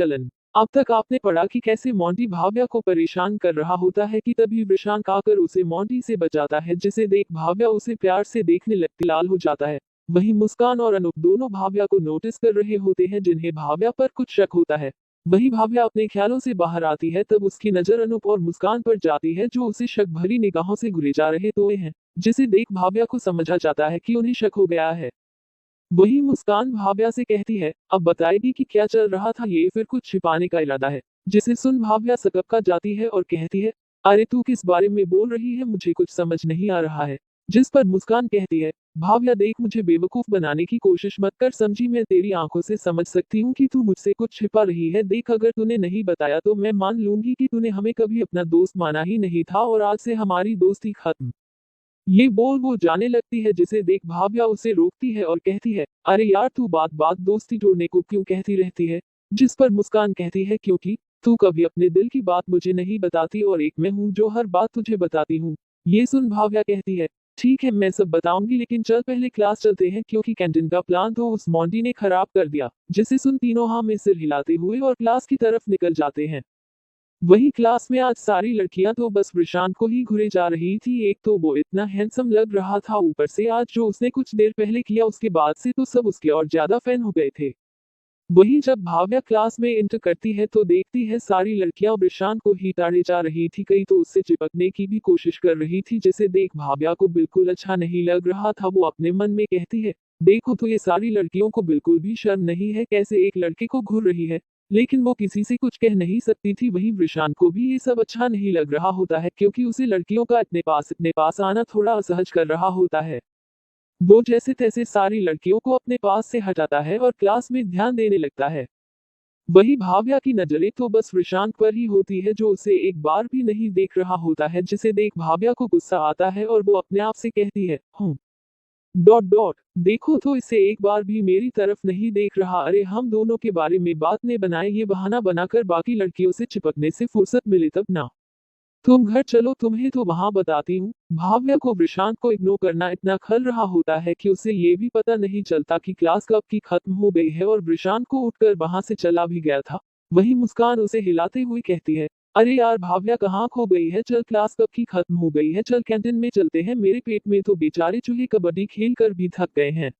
चलन। अब तक आपने पढ़ा कि कैसे मोंटी भाव्या को परेशान कर रहा होता है कि तभी वृषांक आकर उसे मोंटी से बचाता है, जिसे देख भाव्या उसे प्यार से देखने लगती लाल हो जाता है। वहीं मुस्कान और अनूप दोनों भाव्या को नोटिस कर रहे होते हैं, जिन्हें भाव्या पर कुछ शक होता है। वही भाव्या अपने ख्यालों से बाहर आती है, तब उसकी नजर अनूप और मुस्कान पर जाती है, जो उसे शक भरी निगाहों से घूरे जा रहे तो हैं, जिसे देख भाव्या को समझा जाता है कि उन्हें शक हो गया है। वही मुस्कान भाव्या से कहती है, अब बताएगी कि क्या चल रहा था, ये फिर कुछ छिपाने का इरादा है। जिसे सुन भाव्या सकपका जाती है और कहती है, अरे तू किस बारे में बोल रही है, मुझे कुछ समझ नहीं आ रहा है। जिस पर मुस्कान कहती है, भाव्या देख, मुझे बेवकूफ बनाने की कोशिश मत कर, समझी, मैं तेरी आंखों से समझ सकती हूँ कि तू मुझसे कुछ छिपा रही है। देख, अगर तूने नहीं बताया तो मैं मान लूंगी कि तूने हमें कभी अपना दोस्त माना ही नहीं था और आज से हमारी दोस्ती खत्म। ये बोल वो जाने लगती है, जिसे देख भाव्या उसे रोकती है और कहती है, अरे यार तू बात बात दोस्ती तोड़ने को क्यों कहती रहती है। जिस पर मुस्कान कहती है, क्योंकि तू कभी अपने दिल की बात मुझे नहीं बताती और एक मैं हूँ जो हर बात तुझे बताती हूँ। ये सुन भाव्या कहती है, ठीक है मैं सब बताऊंगी, लेकिन चल पहले क्लास चलते हैं, क्योंकि कैंटीन का प्लान तो उस मोंटी ने खराब कर दिया। जिसे सुन तीनों हाँ में सिर हिलाते हुए और क्लास की तरफ निकल जाते हैं। वही क्लास में आज सारी लड़कियां तो बस प्रशांत को ही घुरे जा रही थी। एक तो वो इतना हैंडसम लग रहा था, ऊपर से आज जो उसने कुछ देर पहले किया, उसके बाद से तो सब उसके और ज्यादा फैन हो गए थे। वहीं जब भाव्या क्लास में इंटर करती है तो देखती है सारी लड़कियां प्रशांत को ही ताड़े जा रही थी, कई तो उससे चिपकने की भी कोशिश कर रही थी। जिसे देख भाव्या को बिल्कुल अच्छा नहीं लग रहा था। वो अपने मन में कहती है, देखो तो ये सारी लड़कियों को बिल्कुल भी शर्म नहीं है, कैसे एक लड़के को घूर रही है। लेकिन वो किसी से कुछ कह नहीं सकती थी। वहीं प्रशांत को भी ये सब अच्छा नहीं लग रहा होता है, क्योंकि उसे लड़कियों का अपने पास आना थोड़ा असहज कर रहा होता है। वो जैसे तैसे सारी लड़कियों को अपने पास से हटाता है और क्लास में ध्यान देने लगता है। वही भाव्या की नजरें तो बस प्रशांत पर ही होती है, जो उसे एक बार भी नहीं देख रहा होता है। जिसे देख भाव्या को गुस्सा आता है और वो अपने आप से कहती है, हूँ डॉट डॉट, देखो तो इसे एक बार भी मेरी तरफ नहीं देख रहा। अरे हम दोनों के बारे में बात ने बनाए, ये बहाना बनाकर बाकी लड़कियों से चिपकने से फुर्सत मिले तब ना। तुम घर चलो, तुम्हें तो वहां बताती हूँ। भाव्या को प्रशांत को इग्नोर करना इतना खल रहा होता है कि उसे ये भी पता नहीं चलता कि क्लास कब की खत्म हो गई है और प्रशांत को उठकर वहां से चला भी गया था। वही मुस्कान उसे हिलाते हुए कहती है, अरे यार भाव्या कहाँ खो गई है, चल क्लास कब की खत्म हो गई है, चल कैंटीन में चलते हैं, मेरे पेट में तो बेचारे चूहे कबड्डी खेल कर भी थक गए हैं।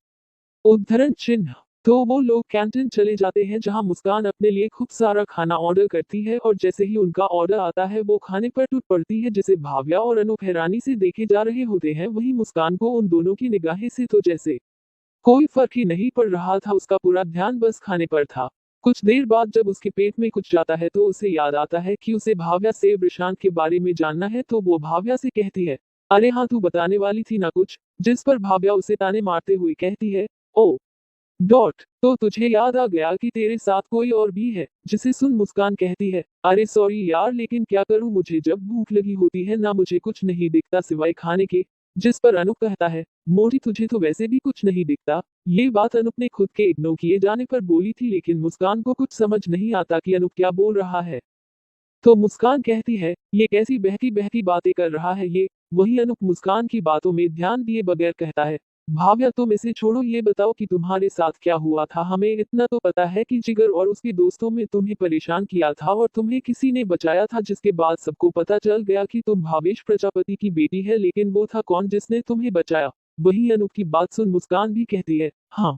उद्धरण चिन्ह। तो वो लोग कैंटीन चले जाते हैं, जहां मुस्कान अपने लिए खूब सारा खाना ऑर्डर करती है और जैसे ही उनका ऑर्डर आता है वो खाने पर टूट पड़ती है, जिसे भाव्या और अनूप हैरानी से देखे जा रहे होते हैं। वहीं मुस्कान को उन दोनों की निगाहें से तो जैसे कोई फर्क ही नहीं पड़ रहा था, उसका पूरा ध्यान बस खाने पर था। कुछ देर बाद जब उसके पेट में कुछ जाता है तो उसे याद आता है कि उसे भाव्या से प्रशांत के बारे में जानना है, तो वो भाव्या से कहती है, अरे हाँ तू बताने वाली थी ना कुछ। जिस पर भाव्या उसे ताने मारते हुए कहती है, ओ डॉट, तो तुझे याद आ गया कि तेरे साथ कोई और भी है। जिसे सुन मुस्कान कहती है, अरे सॉरी यार, लेकिन क्या करूं, मुझे जब भूख लगी होती है ना मुझे कुछ नहीं दिखता सिवाय खाने के। जिस पर अनूप कहता है, मोटी तुझे तो वैसे भी कुछ नहीं दिखता। ये बात अनूप ने खुद के इग्नोर किए जाने पर बोली थी, लेकिन मुस्कान को कुछ समझ नहीं आता कि अनूप क्या बोल रहा है। तो मुस्कान कहती है, ये कैसी बहकी बहकी बातें कर रहा है ये। वही अनूप मुस्कान की बातों में ध्यान दिए बगैर कहता है, भाव्या तुम इसे छोड़ो, ये बताओ कि तुम्हारे साथ क्या हुआ था। हमें इतना तो पता है कि जिगर और उसके दोस्तों में तुम्हें परेशान किया था और तुम्हें किसी ने बचाया था, जिसके बाद सबको पता चल गया कि तुम भावेश प्रजापति की बेटी है। लेकिन वो था कौन जिसने तुम्हें बचाया। वही अनूप की बात सुन मुस्कान भी कहती है, हाँ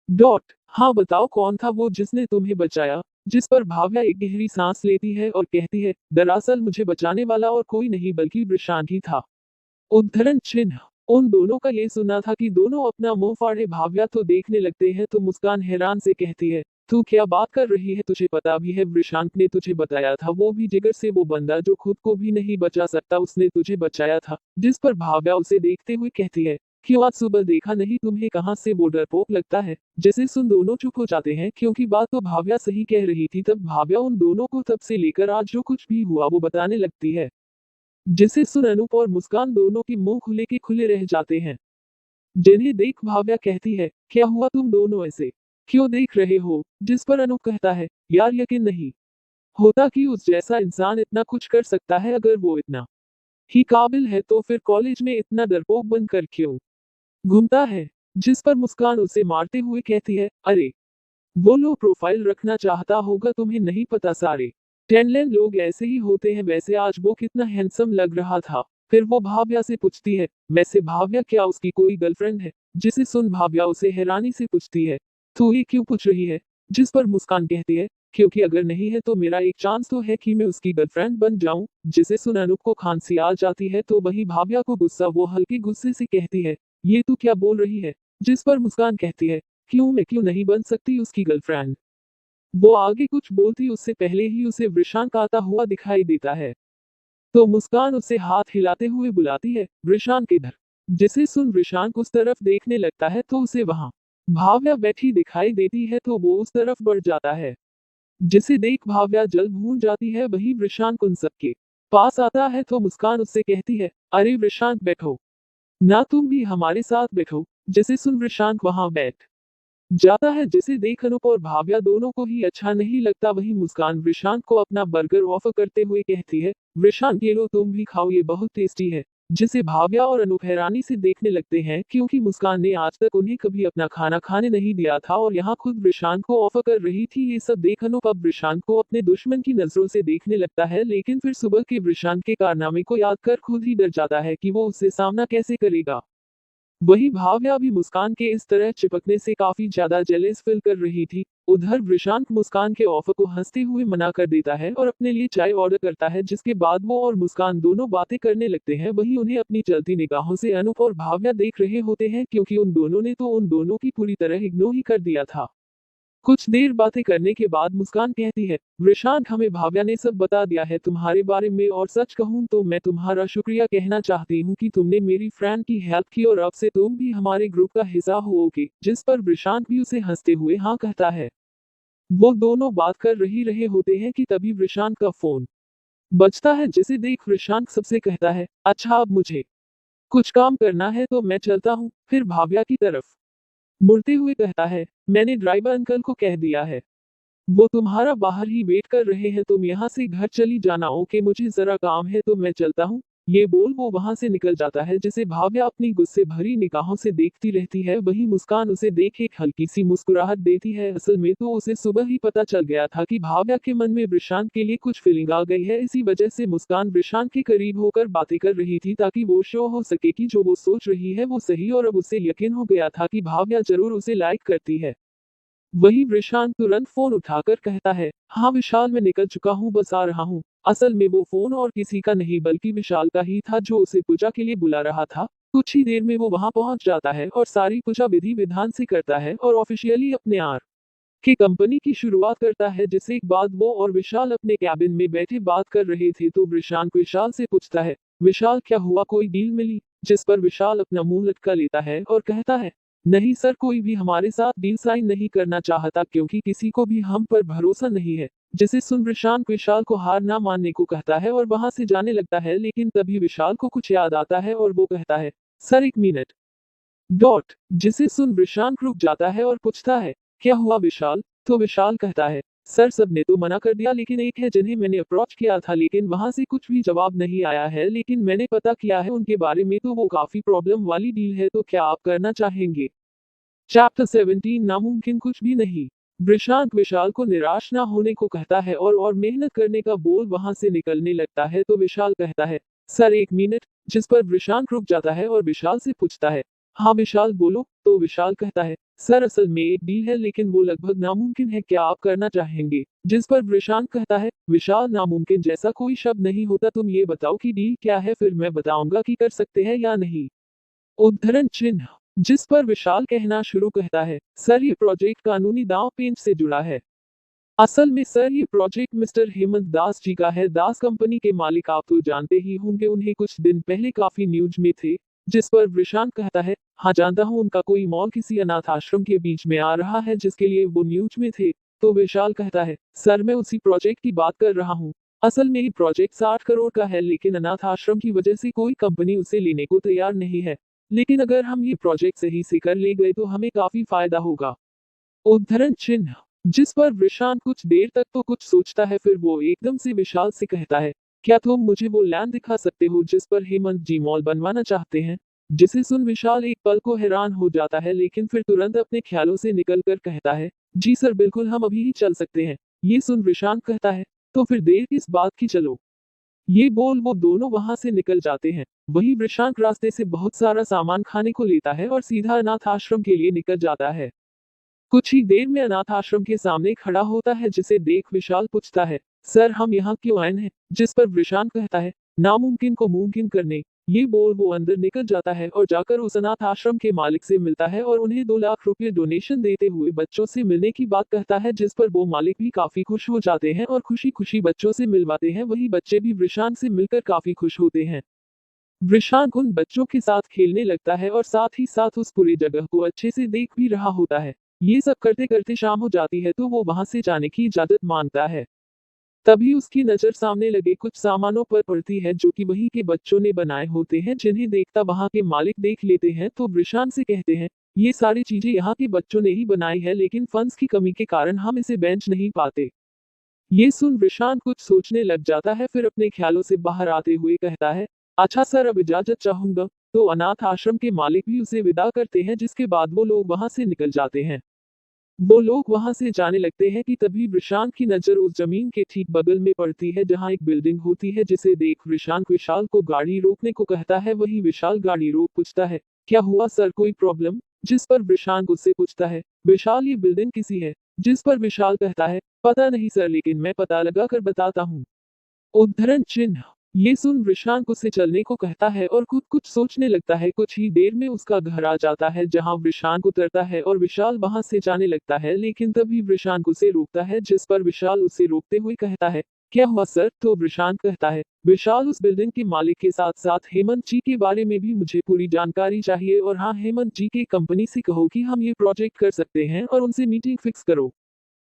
डॉट, हाँ बताओ कौन था वो जिसने तुम्हें बचाया। जिस पर भाव्या एक गहरी सांस लेती है और कहती है, दरअसल मुझे बचाने वाला और कोई नहीं बल्कि प्रशांत ही था। उद्धरण चिन्ह। उन दोनों का ये सुना था कि दोनों अपना मुंह फाड़े भाव्या तो देखने लगते हैं, तो मुस्कान हैरान से कहती है, तू क्या बात कर रही है, तुझे पता भी है प्रशांत ने तुझे बताया था, वो भी जिगर से, वो बंदा जो खुद को भी नहीं बचा सकता, उसने तुझे बचाया था। जिस पर भाव्या उसे देखते हुए कहती है, क्यों आज सुबह देखा नहीं तुम्हें, कहाँ से वो डरपोक लगता है। जैसे सुन दोनों चुप हो जाते हैं, क्योंकि बात तो भाव्या सही कह रही थी। तब भाव्या उन दोनों को तब से लेकर आज जो कुछ भी हुआ वो बताने लगती है। जिसे सुन अनूप और मुस्कान दोनों के मुंह खुले के खुले रह जाते हैं। जिन्हें देख भाव्या कहती है, क्या हुआ, तुम दोनों ऐसे क्यों देख रहे हो। जिस पर अनूप कहता है, यार यकीन नहीं होता कि उस जैसा इंसान इतना कुछ कर सकता है। अगर वो इतना ही काबिल है तो फिर कॉलेज में इतना डरपोक बनकर क्यों घूमता है। जिस पर मुस्कान उसे मारते हुए कहती है, अरे वो लो प्रोफाइल रखना चाहता होगा, तुम्हें नहीं पता सारे टेनलैंड लोग ऐसे ही होते हैं। वैसे आज वो कितना हैंडसम लग रहा था। फिर वो भाव्या से पूछती है, वैसे भाव्या क्या उसकी कोई गर्लफ्रेंड है? जिसे सुन भाव्या उसे हैरानी से पूछती है, तू ये क्यों पूछ रही है? जिस पर मुस्कान कहती है, क्योंकि अगर नहीं है तो मेरा एक चांस तो है कि मैं उसकी गर्लफ्रेंड बन जाऊं। जिसे सुन अनूप को खांसी आ जाती है तो वही भाव्या को गुस्सा, वो हल्के गुस्से से कहती है, ये तू क्या बोल रही है? जिस पर मुस्कान कहती है, क्यों, मैं क्यों नहीं बन सकती उसकी गर्लफ्रेंड? वो आगे कुछ बोलती उससे पहले ही उसे वृषांक आता हुआ दिखाई देता है। तो मुस्कान उसे हाथ हिलाते हुए बुलाती है, वृषांक इधर। जिसे सुन वृषांक उस तरफ देखने लगता है तो उसे वहां भाव्या बैठी दिखाई देती है तो वो उस तरफ बढ़ जाता है। जिसे देख भाव्या जल भून जाती है। वही वृषांक उन सबके पास आता है तो मुस्कान उससे कहती है, अरे वृषांक बैठो ना, तुम भी हमारे साथ बैठो। जिसे सुन वृषांक वहां बैठ जाता है। जिसे देख अनूप और भाव्या दोनों को ही अच्छा नहीं लगता। वही मुस्कान वृषांक को अपना बर्गर ऑफर करते हुए कहती है, वृषांक ये लो तुम भी खाओ, ये बहुत टेस्टी है। जिसे भाव्या और अनूप हैरानी से देखने लगते हैं क्योंकि मुस्कान ने आज तक उन्हें कभी अपना खाना खाने नहीं दिया था और यहाँ खुद वृषांक को ऑफर कर रही थी। ये सब देख अनूप अब वृषांक को अपने दुश्मन की नजरों से देखने लगता है, लेकिन फिर सुबह के वृषांक के कारनामे को याद कर खुद ही डर जाता है कि वो उससे सामना कैसे करेगा। वही भाव्या भी मुस्कान के इस तरह चिपकने से काफी ज्यादा जेलस फील कर रही थी। उधर वृषांक मुस्कान के ऑफर को हंसते हुए मना कर देता है और अपने लिए चाय ऑर्डर करता है। जिसके बाद वो और मुस्कान दोनों बातें करने लगते हैं। वही उन्हें अपनी चलती निगाहों से अनूप और भाव्या देख रहे होते हैं क्योंकि उन दोनों ने तो उन दोनों की पूरी तरह इग्नोर ही कर दिया था। कुछ देर बातें करने के बाद मुस्कान कहती है, वृषांक हमें भाव्या ने सब बता दिया है तुम्हारे बारे में, और सच कहूं तो मैं तुम्हारा शुक्रिया कहना चाहती हूँ कि तुमने मेरी फ्रेंड की हेल्प की और अब से तुम भी हमारे ग्रुप का हिस्सा होगे। जिस पर वृषांक भी उसे हंसते हुए हाँ कहता है। वो दोनों बात कर रहे होते हैं कि तभी वृषांक का फोन बजता है। जिसे देख वृषांक सबसे कहता है, अच्छा अब मुझे कुछ काम करना है तो मैं चलता हूँ। फिर भाव्या की तरफ मुड़ते हुए कहता है, मैंने ड्राइवर अंकल को कह दिया है, वो तुम्हारा बाहर ही वेट कर रहे हैं, तुम यहाँ से घर चली जाना। ओके, मुझे जरा काम है तो मैं चलता हूँ। ये बोल वो वहां से निकल जाता है। जिसे भाव्या अपनी गुस्से भरी निगाहों से देखती रहती है। वही मुस्कान उसे देख एक हल्की सी मुस्कुराहट देती है। असल में तो उसे सुबह ही पता चल गया था कि भाव्या के मन में वृषांक के लिए कुछ फीलिंग आ गई है। इसी वजह से मुस्कान वृषांक के करीब होकर बातें कर रही थी ताकि वो शो हो सके कि जो वो सोच रही है वो सही। और अब उसे यकीन हो गया था कि भाव्या जरूर उसे लाइक करती है। वही वृषांक तुरंत फोन उठाकर कहता है, हाँ विशाल मैं निकल चुका हूँ, बस आ रहा हूँ। असल में वो फोन और किसी का नहीं बल्कि विशाल का ही था जो उसे पूजा के लिए बुला रहा था। कुछ ही देर में वो वहां पहुंच जाता है और सारी पूजा विधि विधान से करता है और ऑफिशियली अपने आर की कंपनी की शुरुआत करता है। जिसके बाद वो और विशाल अपने कैबिन में बैठे बात कर रहे थे तो वृषांक विशाल से पूछता है, विशाल क्या हुआ, कोई डील मिली? जिस पर विशाल अपना मुंह लटका लेता है और कहता है, नहीं सर, कोई भी हमारे साथ डील साइन नहीं करना चाहता क्योंकि किसी को भी हम पर भरोसा नहीं है। जिसे सुन वृषांक विशाल को हार ना मानने को कहता है और वहां से जाने लगता है, लेकिन तभी विशाल को कुछ याद आता है और वो कहता है, सर एक मिनट डॉट। जिसे सुन वृषांक रुक जाता है और पूछता है, क्या हुआ विशाल? तो विशाल कहता है, सर सबने तो मना कर दिया, लेकिन एक है जिन्हें मैंने अप्रोच किया था लेकिन वहां से कुछ भी जवाब नहीं आया है, लेकिन मैंने पता किया है उनके बारे में तो वो काफी प्रॉब्लम वाली डील है, तो क्या आप करना चाहेंगे? चैप्टर 17 नामुमकिन कुछ भी नहीं। वृषांक विशाल को निराश ना होने को कहता है और मेहनत करने का बोल वहां से निकलने लगता है तो विशाल कहता है, सर एक मिनट। जिस पर वृषांक रुक जाता है और विशाल से पूछता है, हाँ विशाल बोलो। तो विशाल कहता है, सर असल में एक डील है लेकिन वो लगभग नामुमकिन है, क्या आप करना चाहेंगे? जिस पर वृषांक कहता है, विशाल नामुमकिन जैसा कोई शब्द नहीं होता, तुम ये बताओ कि डील क्या है, फिर मैं बताऊंगा कि कर सकते हैं या नहीं। उद्धरण चिन्ह। जिस पर विशाल कहना शुरू कहता है, सर ये प्रोजेक्ट कानूनी दांव पेंच से जुड़ा है। असल में सर ये प्रोजेक्ट मिस्टर हेमंत दास जी का है। दास कंपनी के मालिक आप तो जानते ही होंगे, उन्हें कुछ दिन पहले काफी न्यूज में थे। जिस पर वृषांक कहता है, हाँ जानता हूँ, उनका कोई मॉल किसी अनाथ आश्रम के बीच में आ रहा है जिसके लिए वो न्यूज में थे। तो विशाल कहता है, सर मैं उसी प्रोजेक्ट की बात कर रहा हूँ। असल में ये प्रोजेक्ट 60 करोड़ का है लेकिन अनाथ आश्रम की वजह से कोई कंपनी उसे लेने को तैयार नहीं है। लेकिन अगर हम ये प्रोजेक्ट सही से कर ले गए तो हमें काफी फायदा होगा। उद्धरण चिन्ह। जिस पर वृषांत कुछ देर तक तो कुछ सोचता है, फिर वो एकदम से विशाल से कहता है, क्या तुम मुझे वो लैंड दिखा सकते हो जिस पर हेमंत जी मॉल बनवाना चाहते हैं? जिसे सुन विशाल एक पल को हैरान हो जाता है लेकिन फिर तुरंत अपने ख्यालों से निकल कर कहता है, जी सर बिल्कुल, हम अभी ही चल सकते हैं। ये सुन विशांत कहता है, तो फिर देर किस बात की, चलो। ये बोल वो दोनों वहां से निकल जाते हैं। वहीं वृषांक रास्ते से बहुत सारा सामान खाने को लेता है और सीधा अनाथ आश्रम के लिए निकल जाता है। कुछ ही देर में अनाथ आश्रम के सामने खड़ा होता है, जिसे देख विशाल पूछता है, सर हम यहाँ क्यों आए हैं? जिस पर वृषांक कहता है, नामुमकिन को मुमकिन करने। ये बोल वो अंदर निकल जाता है और जाकर उस अनाथ आश्रम के मालिक से मिलता है और उन्हें 2 लाख रुपए डोनेशन देते हुए बच्चों से मिलने की बात कहता है, जिस पर वो मालिक भी काफी खुश हो जाते हैं और खुशी खुशी बच्चों से मिलवाते हैं। वही बच्चे भी वृषांक से मिलकर काफी खुश होते हैं। वृषांक उन बच्चों के साथ खेलने लगता है और साथ ही साथ उस पूरी जगह को अच्छे से देख भी रहा होता है। ये सब करते करते शाम हो जाती है तो वो वहां से जाने की इजाजत मांगता है। तभी उसकी नजर सामने लगे कुछ सामानों पर पड़ती है, जो कि वहीं के बच्चों ने बनाए होते हैं। जिन्हें देखता वहां के मालिक देख लेते हैं तो वृषांक से कहते हैं, ये सारी चीजें यहाँ के बच्चों ने ही बनाई है, लेकिन फंड्स की कमी के कारण हम इसे बेच नहीं पाते। ये सुन वृषांत कुछ सोचने लग जाता है, फिर अपने ख्यालों से बाहर आते हुए कहता है, अच्छा सर अब इजाजत चाहूंगा। तो अनाथ आश्रम के मालिक भी उसे विदा करते हैं, जिसके बाद वो लोग वहां से निकल जाते हैं। वो लोग वहां से जाने लगते हैं कि तभी वृषांत की नजर उस जमीन के ठीक बगल में पड़ती है जहां एक बिल्डिंग होती है, जिसे देख वृषांत विशाल को गाड़ी रोकने को कहता है। वही विशाल गाड़ी रोक पूछता है, क्या हुआ सर, कोई प्रॉब्लम? जिस पर वृषांत उससे पूछता है, विशाल ये बिल्डिंग किसी है? जिस पर विशाल कहता है, पता नहीं सर, लेकिन मैं पता लगा कर बताता हूँ। उद्धरण चिन्ह। ये सुन वृषांक उसे चलने को कहता है और खुद कुछ सोचने लगता है। कुछ ही देर में उसका घर आ जाता है, जहां वृषांक उतरता है और विशाल वहां से जाने लगता है, लेकिन तभी वृषांक उसे रोकता है। जिस पर विशाल उसे रोकते हुए कहता है, क्या हुआ सर? तो वृषांक कहता है, विशाल उस बिल्डिंग के मालिक के साथ साथ हेमंत जी के बारे में भी मुझे पूरी जानकारी चाहिए, और हाँ, हेमंत जी की कंपनी से कहो कि हम ये प्रोजेक्ट कर सकते हैं और उनसे मीटिंग फिक्स करो।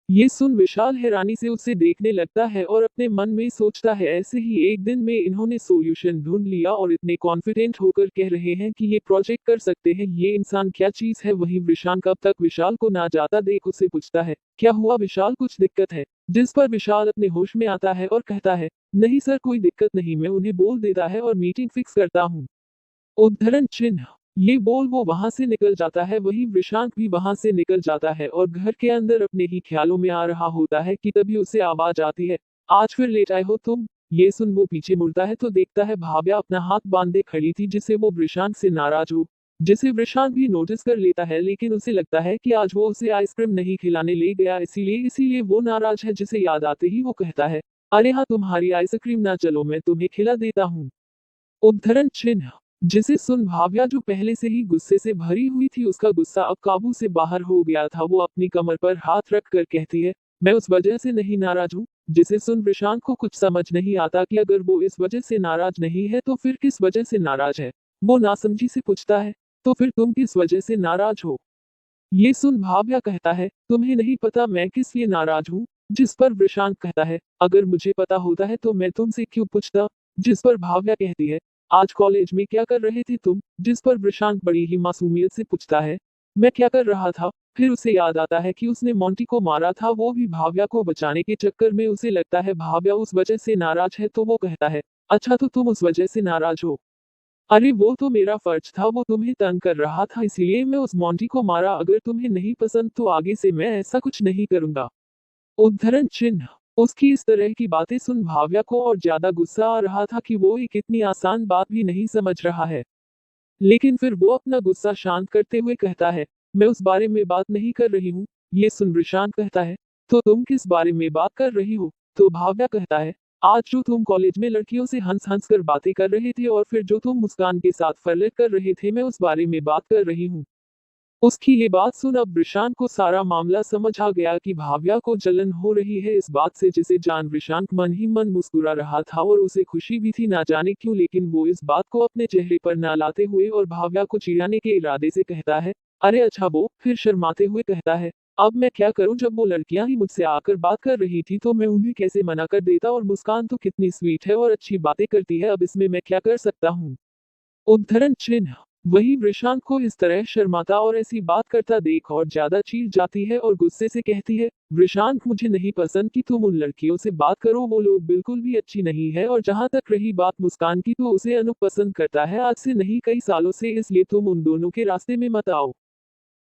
ये सुन विशाल हैरानी से उसे देखने लगता है और अपने मन में सोचता है, ऐसे ही एक दिन में इन्होंने सॉल्यूशन ढूंढ लिया और इतने कॉन्फिडेंट होकर कह रहे हैं कि ये प्रोजेक्ट कर सकते हैं। ये इंसान क्या चीज है? वही वृषांक अब तक विशाल को ना जाता देख उसे पूछता है, क्या हुआ विशाल, कुछ दिक्कत है? जिस पर विशाल अपने होश में आता है और कहता है, नहीं सर कोई दिक्कत नहीं, मैं उन्हें बोल देता है और मीटिंग फिक्स करता हूँ। उद्धरण चिन्ह। ये बोल वो वहां से निकल जाता है। वही वृषांक भी वहां से निकल जाता है और घर के अंदर अपने ही ख्यालों में आ रहा होता है कि तभी उसे आवाज आती है, आज फिर लेट आए हो तुम। ये सुन वो पीछे मुड़ता है तो देखता है भाव्या अपना हाथ बांधे खड़ी थी, जिसे वो वृषांक से नाराज हो। जिसे वृषांक भी नोटिस कर लेता है, लेकिन उसे लगता है कि आज वो उसे आइसक्रीम नहीं खिलाने ले गया, इसीलिए वो नाराज है। जिसे याद आते ही वो कहता है, अरे हाँ तुम्हारी आइसक्रीम ना, चलो मैं तुम्हें खिला देता हूँ। उद्धरण चिन्ह। जिसे सुन भाव्या, जो पहले से ही गुस्से से भरी हुई थी, उसका गुस्सा अब काबू से बाहर हो गया था। वो अपनी कमर पर हाथ रख कर कहती है, मैं उस वजह से नहीं नाराज हूँ। जिसे सुन वृषांक को कुछ समझ नहीं आता कि अगर वो इस वजह से नाराज नहीं है तो फिर किस वजह से नाराज है। वो नासमझी से पूछता है, तो फिर तुम किस वजह से नाराज हो? ये सुन भाव्या कहता है, तुम्हें नहीं पता मैं किस लिए नाराज हूँ? जिस पर वृषांक कहता है, अगर मुझे पता होता है तो मैं तुमसे क्यों पूछता? जिस पर भाव्या कहती है, आज कॉलेज में क्या कर रहे थे तुम? जिस पर वृषांक बड़ी ही मासूमियत से पूछता है, मैं क्या कर रहा था? फिर उसे याद आता है कि उसने मोंटी को मारा था, वो भी भाव्या को बचाने के चक्कर में। उसे लगता है भाव्या उस वजह से नाराज है, तो वो कहता है, अच्छा तो तुम उस वजह से नाराज हो? अरे वो तो मेरा फर्ज था, वो तुम्हें तंग कर रहा था इसीलिए मैं उस मोंटी को मारा। अगर तुम्हें नहीं पसंद तो आगे से मैं ऐसा कुछ नहीं करूंगा। उद्धरण चिन्ह। उसकी इस तरह की बातें सुन भाव्या को और ज्यादा गुस्सा आ रहा था कि वो एक इतनी आसान बात भी नहीं समझ रहा है। लेकिन फिर वो अपना गुस्सा शांत करते हुए कहता है, मैं उस बारे में बात नहीं कर रही हूँ। ये सुन प्रशांत कहता है, तो तुम किस बारे में बात कर रही हो? तो भाव्या कहता है, आज जो तुम कॉलेज में लड़कियों से हंस हंस कर बातें कर रहे थे और फिर जो तुम मुस्कान के साथ फ्लर्ट कर रहे थे, मैं उस बारे में बात कर रही हूँ। उसकी ये बात सुन अब वृषांक को सारा मामला समझ आ गया कि भाव्या को जलन हो रही है इस बात से, जिसे जान वृषांक मन ही मन मुस्कुरा रहा था और उसे खुशी भी थी, ना जाने क्यों। लेकिन वो इस बात को अपने चेहरे पर ना लाते हुए और भाव्या को चिढ़ाने के इरादे से कहता है, अरे अच्छा। वो फिर शर्माते हुए कहता है, अब मैं क्या करूं, जब वो लड़कियां ही मुझसे आकर बात कर रही थी तो मैं उन्हें कैसे मना कर देता, और मुस्कान तो कितनी स्वीट है और अच्छी बातें करती है, अब इसमें मैं क्या कर सकता हूँ। उद्धरण चिन्ह। वही वृषांक को इस तरह शर्माता और ऐसी बात करता देख और ज्यादा चीज जाती है और गुस्से से कहती है, वृषांक मुझे नहीं पसंद कि तुम उन लड़कियों से बात करो, वो लोग बिल्कुल भी अच्छी नहीं है। और जहां तक रही बात मुस्कान की, तो उसे अनूप पसंद करता है, आज से नहीं कई सालों से, इसलिए तुम उन दोनों के रास्ते में मत आओ।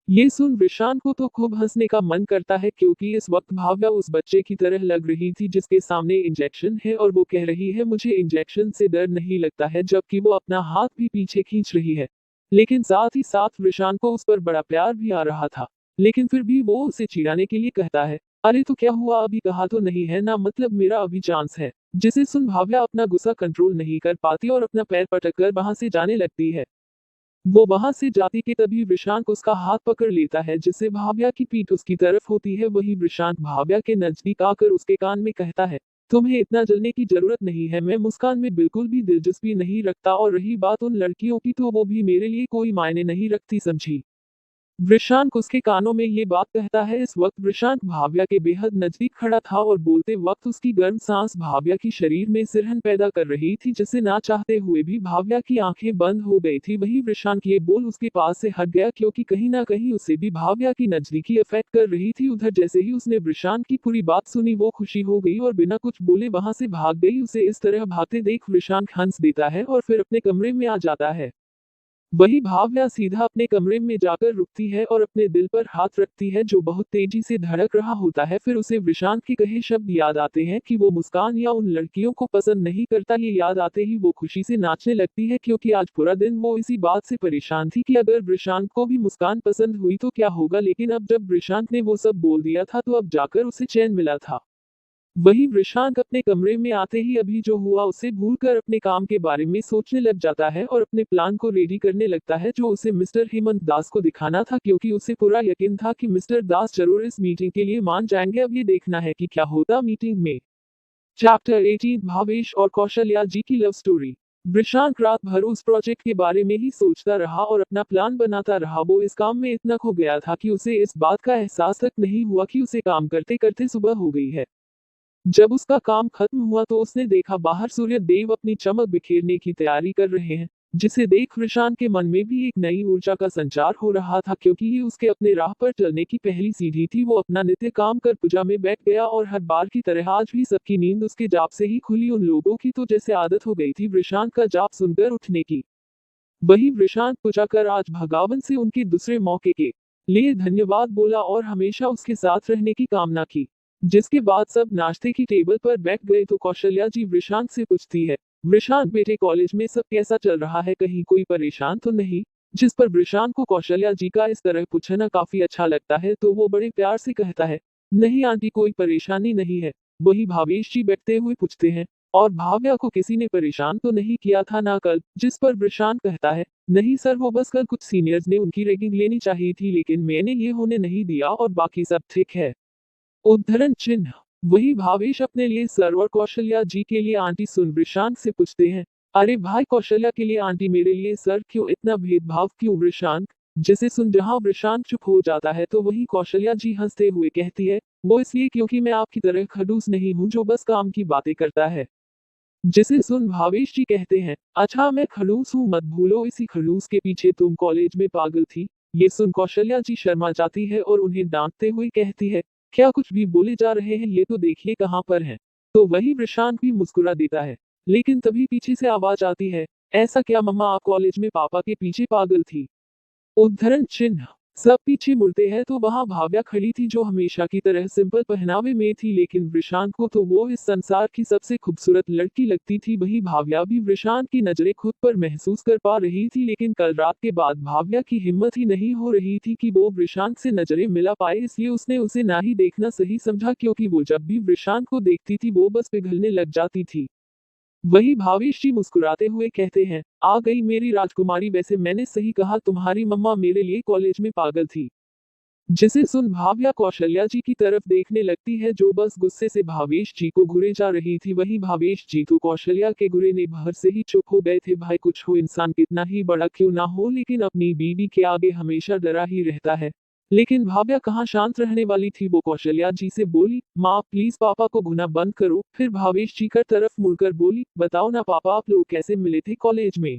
ये सुन वृषांत को तो खूब हंसने का मन करता है क्योंकि इस वक्त भाव्या उस बच्चे की तरह लग रही थी जिसके सामने इंजेक्शन है और वो कह रही है मुझे इंजेक्शन से डर नहीं लगता है, जबकि वो अपना हाथ भी पीछे खींच रही है। लेकिन साथ ही साथ वृषांत को उस पर बड़ा प्यार भी आ रहा था। लेकिन फिर भी वो उसे चिढ़ाने के लिए कहता है, अरे तो क्या हुआ, अभी कहा तो नहीं है ना, मतलब मेरा अभी चांस है। जिसे सुन भाव्या अपना गुस्सा कंट्रोल नहीं कर पाती और अपना पैर पटक कर वहां से जाने लगती है। वो वहां से जाती कि तभी वृषांत उसका हाथ पकड़ लेता है, जिससे भाव्या की पीठ उसकी तरफ होती है। वही वृषांत भाव्या के नजदीक आकर उसके कान में कहता है, तुम्हें इतना जलने की जरूरत नहीं है, मैं मुस्कान में बिल्कुल भी दिलचस्पी नहीं रखता, और रही बात उन लड़कियों की तो वो भी मेरे लिए कोई मायने नहीं रखती, समझी। वृषांक उसके कानों में ये बात कहता है। इस वक्त वृषांक भाव्या के बेहद नजदीक खड़ा था और बोलते वक्त उसकी गर्म सांस भाव्या की शरीर में सिरहन पैदा कर रही थी, जिससे ना चाहते हुए भी भाव्या की आंखें बंद हो गई थी। वही वृषांक ये बोल उसके पास से हट गया क्योंकि कहीं ना कहीं उसे भी भाव्या की नजदीकी अफेक्ट कर रही थी। उधर जैसे ही उसने वृषांक की पूरी बात सुनी वो खुशी हो गई और बिना कुछ बोले वहां से भाग गई। उसे इस तरह भागते देख वृषांक हंस देता है और फिर अपने कमरे में आ जाता है। वही भाव्या सीधा अपने कमरे में जाकर रुकती है और अपने दिल पर हाथ रखती है जो बहुत तेजी से धड़क रहा होता है। फिर उसे वृषांत के कहे शब्द याद आते हैं कि वो मुस्कान या उन लड़कियों को पसंद नहीं करता। ये याद आते ही वो खुशी से नाचने लगती है क्योंकि आज पूरा दिन वो इसी बात से परेशान थी कि अगर वृषांत को भी मुस्कान पसंद हुई तो क्या होगा। लेकिन अब जब वृषांत ने वो सब बोल दिया था तो अब जाकर उसे चैन मिला था। वही वृषांक अपने कमरे में आते ही अभी जो हुआ उसे भूलकर अपने काम के बारे में सोचने लग जाता है और अपने प्लान को रेडी करने लगता है जो उसे मिस्टर हेमंत दास को दिखाना था, क्योंकि उसे पूरा यकीन था कि मिस्टर दास जरूर इस मीटिंग के लिए मान जाएंगे। अब ये देखना है कि क्या होता मीटिंग में। चैप्टर 18 भावेश और कौशल्या जी की लव स्टोरी। वृषांक रात भर उस प्रोजेक्ट के बारे में ही सोचता रहा और अपना प्लान बनाता रहा। वो इस काम में इतना खो गया था कि उसे इस बात का एहसास तक नहीं हुआ कि उसे काम करते करते सुबह हो गई है। जब उसका काम खत्म हुआ तो उसने देखा बाहर सूर्य देव अपनी चमक बिखेरने की तैयारी कर रहे हैं, जिसे देख वृषांत के मन में भी एक नई ऊर्जा का संचार हो रहा था क्योंकि ये उसके अपने राह पर चलने की पहली सीढ़ी थी। वो अपना नित्य काम कर पूजा में बैठ गया और हर बार की तरह आज भी सबकी नींद उसके जाप से ही खुली। उन लोगों की तो जैसे आदत हो गई थी वृषांत का जाप सुनकर उठने की। वही वृषांत पूजा कर आज भगवान से उनके दूसरे मौके के लिए धन्यवाद बोला और हमेशा उसके साथ रहने की कामना की। जिसके बाद सब नाश्ते की टेबल पर बैठ गए तो कौशल्या जी वृषांत से पूछती है, वृषांत बेटे कॉलेज में सब कैसा चल रहा है, कहीं कोई परेशान तो नहीं। जिस पर वृषांत को कौशल्या जी का इस तरह पूछना काफी अच्छा लगता है तो वो बड़े प्यार से कहता है, नहीं आंटी कोई परेशानी नहीं है। वही भावेश जी बैठते हुए पूछते हैं, और भाव्या को किसी ने परेशान तो नहीं किया था ना कल। जिस पर वृषांत कहता है, नहीं सर, वो बस कल कुछ सीनियर्स ने उनकी रैगिंग लेनी चाहिए थी लेकिन मैंने ये होने नहीं दिया और बाकी सब ठीक है। उद्धरण चिन्ह। वही भावेश अपने लिए सर और कौशल्या जी के लिए आंटी सुन वृषांक से पूछते हैं, अरे भाई कौशल्या के लिए आंटी मेरे लिए सर, क्यों इतना भेदभाव क्यों वृषांक। जिसे सुन जहां वृषांक चुप हो जाता है तो वही कौशल्या जी हंसते हुए कहती है, वो इसलिए क्योंकि मैं आपकी तरह खड़ूस नहीं हूँ जो बस काम की बातें करता है। जिसे सुन भावेश जी कहते हैं, अच्छा मैं खड़ूस हूँ मत भूलो, इसी खड़ूस के पीछे तुम कॉलेज में पागल थी। ये सुन कौशल्या जी शर्मा जाती है और उन्हें डांटते हुए कहती है, क्या कुछ भी बोले जा रहे हैं, ये तो देखिए कहाँ पर है। तो वही वृषांत भी मुस्कुरा देता है। लेकिन तभी पीछे से आवाज आती है, ऐसा क्या मम्मा, आप कॉलेज में पापा के पीछे पागल थी। उद्धरण चिन्ह। सब पीछे मुड़ते हैं तो वहां भाव्या खड़ी थी जो हमेशा की तरह सिंपल पहनावे में थी, लेकिन वृषांत को तो वो इस संसार की सबसे खूबसूरत लड़की लगती थी। वही भाव्या भी वृषांत की नजरें खुद पर महसूस कर पा रही थी, लेकिन कल रात के बाद भाव्या की हिम्मत ही नहीं हो रही थी कि वो वृषांत से नजरें मिला पाए, इसलिए उसने उसे ना ही देखना सही समझा क्योंकि वो जब भी वृषांत को देखती थी वो बस पिघलने लग जाती थी। वही भावेश जी मुस्कुराते हुए कहते हैं, आ गई मेरी राजकुमारी, वैसे मैंने सही कहा, तुम्हारी मम्मा मेरे लिए कॉलेज में पागल थी। जिसे सुन भाव्या कौशल्या जी की तरफ देखने लगती है जो बस गुस्से से भावेश जी को घूरे जा रही थी। वही भावेश जी तो कौशल्या के घूरे भर से ही चुप हो गए थे। भाई कुछ हो, इंसान कितना ही बड़ा क्यों ना हो लेकिन अपनी बीवी के आगे हमेशा डरा ही रहता है। लेकिन भाव्या कहाँ शांत रहने वाली थी, वो कौशल्या जी से बोली, माँ प्लीज पापा को घुना बंद करो। फिर भावेश जी की तरफ मुड़कर बोली, बताओ ना पापा, आप लोग कैसे मिले थे कॉलेज में।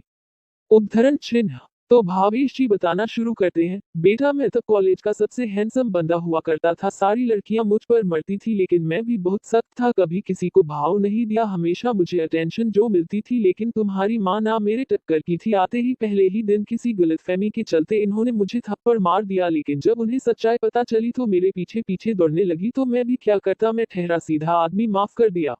उद्धरण चिन्ह। तो भावेश जी बताना शुरू करते हैं, बेटा मैं तब कॉलेज का सबसे हैंडसम बंदा हुआ करता था, सारी लड़कियां मुझ पर मरती थी लेकिन मैं भी बहुत सख्त था, कभी किसी को भाव नहीं दिया, हमेशा मुझे अटेंशन जो मिलती थी, लेकिन तुम्हारी माँ ना मेरे टक्कर की थी, आते ही पहले ही दिन किसी गलतफहमी के चलते इन्होंने मुझे थप्पड़ मार दिया, लेकिन जब उन्हें सच्चाई पता चली तो मेरे पीछे पीछे दौड़ने लगी, तो मैं भी क्या करता, मैं ठहरा सीधा आदमी, माफ कर दिया।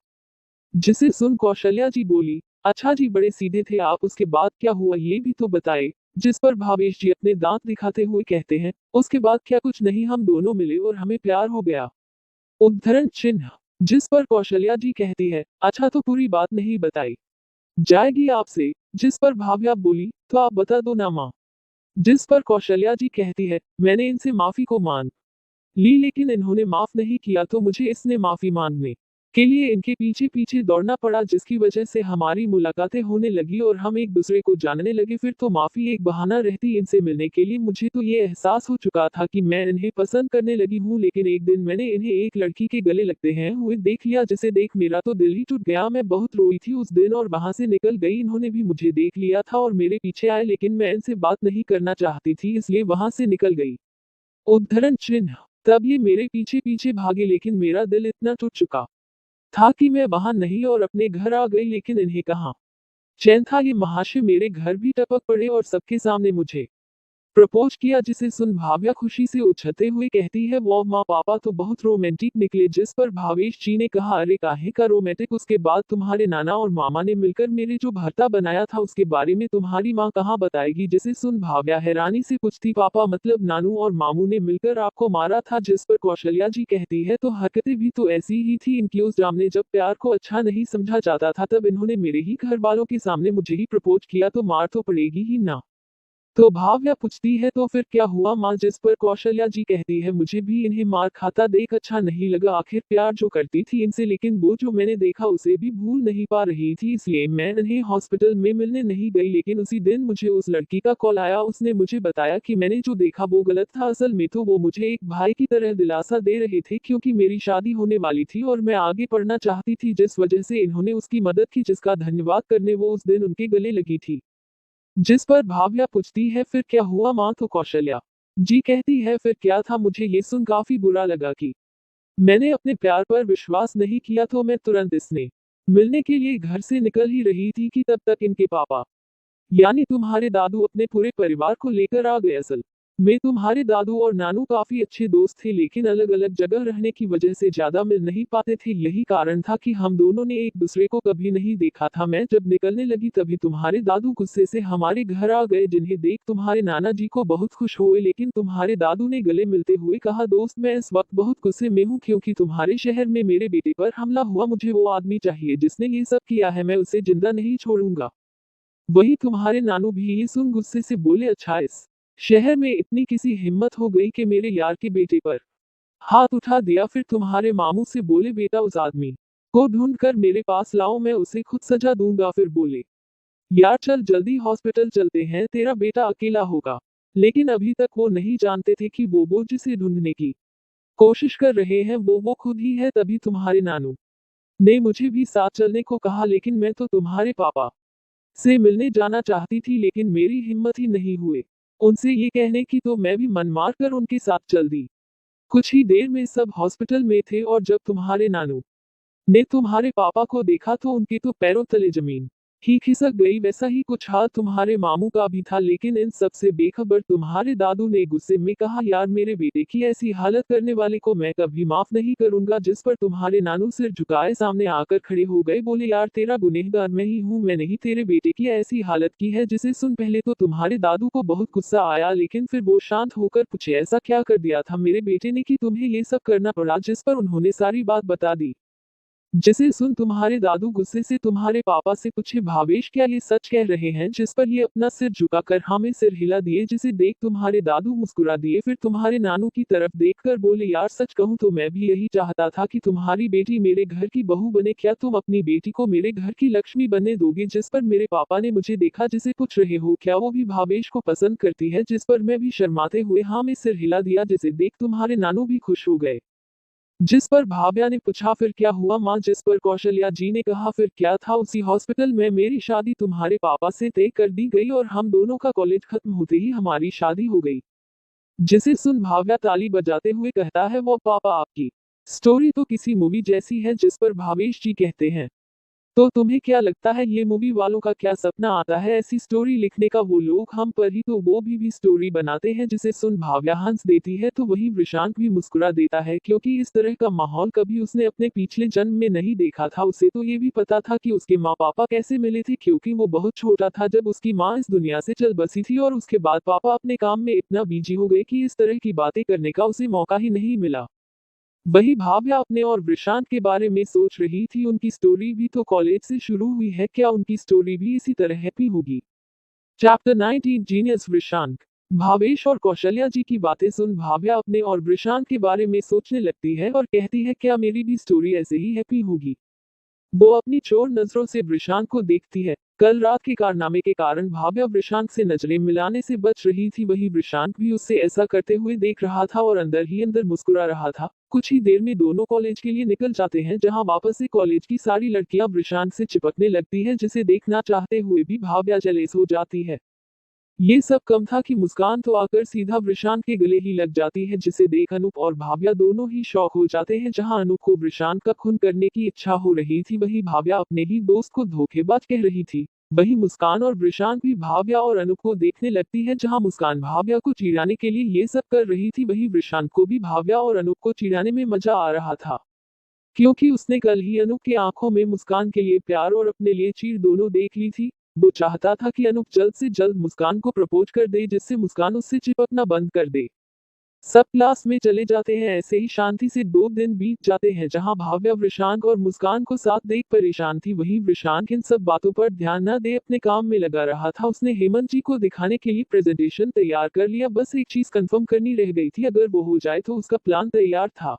जिसे सुन कौशल्या जी बोली, अच्छा जी बड़े सीधे थे आप, उसके बाद क्या हुआ ये भी तो बताए। जिस पर भावेश जी अपने दांत दिखाते हुए कहते हैं, उसके बाद क्या कुछ नहीं, हम दोनों मिले और हमें प्यार हो गया। उद्धरण चिन्ह। जिस पर कौशल्या जी कहती है, अच्छा तो पूरी बात नहीं बताई जाएगी आपसे। जिस पर भाव्या बोली, तो आप बता दो ना माँ। जिस पर कौशल्या जी कहती है, मैंने इनसे माफी को मान ली लेकिन इन्होंने माफ नहीं किया, तो मुझे इसने माफी मांगने के लिए इनके पीछे पीछे दौड़ना पड़ा, जिसकी वजह से हमारी मुलाकातें होने लगी और हम एक दूसरे को जानने लगे, फिर तो माफी एक बहाना रहती इनसे मिलने के लिए। मुझे तो ये एहसास हो चुका था कि मैं इन्हें पसंद करने लगी हूँ, लेकिन एक दिन मैंने इन्हें एक लड़की के गले लगते हैं हुए देख लिया, जिसे देख मेरा तो दिल ही टूट गया। मैं बहुत रोई थी उस दिन और वहां से निकल गई। इन्होंने भी मुझे देख लिया था और मेरे पीछे आए, लेकिन मैं इनसे बात नहीं करना चाहती थी, इसलिए वहां से निकल गई। उद्धरण चिन्ह। तब ये मेरे पीछे पीछे भागे, लेकिन मेरा दिल इतना टूट चुका था कि मैं वहां नहीं और अपने घर आ गई, लेकिन इन्हें कहाँ चैन था। ये महाशय मेरे घर भी टपक पड़े और सबके सामने मुझे प्रपोज किया, जिसे सुन भाव्या खुशी से उछलते हुए कहती है, वो माँ पापा तो बहुत रोमांटिक निकले। जिस पर भावेश जी ने कहा, अरे काहे का रोमांटिक, उसके बाद तुम्हारे नाना और मामा ने मिलकर मेरे जो भरता बनाया था उसके बारे में तुम्हारी माँ कहाँ बताएगी। जिसे सुन भाव्या हैरानी से पूछती, पापा मतलब नानू और मामू ने मिलकर आपको मारा था। जिस पर कौशल्या जी कहती है, तो हरकतें भी तो ऐसी ही थी इनकी। उस जामने जब प्यार को अच्छा नहीं समझा जाता था तब इन्होंने मेरे ही घर वालों के सामने मुझे ही प्रपोज किया, तो मार तो पड़ेगी ही ना। तो भाव्या पूछती है, तो फिर क्या हुआ माँ। जिस पर कौशल्या जी कहती है, मुझे भी इन्हें मार खाता देख अच्छा नहीं लगा, आखिर प्यार जो करती थी इनसे, लेकिन वो जो मैंने देखा उसे भी भूल नहीं पा रही थी, इसलिए मैं इन्हें हॉस्पिटल में मिलने नहीं गई। लेकिन उसी दिन मुझे उस लड़की का कॉल आया, उसने मुझे बताया कि मैंने जो देखा वो गलत था, असल में तो वो मुझे एक भाई की तरह दिलासा दे रहे थे, क्योंकि मेरी शादी होने वाली थी और मैं आगे पढ़ना चाहती थी, जिस वजह से इन्होंने उसकी मदद की, जिसका धन्यवाद करने वो उस दिन उनके गले लगी थी। जिस पर भाव्या पूछती है, फिर क्या हुआ माँ। तो कौशल्या जी कहती है, फिर क्या था। मुझे ये सुन काफी बुरा लगा कि मैंने अपने प्यार पर विश्वास नहीं किया, तो मैं तुरंत इसने मिलने के लिए घर से निकल ही रही थी कि तब तक इनके पापा यानी तुम्हारे दादू अपने पूरे परिवार को लेकर आ गए। असल में तुम्हारे दादू और नानू काफी अच्छे दोस्त थे, लेकिन अलग अलग जगह रहने की वजह से ज्यादा मिल नहीं पाते थे। यही कारण था कि हम दोनों ने एक दूसरे को कभी नहीं देखा था। मैं जब निकलने लगी तभी तुम्हारे दादू गुस्से से हमारे घर आ गए, जिन्हें देख तुम्हारे नाना जी को बहुत खुश हुए, लेकिन तुम्हारे दादू ने गले मिलते हुए कहा, दोस्त मैं इस वक्त बहुत गुस्से में हूँ, क्योंकि तुम्हारे शहर में मेरे बेटे पर हमला हुआ। मुझे वो आदमी चाहिए जिसने ये सब किया है, मैं उसे जिंदा नहीं छोड़ूंगा। वही तुम्हारे नानू भी ये सुन गुस्से से बोले, अच्छा इस शहर में इतनी किसी हिम्मत हो गई कि मेरे यार के बेटे पर हाथ उठा दिया। फिर तुम्हारे मामू से बोले, बेटा उस आदमी को ढूंढ कर मेरे पास लाओ, मैं उसे खुद सजा दूंगा। फिर बोले, यार चल जल्दी हॉस्पिटल चलते हैं, तेरा बेटा अकेला होगा। लेकिन अभी तक वो नहीं जानते थे कि वो जिसे ढूंढने की कोशिश कर रहे हैं वो खुद ही है। तभी तुम्हारे नानू ने मुझे भी साथ चलने को कहा, लेकिन मैं तो तुम्हारे पापा से मिलने जाना चाहती थी, लेकिन मेरी हिम्मत ही नहीं हुए उनसे ये कहने की, तो मैं भी मन मार कर उनके साथ चल दी। कुछ ही देर में सब हॉस्पिटल में थे और जब तुम्हारे नानू ने तुम्हारे पापा को देखा तो उनके तो पैरों तले जमीन ही खिसक गई। वैसा ही कुछ हाल तुम्हारे मामू का भी था, लेकिन इन सब से बेखबर तुम्हारे दादू ने गुस्से में कहा, यार मेरे बेटे की ऐसी हालत करने वाले को मैं कभी माफ नहीं करूंगा। जिस पर तुम्हारे नानू सिर झुकाए सामने आकर खड़े हो गए, बोले, यार तेरा गुनहगार मैं ही हूँ, मैं नहीं तेरे बेटे की ऐसी हालत की है। जिसे सुन पहले तो तुम्हारे दादू को बहुत गुस्सा आया, लेकिन फिर वो शांत होकर पूछे, ऐसा क्या कर दिया था मेरे बेटे ने कि तुम्हें ये सब करना पड़ा। जिस पर उन्होंने सारी बात बता दी। जिसे सुन तुम्हारे दादू गुस्से से तुम्हारे पापा से पूछे, भावेश क्या ये सच कह रहे हैं। जिस पर ये अपना सिर झुकाकर हमें सिर हिला दिए, जिसे देख तुम्हारे दादू मुस्कुरा दिए। फिर तुम्हारे नानू की तरफ देखकर बोले, यार सच कहूं तो मैं भी यही चाहता था कि तुम्हारी बेटी मेरे घर की बहू बने, क्या तुम अपनी बेटी को मेरे घर की लक्ष्मी बनने दोगे। जिस पर मेरे पापा ने मुझे देखा, जिसे पूछ रहे हो क्या वो भी भावेश को पसंद करती है। जिस पर मैं भी शर्माते हुए हाँ में सिर हिला दिया, जिसे देख तुम्हारे नानू भी खुश हो गए। जिस पर भाव्या ने पूछा फिर क्या हुआ माँ, जिस पर कौशल्या जी ने कहा फिर क्या था, उसी हॉस्पिटल में मेरी शादी तुम्हारे पापा से तय कर दी गई और हम दोनों का कॉलेज खत्म होते ही हमारी शादी हो गई। जिसे सुन भाव्या ताली बजाते हुए कहता है वो पापा आपकी स्टोरी तो किसी मूवी जैसी है। जिस पर भावेश जी कहते हैं तो तुम्हें क्या लगता है ये मूवी वालों का क्या सपना आता है ऐसी स्टोरी लिखने का, वो लोग हम पर ही तो वो भी स्टोरी बनाते हैं। जिसे सुन भाव्या हंस देती है तो वही वृषांक भी मुस्कुरा देता है, क्योंकि इस तरह का माहौल कभी उसने अपने पिछले जन्म में नहीं देखा था। उसे तो ये भी पता था कि उसके माँ पापा कैसे मिले थे, क्योंकि वो बहुत छोटा था जब उसकी माँ इस दुनिया से चल बसी थी और उसके बाद पापा अपने काम में इतना बिजी हो गए कि इस तरह की बातें करने का उसे मौका ही नहीं मिला। वही भाव्या अपने और वृषांत के बारे में सोच रही थी, उनकी स्टोरी भी तो कॉलेज से शुरू हुई है, क्या उनकी स्टोरी भी इसी तरह हैप्पी होगी। Chapter 19 genius Vrishank. भावेश और कौशल्या जी की बातें सुन भाव्या अपने और वृषांत के बारे में सोचने लगती है और कहती है क्या मेरी भी स्टोरी ऐसे ही हैप्पी होगी। वो अपनी चोर नजरों से वृषांक को देखती है। कल रात के कारनामे के कारण भाव्या वृषांक से नजरें मिलाने से बच रही थी, वही वृषांक भी उससे ऐसा करते हुए देख रहा था और अंदर ही अंदर मुस्कुरा रहा था। कुछ ही देर में दोनों कॉलेज के लिए निकल जाते हैं, जहां वापस से कॉलेज की सारी लड़कियां वृषांक से चिपकने लगती है, जिसे देखना चाहते हुए भी भाव्या जेलस हो जाती है। ये सब कम था कि मुस्कान तो आकर सीधा वृषांत के गले ही लग जाती है, जिसे देख अनूप और भाव्या दोनों ही शॉक हो जाते हैं। जहां अनूप को वृषांत का खून करने की इच्छा हो रही थी, वही भाव्या अपने ही दोस्त को धोखेबाज कह रही थी। वही मुस्कान और वृषांत भी भाव्या और अनूप को देखने लगती है। जहां मुस्कान भाव्या को चिढ़ाने के लिए ये सब कर रही थी, वही वृषांत को भी भाव्या और अनूप को चिढ़ाने में मजा आ रहा था, क्योंकि उसने कल ही अनूप की आंखों में मुस्कान के लिए प्यार और अपने लिए चीड़ दोनों देख ली थी। वो चाहता था कि अनूप जल्द से जल्द मुस्कान को प्रपोज कर दे, जिससे मुस्कान उससे चिपकना बंद कर दे। सब क्लास में चले जाते हैं। ऐसे ही शांति से 2 दिन बीत जाते हैं, जहां भाव्या वृषांक और मुस्कान को साथ देख परेशान थी। वहीं वृषांक इन सब बातों पर ध्यान न दे अपने काम में लगा रहा था। उसने हेमंत जी को दिखाने के लिए प्रेजेंटेशन तैयार कर लिया, बस एक चीज कंफर्म करनी रह गई थी, अगर वो हो जाए तो उसका प्लान तैयार था।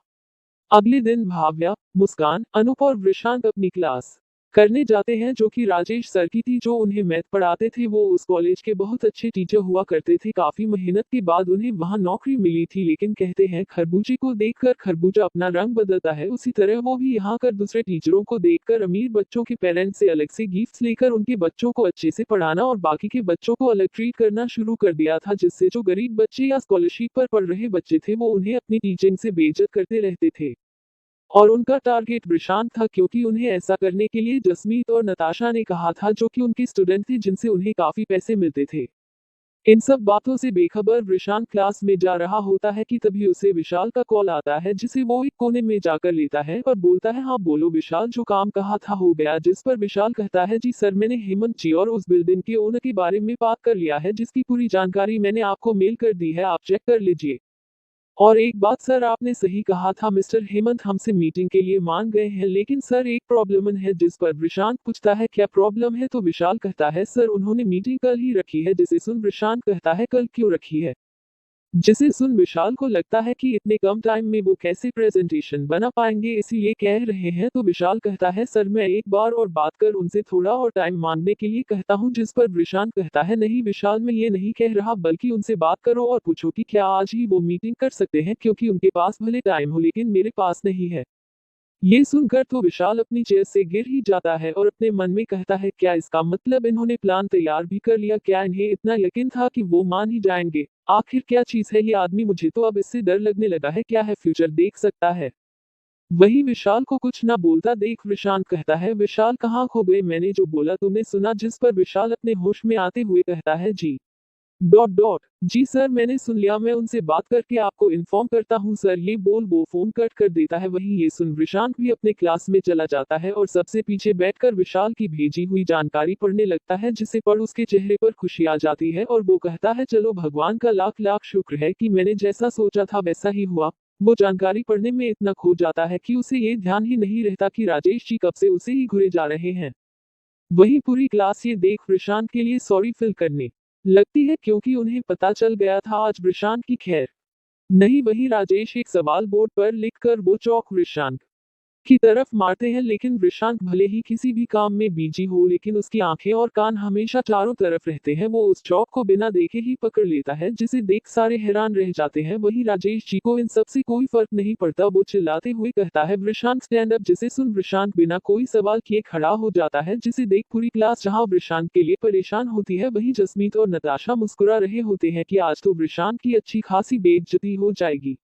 अगले दिन भाव्या, मुस्कान, अनूप और वृषांक अपनी क्लास करने जाते हैं, जो कि राजेश सर की थी, जो उन्हें मैथ पढ़ाते थे। वो उस कॉलेज के बहुत अच्छे टीचर हुआ करते थे। काफी मेहनत के बाद उन्हें वहां नौकरी मिली थी, लेकिन कहते हैं खरबूजे को देखकर खरबूजा अपना रंग बदलता है, उसी तरह वो भी यहाँ कर दूसरे टीचरों को देखकर अमीर बच्चों के पेरेंट्स से अलग से गिफ्ट्स लेकर उनके बच्चों को अच्छे से पढ़ाना और बाकी के बच्चों को अलग ट्रीट करना शुरू कर दिया था, जिससे जो गरीब बच्चे या स्कॉलरशिप पर पढ़ रहे बच्चे थे वो उन्हें अपनी टीचिंग से बेइज्जत करते रहते थे। और उनका टारगेट वृषांत था, क्योंकि उन्हें ऐसा करने के लिए जसमीत और नताशा ने कहा था, जो कि उनके स्टूडेंट थे, जिनसे उन्हें काफी पैसे मिलते थे। इन सब बातों से बेखबर वृषांत क्लास में जा रहा होता है कि तभी उसे विशाल का कॉल आता है, जिसे वो एक कोने में जाकर लेता है और बोलता है हाँ बोलो विशाल, जो काम कहा था हो गया। जिस पर विशाल कहता है जी सर, मैंने हेमंत जी और उस बिल्डिंग के ओनर के बारे में बात कर लिया है, जिसकी पूरी जानकारी मैंने आपको मेल कर दी है, आप चेक कर लीजिए। और एक बात सर, आपने सही कहा था, मिस्टर हेमंत हमसे मीटिंग के लिए मान गए हैं, लेकिन सर एक प्रॉब्लम है। जिस पर वृषांत पूछता है क्या प्रॉब्लम है, तो विशाल कहता है सर उन्होंने मीटिंग कल ही रखी है। जिसे सुन वृषांत कहता है कल क्यों रखी है। जिसे सुन विशाल को लगता है कि इतने कम टाइम में वो कैसे प्रेजेंटेशन बना पाएंगे, इसीलिए कह रहे हैं। तो विशाल कहता है सर मैं एक बार और बात कर उनसे थोड़ा और टाइम मांगने के लिए कहता हूं। जिस पर वृषांत कहता है नहीं विशाल, मैं ये नहीं कह रहा, बल्कि उनसे बात करो और पूछो कि क्या आज ही वो मीटिंग कर सकते हैं, क्योंकि उनके पास भले टाइम हो लेकिन मेरे पास नहीं है। ये सुनकर तो विशाल अपनी चेयर से गिर ही जाता है और अपने मन में कहता है क्या इसका मतलब इन्होंने प्लान तैयार भी कर लिया, क्या इन्हें इतना यकीन था कि वो मान ही जाएंगे। आखिर क्या चीज है ये आदमी, मुझे तो अब इससे डर लगने लगा है, क्या है फ्यूचर देख सकता है। वही विशाल को कुछ ना बोलता देख वृषांत कहता है विशाल कहाँ खो गए, मैंने जो बोला तुमने सुना। जिस पर विशाल अपने होश में आते हुए कहता है जी डॉट डॉट जी सर मैंने सुन लिया, मैं उनसे बात करके आपको इन्फॉर्म करता हूँ सर। ये बोल वो फोन कट कर देता है। वहीं ये सुन वृषांत भी अपने क्लास में चला जाता है और सबसे पीछे बैठकर विशाल की भेजी हुई जानकारी पढ़ने लगता है, जिसे पढ़ उसके चेहरे पर खुशी आ जाती है और वो कहता है चलो भगवान का लाख लाख शुक्र है कि मैंने जैसा सोचा था वैसा ही हुआ। वो जानकारी पढ़ने में इतना खो जाता है कि उसे ये ध्यान ही नहीं रहता कि राजेश जी कब से उसे ही घुरे जा रहे हैं। वही पूरी क्लास ये देख वृषांत के लिए सॉरी फील करने लगती है, क्योंकि उन्हें पता चल गया था आज वृषांत की खैर नहीं। वही राजेश एक सवाल बोर्ड पर लिखकर वो चौक वृषांत की तरफ मारते हैं, लेकिन वृषांक भले ही किसी भी काम में बिजी हो, लेकिन उसकी आंखें और कान हमेशा चारों तरफ रहते हैं। वो उस चौक को बिना देखे ही पकड़ लेता है, जिसे देख सारे हैरान रह जाते हैं। वहीं राजेश जी को इन सब से कोई फर्क नहीं पड़ता। वो चिल्लाते हुए कहता है, वृषांक स्टैंड अप। जिसे सुन वृषांक बिना कोई सवाल किए खड़ा हो जाता है, जिसे देख पूरी क्लास जहां वृषांक के लिए परेशान होती है, वहीं जसमीत और नताशा मुस्कुरा रहे होते हैं कि आज तो वृषांक की अच्छी खासी बेइज्जती हो जाएगी।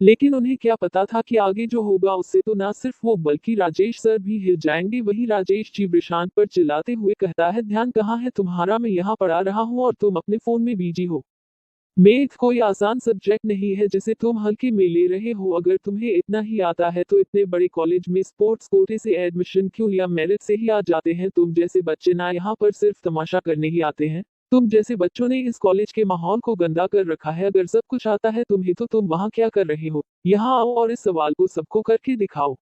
लेकिन उन्हें क्या पता था कि आगे जो होगा उससे तो ना सिर्फ वो बल्कि राजेश सर भी हिल जाएंगे। वहीं राजेश जी वृषांक पर चिल्लाते हुए कहता है, ध्यान कहाँ है तुम्हारा? मैं यहाँ पढ़ा रहा हूँ और तुम अपने फोन में बिजी हो। मैथ कोई आसान सब्जेक्ट नहीं है जिसे तुम हल्के में ले रहे हो। अगर तुम्हें इतना ही आता है तो इतने बड़े कॉलेज में स्पोर्ट्स कोटे से एडमिशन क्यों लिया? मेरिट से ही आ जाते हैं। तुम जैसे बच्चे ना यहाँ पर सिर्फ तमाशा करने ही आते हैं। तुम जैसे बच्चों ने इस कॉलेज के माहौल को गंदा कर रखा है। अगर सब कुछ आता है तुम्हें तो तुम वहाँ क्या कर रहे हो? यहाँ आओ और इस सवाल को सबको करके दिखाओ।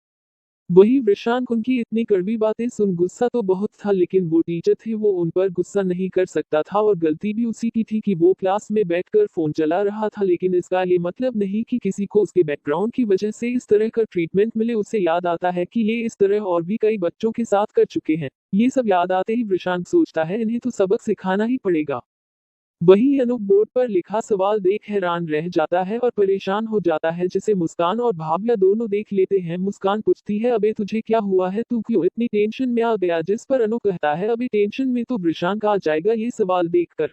वही वृषांक उनकी इतनी कड़वी बातें सुन गुस्सा तो बहुत था, लेकिन वो टीचर थे, वो उन पर गुस्सा नहीं कर सकता था। और गलती भी उसी की थी कि वो क्लास में बैठकर फोन चला रहा था। लेकिन इसका ये मतलब नहीं कि किसी को उसके बैकग्राउंड की वजह से इस तरह का ट्रीटमेंट मिले। उसे याद आता है कि ये इस तरह और भी कई बच्चों के साथ कर चुके हैं। ये सब याद आते ही वृषांक सोचता है, इन्हें तो सबक सिखाना ही पड़ेगा। वहीं अनूप बोर्ड पर लिखा सवाल देख हैरान रह जाता है और परेशान हो जाता है, जिसे मुस्कान और भाव्या दोनों देख लेते हैं। मुस्कान पूछती है, अबे तुझे क्या हुआ है? तू क्यों इतनी टेंशन में आ गया? जिस पर अनु कहता है, अभी टेंशन में तो वृषांक आ जाएगा ये सवाल देखकर।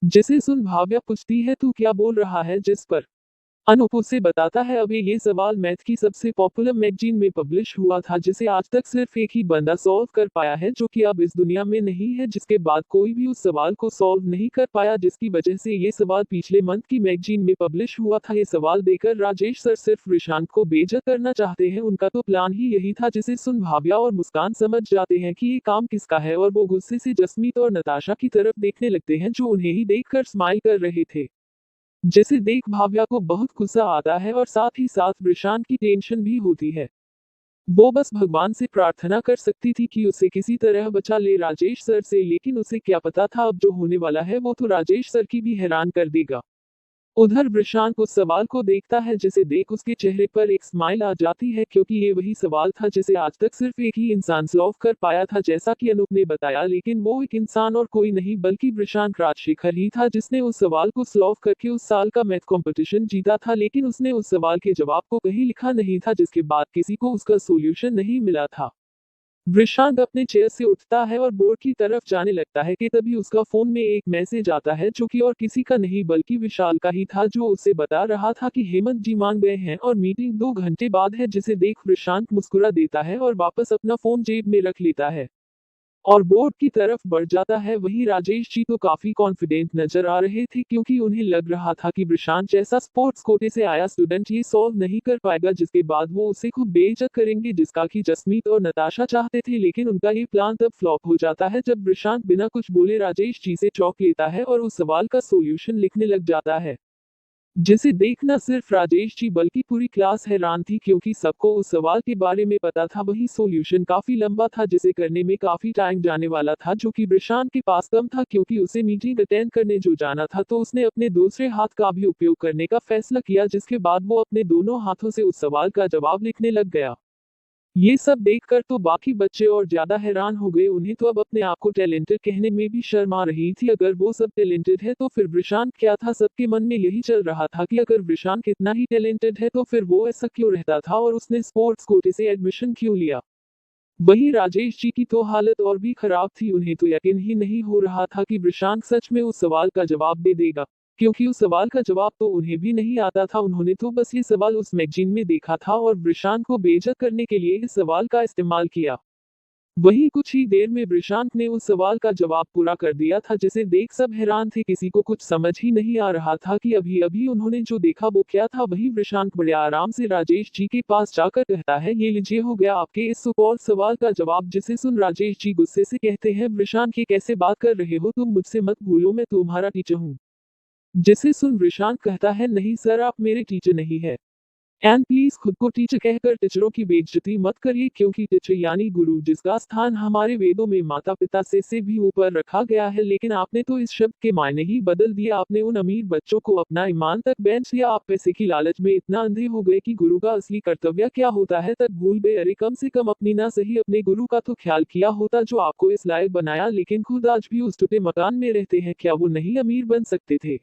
जिसे सुन भाव्या पूछती है, तू क्या बोल रहा है? जिस पर अनूप उसे बताता है, अभी ये सवाल मैथ की सबसे पॉपुलर मैगजीन में पब्लिश हुआ था, जिसे आज तक सिर्फ एक ही बंदा सॉल्व कर पाया है, जो कि अब इस दुनिया में नहीं है। जिसके बाद कोई भी उस सवाल को सॉल्व नहीं कर पाया, जिसकी वजह से ये सवाल पिछले मंथ की मैगजीन में पब्लिश हुआ था। ये सवाल देकर राजेश सर सिर्फ वृषांक को बेइज्जत करना चाहते हैं। उनका तो प्लान ही यही था। जिसे सुन भाव्या और मुस्कान समझ जाते हैं कि ये काम किसका है, और वो गुस्से से जसमीत और नताशा की तरफ देखने लगते हैं, जो उन्हें ही देखकर स्माइल कर रहे थे। जिसे देख भाव्या को बहुत गुस्सा आता है और साथ ही साथ वृषांक की टेंशन भी होती है। वो बस भगवान से प्रार्थना कर सकती थी कि उसे किसी तरह बचा ले राजेश सर से, लेकिन उसे क्या पता था अब जो होने वाला है वो तो राजेश सर की भी हैरान कर देगा। उधर वृषांक उस सवाल को देखता है, जिसे देख उसके चेहरे पर एक स्माइल आ जाती है, क्योंकि ये वही सवाल था जिसे आज तक सिर्फ एक ही इंसान सॉल्व कर पाया था, जैसा कि अनूप ने बताया। लेकिन वो एक इंसान और कोई नहीं बल्कि वृषांक राजशेखर ही था, जिसने उस सवाल को सॉल्व करके उस साल का मैथ कंपटीशन जीता था। लेकिन उसने उस सवाल के जवाब को कहीं लिखा नहीं था, जिसके बाद किसी को उसका सोल्यूशन नहीं मिला था। वृषांक अपने चेयर से उठता है और बोर्ड की तरफ जाने लगता है कि तभी उसका फोन में एक मैसेज आता है, जो कि और किसी का नहीं बल्कि विशाल का ही था, जो उसे बता रहा था कि हेमंत जी मान गए हैं और मीटिंग 2 घंटे बाद है। जिसे देख वृषांक मुस्कुरा देता है और वापस अपना फोन जेब में रख लेता है और बोर्ड की तरफ बढ़ जाता है। वहीं राजेश जी तो काफी कॉन्फिडेंट नजर आ रहे थे, क्योंकि उन्हें लग रहा था कि वृषांक जैसा स्पोर्ट्स कोटे से आया स्टूडेंट ये सॉल्व नहीं कर पाएगा, जिसके बाद वो उसे खूब बेइज्जत करेंगे, जिसका कि जसमीत और नताशा चाहते थे। लेकिन उनका ये प्लान तब फ्लॉप हो जाता है जब वृषांक बिना कुछ बोले राजेश जी से चौक लेता है और उस सवाल का सोल्यूशन लिखने लग जाता है। जिसे देखना सिर्फ राजेश जी बल्कि पूरी क्लास हैरान थी, क्योंकि सबको उस सवाल के बारे में पता था। वही सॉल्यूशन काफी लंबा था, जिसे करने में काफी टाइम जाने वाला था, जो कि वृषांक के पास कम था, क्योंकि उसे मीटिंग अटेंड करने जो जाना था। तो उसने अपने दूसरे हाथ का भी उपयोग करने का फैसला किया, जिसके बाद वो अपने दोनों हाथों से उस सवाल का जवाब लिखने लग गया। ये सब देखकर तो बाकी बच्चे और ज्यादा हैरान हो गए। उन्हें तो अब अपने आप को टैलेंटेड कहने में भी शर्म आ रही थी। अगर वो सब टैलेंटेड है तो फिर वृषांक क्या था? सबके मन में यही चल रहा था कि अगर वृषांक इतना ही टैलेंटेड है तो फिर वो ऐसा क्यों रहता था और उसने स्पोर्ट्स कोटे से एडमिशन क्यों लिया। वहीं राजेश जी की तो हालत और भी खराब थी। उन्हें तो यकीन ही नहीं हो रहा था कि वृषांक सच में उस सवाल का जवाब दे देगा, क्योंकि उस सवाल का जवाब तो उन्हें भी नहीं आता था। उन्होंने तो बस ये सवाल उस मैगजीन में देखा था और वृषांक को बेइज्जत करने के लिए इस सवाल का इस्तेमाल किया। वहीं कुछ ही देर में वृषांक ने उस सवाल का जवाब पूरा कर दिया था, जिसे देख सब हैरान थे। किसी को कुछ समझ ही नहीं आ रहा था कि अभी अभी उन्होंने जो देखा वो क्या था। वहीं वृषांक बड़े आराम से राजेश जी के पास जाकर कहता है, ये लीजिए हो गया आपके इस सुकौल सवाल का जवाब। जिसे सुन राजेश जी गुस्से से कहते हैं, वृषांक ये कैसे बात कर रहे हो? तुम मुझसे मत भूलो, मैं तुम्हारा टीचर हूँ। जिसे सुन वृषांक कहता है, नहीं सर, आप मेरे टीचर नहीं है। एंड प्लीज खुद को टीचर कहकर टीचरों की बेइज्जती मत करिए, क्योंकि टीचर यानी गुरु, जिसका स्थान हमारे वेदों में माता पिता से भी ऊपर रखा गया है। लेकिन आपने तो इस शब्द के मायने ही बदल दिए। आपने उन अमीर बच्चों को अपना ईमान तक बेच दिया। आप पैसे की लालच में इतना अंधे हो गए कि गुरु का असली कर्तव्य क्या होता है तक भूल गए। अरे कम से कम अपनी ना सही अपने गुरु का तो ख्याल किया होता, जो आपको इस लायक बनाया। लेकिन खुद आज भी उस टूटे मकान में रहते हैं, क्या वो नहीं अमीर बन सकते थे?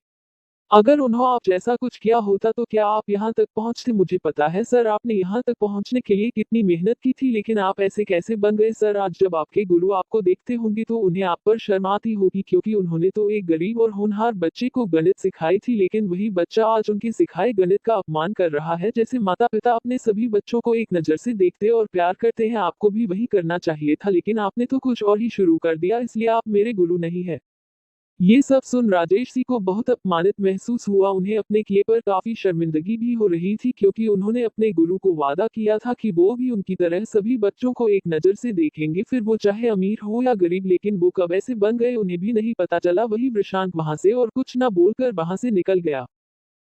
अगर उन्होंने आप जैसा कुछ किया होता तो क्या आप यहाँ तक पहुँचते? मुझे पता है सर, आपने यहाँ तक पहुँचने के लिए कितनी मेहनत की थी, लेकिन आप ऐसे कैसे बन गए? सर, आज जब आपके गुरु आपको देखते होंगे तो उन्हें आप पर शर्म आती होगी, क्योंकि उन्होंने तो एक गरीब और होनहार बच्चे को गणित सिखाई थी, लेकिन वही बच्चा आज उनके सिखाए गणित का अपमान कर रहा है। जैसे माता पिता अपने सभी बच्चों को एक नज़र से देखते और प्यार करते हैं, आपको भी वही करना चाहिए था, लेकिन आपने तो कुछ और ही शुरू कर दिया, इसलिए आप मेरे गुरु नहीं है। ये सब सुन राजेश जी को बहुत अपमानित महसूस हुआ। उन्हें अपने किए पर काफी शर्मिंदगी भी हो रही थी, क्योंकि उन्होंने अपने गुरु को वादा किया था कि वो भी उनकी तरह सभी बच्चों को एक नज़र से देखेंगे, फिर वो चाहे अमीर हो या गरीब। लेकिन वो कब ऐसे बन गए उन्हें भी नहीं पता चला। वही वृषांक वहां से और कुछ न बोलकर वहां से निकल गया,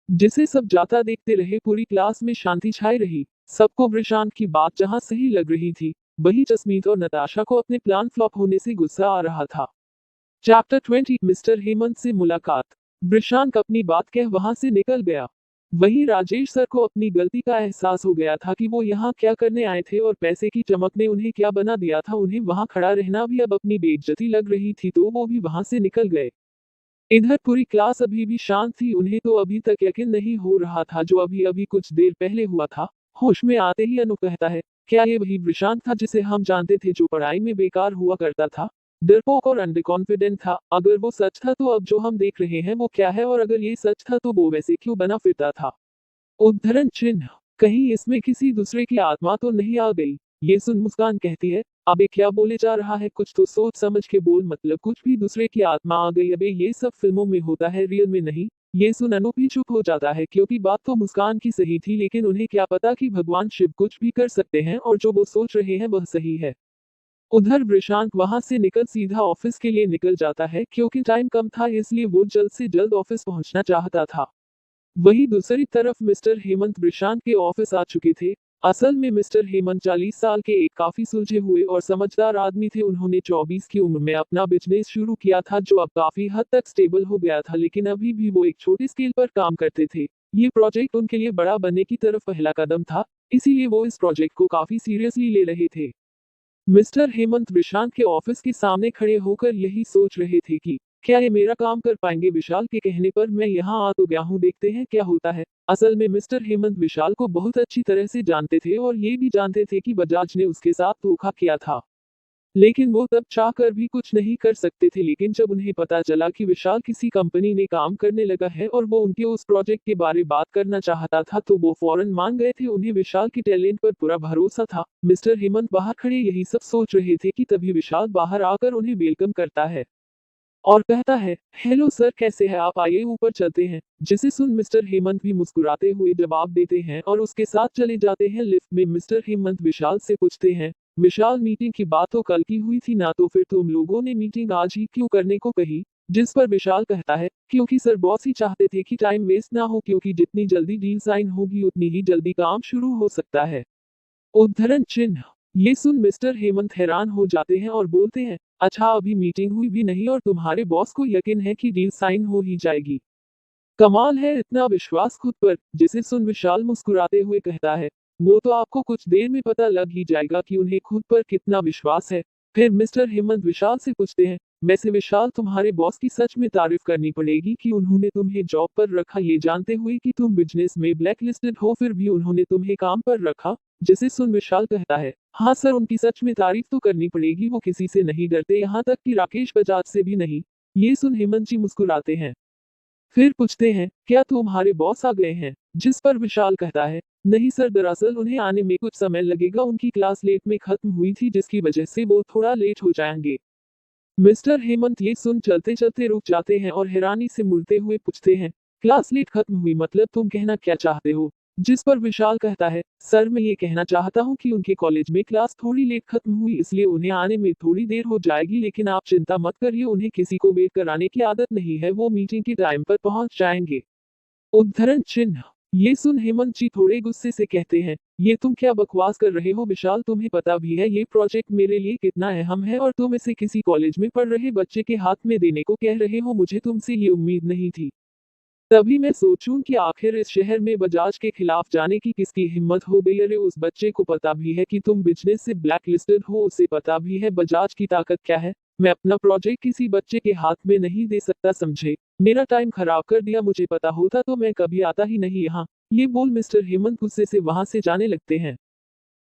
जिसे सब जाता देखते रहे। पूरी क्लास में शांति छाई रही। सबको वृषांक की बात जहां सही लग रही थी, वही जसमीत और नताशा को अपने प्लान फ्लॉप होने से गुस्सा आ रहा था। चैप्टर 20 मिस्टर हेमंत से मुलाकात। वृषांक अपनी बात कह वहां से निकल गया। वहीं राजेश सर को अपनी गलती का एहसास हो गया था कि वो यहाँ क्या करने आए थे और पैसे की चमक ने उन्हें क्या बना दिया था। उन्हें वहां खड़ा रहना भी अब अपनी बेइज्जती लग रही थी, तो वो भी वहां से निकल गए। इधर पूरी क्लास अभी भी शांत थी। उन्हें तो अभी तक यकीन नहीं हो रहा था जो अभी अभी कुछ देर पहले हुआ था। होश में आते ही अनु कहता है, क्या ये वही वृषांक था जिसे हम जानते थे, जो पढ़ाई में बेकार हुआ करता था, डरपोक और अंडर कॉन्फिडेंट था? अगर वो सच था तो अब जो हम देख रहे हैं वो क्या है, और अगर ये सच था तो वो वैसे क्यों बना फिरता था? उद्धरण चिन्ह, कहीं इसमें किसी दूसरे की आत्मा तो नहीं आ गई? ये सुन मुस्कान कहती है, अबे क्या बोले जा रहा है, कुछ तो सोच समझ के बोल, मतलब कुछ भी दूसरे की आत्मा आ गई? अबे ये सब फिल्मों में होता है, रियल में नहीं। ये सुन अनु भी चुप हो जाता है, क्योंकि बात तो मुस्कान की सही थी, लेकिन उन्हें क्या पता कि भगवान शिव कुछ भी कर सकते हैं और जो वो सोच रहे हैं वह सही है। उधर वृषांक वहां से निकल सीधा ऑफिस के लिए निकल जाता है, क्योंकि टाइम कम था, इसलिए वो जल्द से जल्द ऑफिस पहुंचना चाहता था। वहीं दूसरी तरफ मिस्टर हेमंत वृषांक के ऑफिस आ चुके थे। असल में मिस्टर हेमंत 40 साल के एक काफी सुलझे हुए और समझदार आदमी थे। उन्होंने 24 की उम्र में अपना बिजनेस शुरू किया था, जो अब काफी हद तक स्टेबल हो गया था, लेकिन अभी भी वो एक छोटे स्केल पर काम करते थे। ये प्रोजेक्ट उनके लिए बड़ा बनने की तरफ पहला कदम था, इसीलिए वो इस प्रोजेक्ट को काफी सीरियसली ले रहे थे। मिस्टर हेमंत विशाल के ऑफिस के सामने खड़े होकर यही सोच रहे थे कि क्या ये मेरा काम कर पाएंगे। विशाल के कहने पर मैं यहाँ आ तो गया हूँ, देखते हैं क्या होता है। असल में मिस्टर हेमंत विशाल को बहुत अच्छी तरह से जानते थे और ये भी जानते थे कि बजाज ने उसके साथ धोखा किया था, लेकिन वो तब चाहकर भी कुछ नहीं कर सकते थे। लेकिन जब उन्हें पता चला कि विशाल किसी कंपनी में काम करने लगा है और वो उनके उस प्रोजेक्ट के बारे बात करना चाहता था, तो वो फौरन मान गए थे। उन्हें विशाल की टैलेंट पर पूरा भरोसा था। मिस्टर हेमंत बाहर खड़े यही सब सोच रहे थे कि तभी विशाल बाहर आकर उन्हें वेलकम करता है और कहता है, हेलो सर, कैसे हैं आप, आइए ऊपर चलते हैं। जिसे सुन मिस्टर हेमंत भी मुस्कुराते हुए जवाब देते हैं और उसके साथ चले जाते हैं। लिफ्ट में मिस्टर हेमंत विशाल से पूछते हैं, विशाल, मीटिंग की बात तो कल की हुई थी ना, तो फिर तुम लोगों ने मीटिंग आज ही क्यों करने को कही? जिस पर विशाल कहता है, क्योंकि सर बॉस ही चाहते थे कि टाइम वेस्ट ना हो, क्योंकि जितनी जल्दी डील साइन होगी उतनी ही जल्दी काम शुरू हो सकता है। उद्धरण चिन्ह, ये सुन मिस्टर हेमंत हैरान हो जाते हैं और बोलते हैं, अच्छा अभी मीटिंग हुई भी नहीं और तुम्हारे बॉस को यकीन है कि डील साइन हो ही जाएगी? कमाल है, इतना विश्वास खुद पर। जिसे सुन विशाल मुस्कुराते हुए कहता है, वो तो आपको कुछ देर में पता लग ही जाएगा कि उन्हें खुद पर कितना विश्वास है। फिर मिस्टर हेमंत विशाल से पूछते हैं, वैसे विशाल, तुम्हारे बॉस की सच में तारीफ करनी पड़ेगी कि उन्होंने तुम्हें जॉब पर रखा, ये जानते हुए कि तुम बिजनेस में ब्लैकलिस्टेड हो, फिर भी उन्होंने तुम्हें काम पर रखा। जिसे सुन विशाल कहता है, हाँ सर, उनकी सच में तारीफ तो करनी पड़ेगी, वो किसी से नहीं डरते, यहाँ तक कि राकेश बजाज से भी नहीं। ये सुन हेमंत जी मुस्कुराते हैं। फिर पूछते हैं, क्या तुम्हारे बॉस आ गए हैं? जिस पर विशाल कहता है, नहीं सर, दरअसल उन्हें आने में कुछ समय लगेगा, उनकी क्लास लेट में खत्म हुई थी, जिसकी वजह से वो थोड़ा लेट हो जाएंगे। मिस्टर हेमंत ये सुन चलते चलते रुक जाते हैं और हैरानी से मुड़ते हुए पूछते हैं, क्लास लेट खत्म हुई मतलब तुम कहना क्या चाहते हो? जिस पर विशाल कहता है, सर मैं ये कहना चाहता हूँ कि उनके कॉलेज में क्लास थोड़ी लेट खत्म हुई, इसलिए उन्हें आने में थोड़ी देर हो जाएगी, लेकिन आप चिंता मत करिए, उन्हें किसी को वेट कराने की आदत नहीं है, वो मीटिंग के टाइम पर पहुंच जाएंगे। उद्धरण चिन्ह, ये सुन हेमंत जी थोड़े गुस्से से कहते हैं, ये तुम क्या बकवास कर रहे हो विशाल, तुम्हें पता भी है ये प्रोजेक्ट मेरे लिए कितना अहम है और तुम इसे किसी कॉलेज में पढ़ रहे बच्चे के हाथ में देने को कह रहे हो, मुझे तुमसे ये उम्मीद नहीं थी। तभी मैं सोचूं कि आखिर इस शहर में बजाज के खिलाफ जाने की किसकी हिम्मत हो गई। अरे उस बच्चे को पता भी है कि तुम बिजनेस से ब्लैक लिस्टेड हो, उसे पता भी है बजाज की ताकत क्या है। मैं अपना प्रोजेक्ट किसी बच्चे के हाथ में नहीं दे सकता, समझे। मेरा टाइम खराब कर दिया, मुझे पता होता तो मैं कभी आता ही नहीं यहाँ। ये बोल मिस्टर हेमंत गुस्से से वहां से जाने लगते हैं।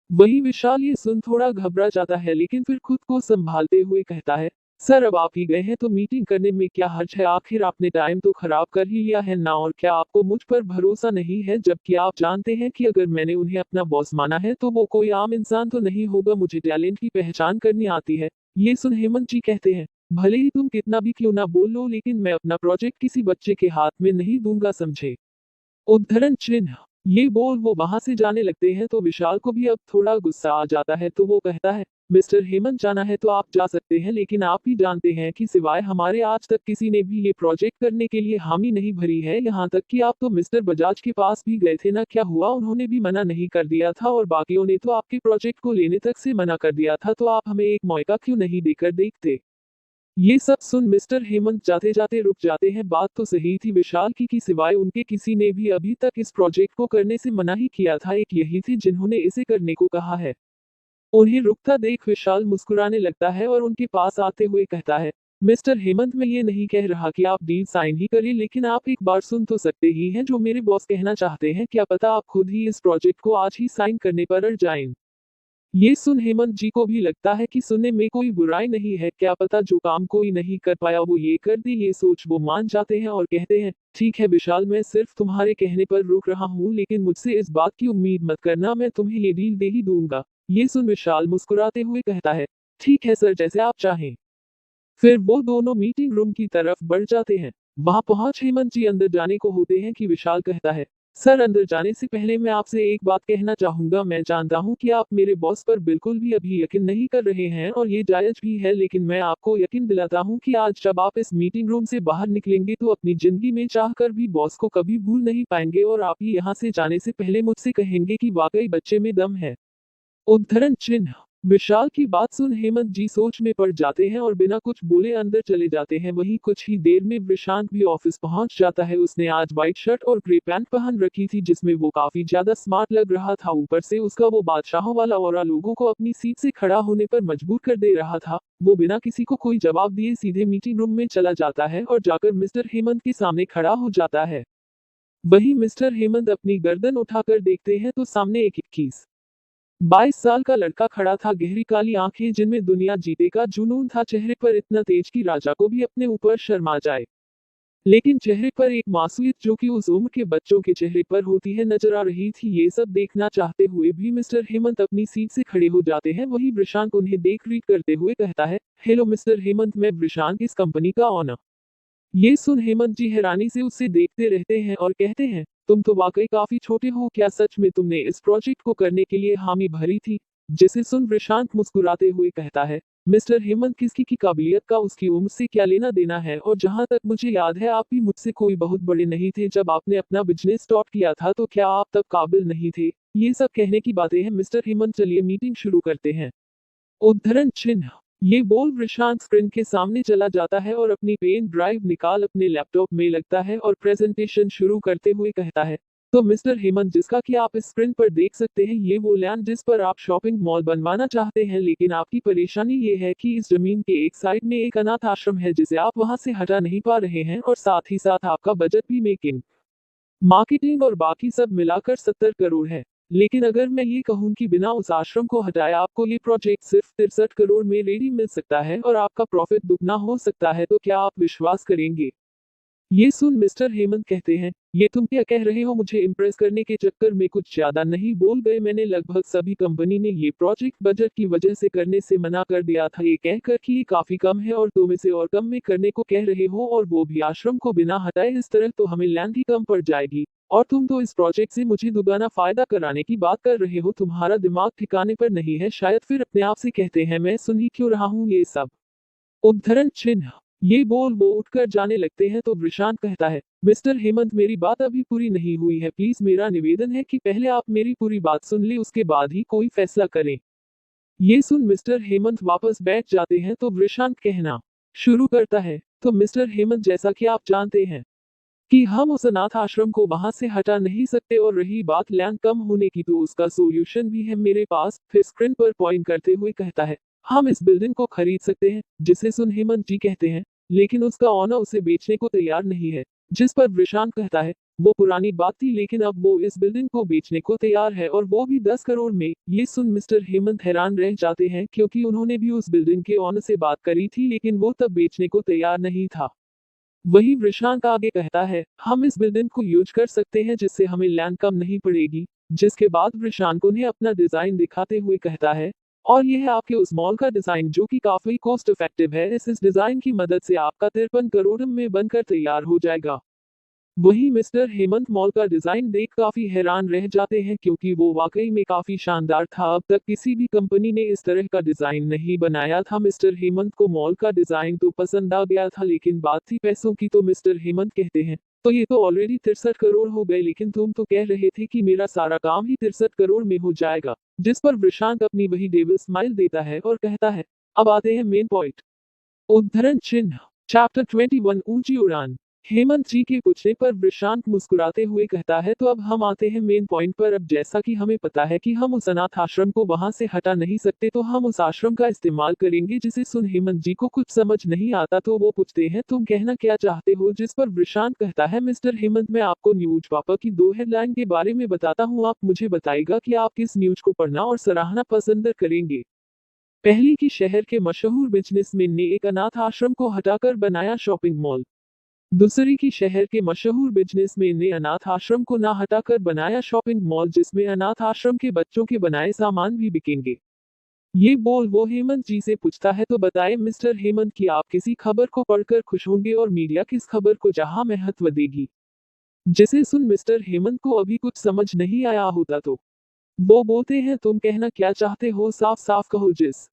वही विशाल ये सुन थोड़ा घबरा जाता है, लेकिन फिर खुद को संभालते हुए कहता है, सर अब आप ही गए हैं तो मीटिंग करने में क्या हर्ज है, आखिर आपने टाइम तो खराब कर ही लिया है ना। और क्या आपको मुझ पर भरोसा नहीं है, जबकि आप जानते हैं कि अगर मैंने उन्हें अपना बॉस माना है तो वो कोई आम इंसान तो नहीं होगा, मुझे टैलेंट की पहचान करनी आती है। ये सुन हेमंत जी कहते हैं, भले ही तुम कितना भी क्यों ना बोल लो, लेकिन मैं अपना प्रोजेक्ट किसी बच्चे के हाथ में नहीं दूंगा, समझे। उद्धरण चिन्ह। ये बोल वो वहां से जाने लगते हैं तो विशाल को भी अब थोड़ा गुस्सा आ जाता है, तो वो कहता है, मिस्टर हेमंत जाना है तो आप जा सकते हैं, लेकिन आप भी जानते हैं कि सिवाय हमारे आज तक किसी ने भी ये प्रोजेक्ट करने के लिए हामी नहीं भरी है। यहाँ तक कि आप तो मिस्टर बजाज के पास भी गए थे ना, क्या हुआ, उन्होंने भी मना नहीं कर दिया था और बाकियों ने तो आपके प्रोजेक्ट को लेने तक से मना कर दिया था, तो आप हमें एक मौका क्यों नहीं देकर देखते। ये सब सुन मिस्टर हेमंत जाते जाते रुक जाते हैं। बात तो सही थी विशाल की कि सिवाय उनके किसी ने भी अभी तक इस प्रोजेक्ट को करने से मना ही किया था, एक यही थे जिन्होंने इसे करने को कहा है। उन्हें रुकता देख विशाल मुस्कुराने लगता है और उनके पास आते हुए कहता है, मिस्टर हेमंत मैं ये नहीं कह रहा कि आप डील साइन ही करें, लेकिन आप एक बार सुन तो सकते ही हैं जो मेरे बॉस कहना चाहते हैं, क्या पता आप खुद ही इस प्रोजेक्ट को आज ही साइन करने पर अड़ जाएं। ये सुन हेमंत जी को भी लगता है कि सुनने में कोई बुराई नहीं है, क्या पता जो काम कोई नहीं कर पाया वो ये कर दे। ये सोच वो मान जाते हैं और कहते हैं, ठीक है विशाल, मैं सिर्फ तुम्हारे कहने पर रुक रहा हूँ, लेकिन मुझसे इस बात की उम्मीद मत करना, मैं तुम्हें ये डील दे ही दूंगा। ये सुन विशाल मुस्कुराते हुए कहता है, ठीक है सर, जैसे आप चाहें। फिर वो दोनों मीटिंग रूम की तरफ बढ़ जाते हैं। वहां पहुंच हेमंत जी अंदर जाने को होते हैं कि विशाल कहता है, सर अंदर जाने से पहले मैं आपसे एक बात कहना चाहूंगा। मैं जानता हूं कि आप मेरे बॉस पर बिल्कुल भी अभी यकीन नहीं कर रहे हैं और ये जायज भी है, लेकिन मैं आपको यकीन दिलाता हूं कि आज जब आप इस मीटिंग रूम से बाहर निकलेंगे तो अपनी जिंदगी में चाहकर भी बॉस को कभी भूल नहीं पाएंगे और आप ही यहाँ से जाने से पहले मुझसे कहेंगे कि वाकई बच्चे में दम है। उद्धरण चिन्ह। विशाल की बात सुन हेमंत जी सोच में पड़ जाते हैं और बिना कुछ बोले अंदर चले जाते हैं। वहीं कुछ ही देर में प्रशांत भी ऑफिस पहुंच जाता है। उसने आज व्हाइट शर्ट और ग्रे पैंट पहन रखी थी, जिसमें वो काफी ज्यादा स्मार्ट लग रहा था। ऊपर से उसका वो बादशाहों वाला ऑरा लोगों को अपनी सीट से खड़ा होने पर मजबूर कर दे रहा था। वो बिना किसी को कोई जवाब दिए सीधे मीटिंग रूम में चला जाता है और जाकर मिस्टर हेमंत के सामने खड़ा हो जाता है। वहीं मिस्टर हेमंत अपनी गर्दन उठाकर देखते हैं तो सामने एक 21-22 साल का लड़का खड़ा था। गहरी काली आंखें जिनमें दुनिया जीते का जुनून था, चेहरे पर इतना तेज कि राजा को भी अपने ऊपर शर्मा जाए, लेकिन चेहरे पर एक मासूमियत जो कि उस उम्र के बच्चों के चेहरे पर होती है नजर आ रही थी। ये सब देखना चाहते हुए भी मिस्टर हेमंत अपनी सीट से खड़े हो जाते हैं। वहीं प्रशांत उन्हें देख रीड करते हुए कहता है, हेलो मिस्टर हेमंत, मैं प्रशांत, इस कंपनी का ओनर। ये सुन हेमंत जी हैरानी से उसे देखते रहते हैं और कहते हैं, तुम तो वाकई काफी छोटे हो, क्या सच में तुमने इस प्रोजेक्ट को करने के लिए हामी भरी थी। जिसे सुन प्रशांत मुस्कुराते हुए कहता है, मिस्टर हेमंत, किसकी की काबिलियत का उसकी उम्र से क्या लेना देना है, और जहां तक मुझे याद है आप भी मुझसे कोई बहुत बड़े नहीं थे। जब आपने अपना बिजनेस स्टार्ट किया था तो क्या आप तब काबिल नहीं थे। ये सब कहने की बातें हैं मिस्टर हेमंत, चलिए मीटिंग शुरू करते हैं। उद्धरण चिन्ह। ये बोल प्रशांत स्क्रीन के सामने चला जाता है और अपनी पेन ड्राइव निकाल अपने लैपटॉप में लगता है और प्रेजेंटेशन शुरू करते हुए कहता है, तो मिस्टर हेमंत, जिसका कि आप इस स्क्रीन पर देख सकते हैं, ये वो लैंड जिस पर आप शॉपिंग मॉल बनवाना चाहते हैं, लेकिन आपकी परेशानी ये है कि इस जमीन के एक साइड में एक अनाथ आश्रम है जिसे आप वहां से हटा नहीं पा रहे हैं, और साथ ही साथ आपका बजट भी मेकिंग, मार्केटिंग और बाकी सब मिलाकर 70 करोड़ है। लेकिन अगर मैं ये कहूं कि बिना उस आश्रम को हटाए आपको ये प्रोजेक्ट सिर्फ 63 करोड़ में रेडी मिल सकता है और आपका प्रॉफिट दुगना हो सकता है, तो क्या आप विश्वास करेंगे। ये सुन मिस्टर हेमंत कहते हैं, ये तुम क्या कह रहे हो, मुझे इम्प्रेस करने के चक्कर में कुछ ज्यादा नहीं बोल गए। मैंने लगभग सभी कंपनी ने ये प्रोजेक्ट बजट की वजह से करने से मना कर दिया था, ये कहकर कि ये काफी कम है और तुम इसे और कम में करने को कह रहे हो, और वो भी आश्रम को बिना हटाए। इस तरह तो हमें लैंड ही कम पड़ जाएगी, और तुम तो इस प्रोजेक्ट से मुझे दुगना फायदा कराने की बात कर रहे हो। तुम्हारा दिमाग ठिकाने पर नहीं है शायद। फिर अपने आप से कहते हैं, मैं सुन ही क्यों रहा हूँ ये सब। उद्धरण चिन्ह। ये बोल वो उठकर जाने लगते हैं तो प्रशांत कहता है, मिस्टर हेमंत मेरी बात अभी पूरी नहीं हुई है, प्लीज मेरा निवेदन है कि पहले आप मेरी पूरी बात सुन ले, उसके बाद ही कोई फैसला करें। ये सुन मिस्टर हेमंत वापस बैठ जाते हैं तो प्रशांत कहना शुरू करता है, तो मिस्टर हेमंत जैसा कि आप जानते हैं कि हम उस अनाथ आश्रम को वहां से हटा नहीं सकते, और रही बात लैंड कम होने की तो उसका सोल्यूशन भी है मेरे पास। फिर स्क्रीन पर पॉइंट करते हुए कहता है, हम इस बिल्डिंग को खरीद सकते हैं। जिसे सुन हेमंत जी कहते हैं, लेकिन उसका ओनर उसे बेचने को तैयार नहीं है। जिस पर प्रशांत कहता है, वो पुरानी बात थी, लेकिन अब वो इस बिल्डिंग को बेचने को तैयार है, और वो भी 10 करोड़ में। ये सुन मिस्टर हेमंत हैरान रह जाते हैं, क्योंकि उन्होंने भी उस बिल्डिंग के ओनर से बात करी थी, लेकिन वो तब बेचने को तैयार नहीं था। वही प्रशांत आगे कहता है, हम इस बिल्डिंग को यूज कर सकते हैं जिससे हमें लैंड कम नहीं पड़ेगी। जिसके बाद प्रशांत उन्हें अपना डिजाइन दिखाते हुए कहता है, और यह है आपके उस मॉल का डिजाइन जो कि काफी कॉस्ट इफेक्टिव है। इस डिजाइन की मदद से आपका 53 करोड़ में बनकर तैयार हो जाएगा। वहीं मिस्टर हेमंत मॉल का डिजाइन देख काफी हैरान रह जाते हैं, क्योंकि वो वाकई में काफी शानदार था। अब तक किसी भी कंपनी ने इस तरह का डिजाइन नहीं बनाया था। मिस्टर हेमंत को मॉल का डिजाइन तो पसंद आ गया था, लेकिन बात थी पैसों की। तो मिस्टर हेमंत कहते हैं, तो ये तो ऑलरेडी 63 करोड़ हो गए, लेकिन तुम तो कह रहे थे कि मेरा सारा काम ही 63 करोड़ में हो जाएगा। जिस पर प्रशांत अपनी वही डेविल स्माइल देता है और कहता है, अब आते हैं मेन पॉइंट। उद्धरण चिन्ह चैप्टर 21 ऊंची उड़ान। हेमंत जी के पूछने पर प्रशांत मुस्कुराते हुए कहता है, तो अब हम आते हैं मेन पॉइंट पर। अब जैसा कि हमें पता है कि हम उस अनाथ आश्रम को वहां से हटा नहीं सकते, तो हम उस आश्रम का इस्तेमाल करेंगे। जिसे सुन हेमंत जी को कुछ समझ नहीं आता, तो वो पूछते हैं, तुम कहना क्या चाहते हो। जिस पर प्रशांत कहता है, मिस्टर हेमंत मैं आपको न्यूज पेपर की 2 हेडलाइन के बारे में बताता हूँ, आप मुझे बताइएगा कि आप किस न्यूज को पढ़ना और सराहना पसंद करेंगे। पहली की शहर के मशहूर बिजनेसमैन ने एक अनाथ आश्रम को हटाकर बनाया शॉपिंग मॉल। दूसरी की शहर के मशहूर बिजनेसमैन ने अनाथ आश्रम को ना हटाकर बनाया शॉपिंग मॉल, जिसमें अनाथ आश्रम के बच्चों के बनाए सामान भी बिकेंगे। ये बोल वो हेमंत जी से पूछता है, तो बताएं मिस्टर हेमंत कि आप किसी खबर को पढ़कर खुश होंगे और मीडिया किस खबर को जहां महत्व देगी। जिसे सुन मिस्टर हेमंत को अभी कुछ समझ नहीं आया होता, तो वो बोलते हैं, तुम कहना क्या चाहते हो, साफ साफ कहो। जिस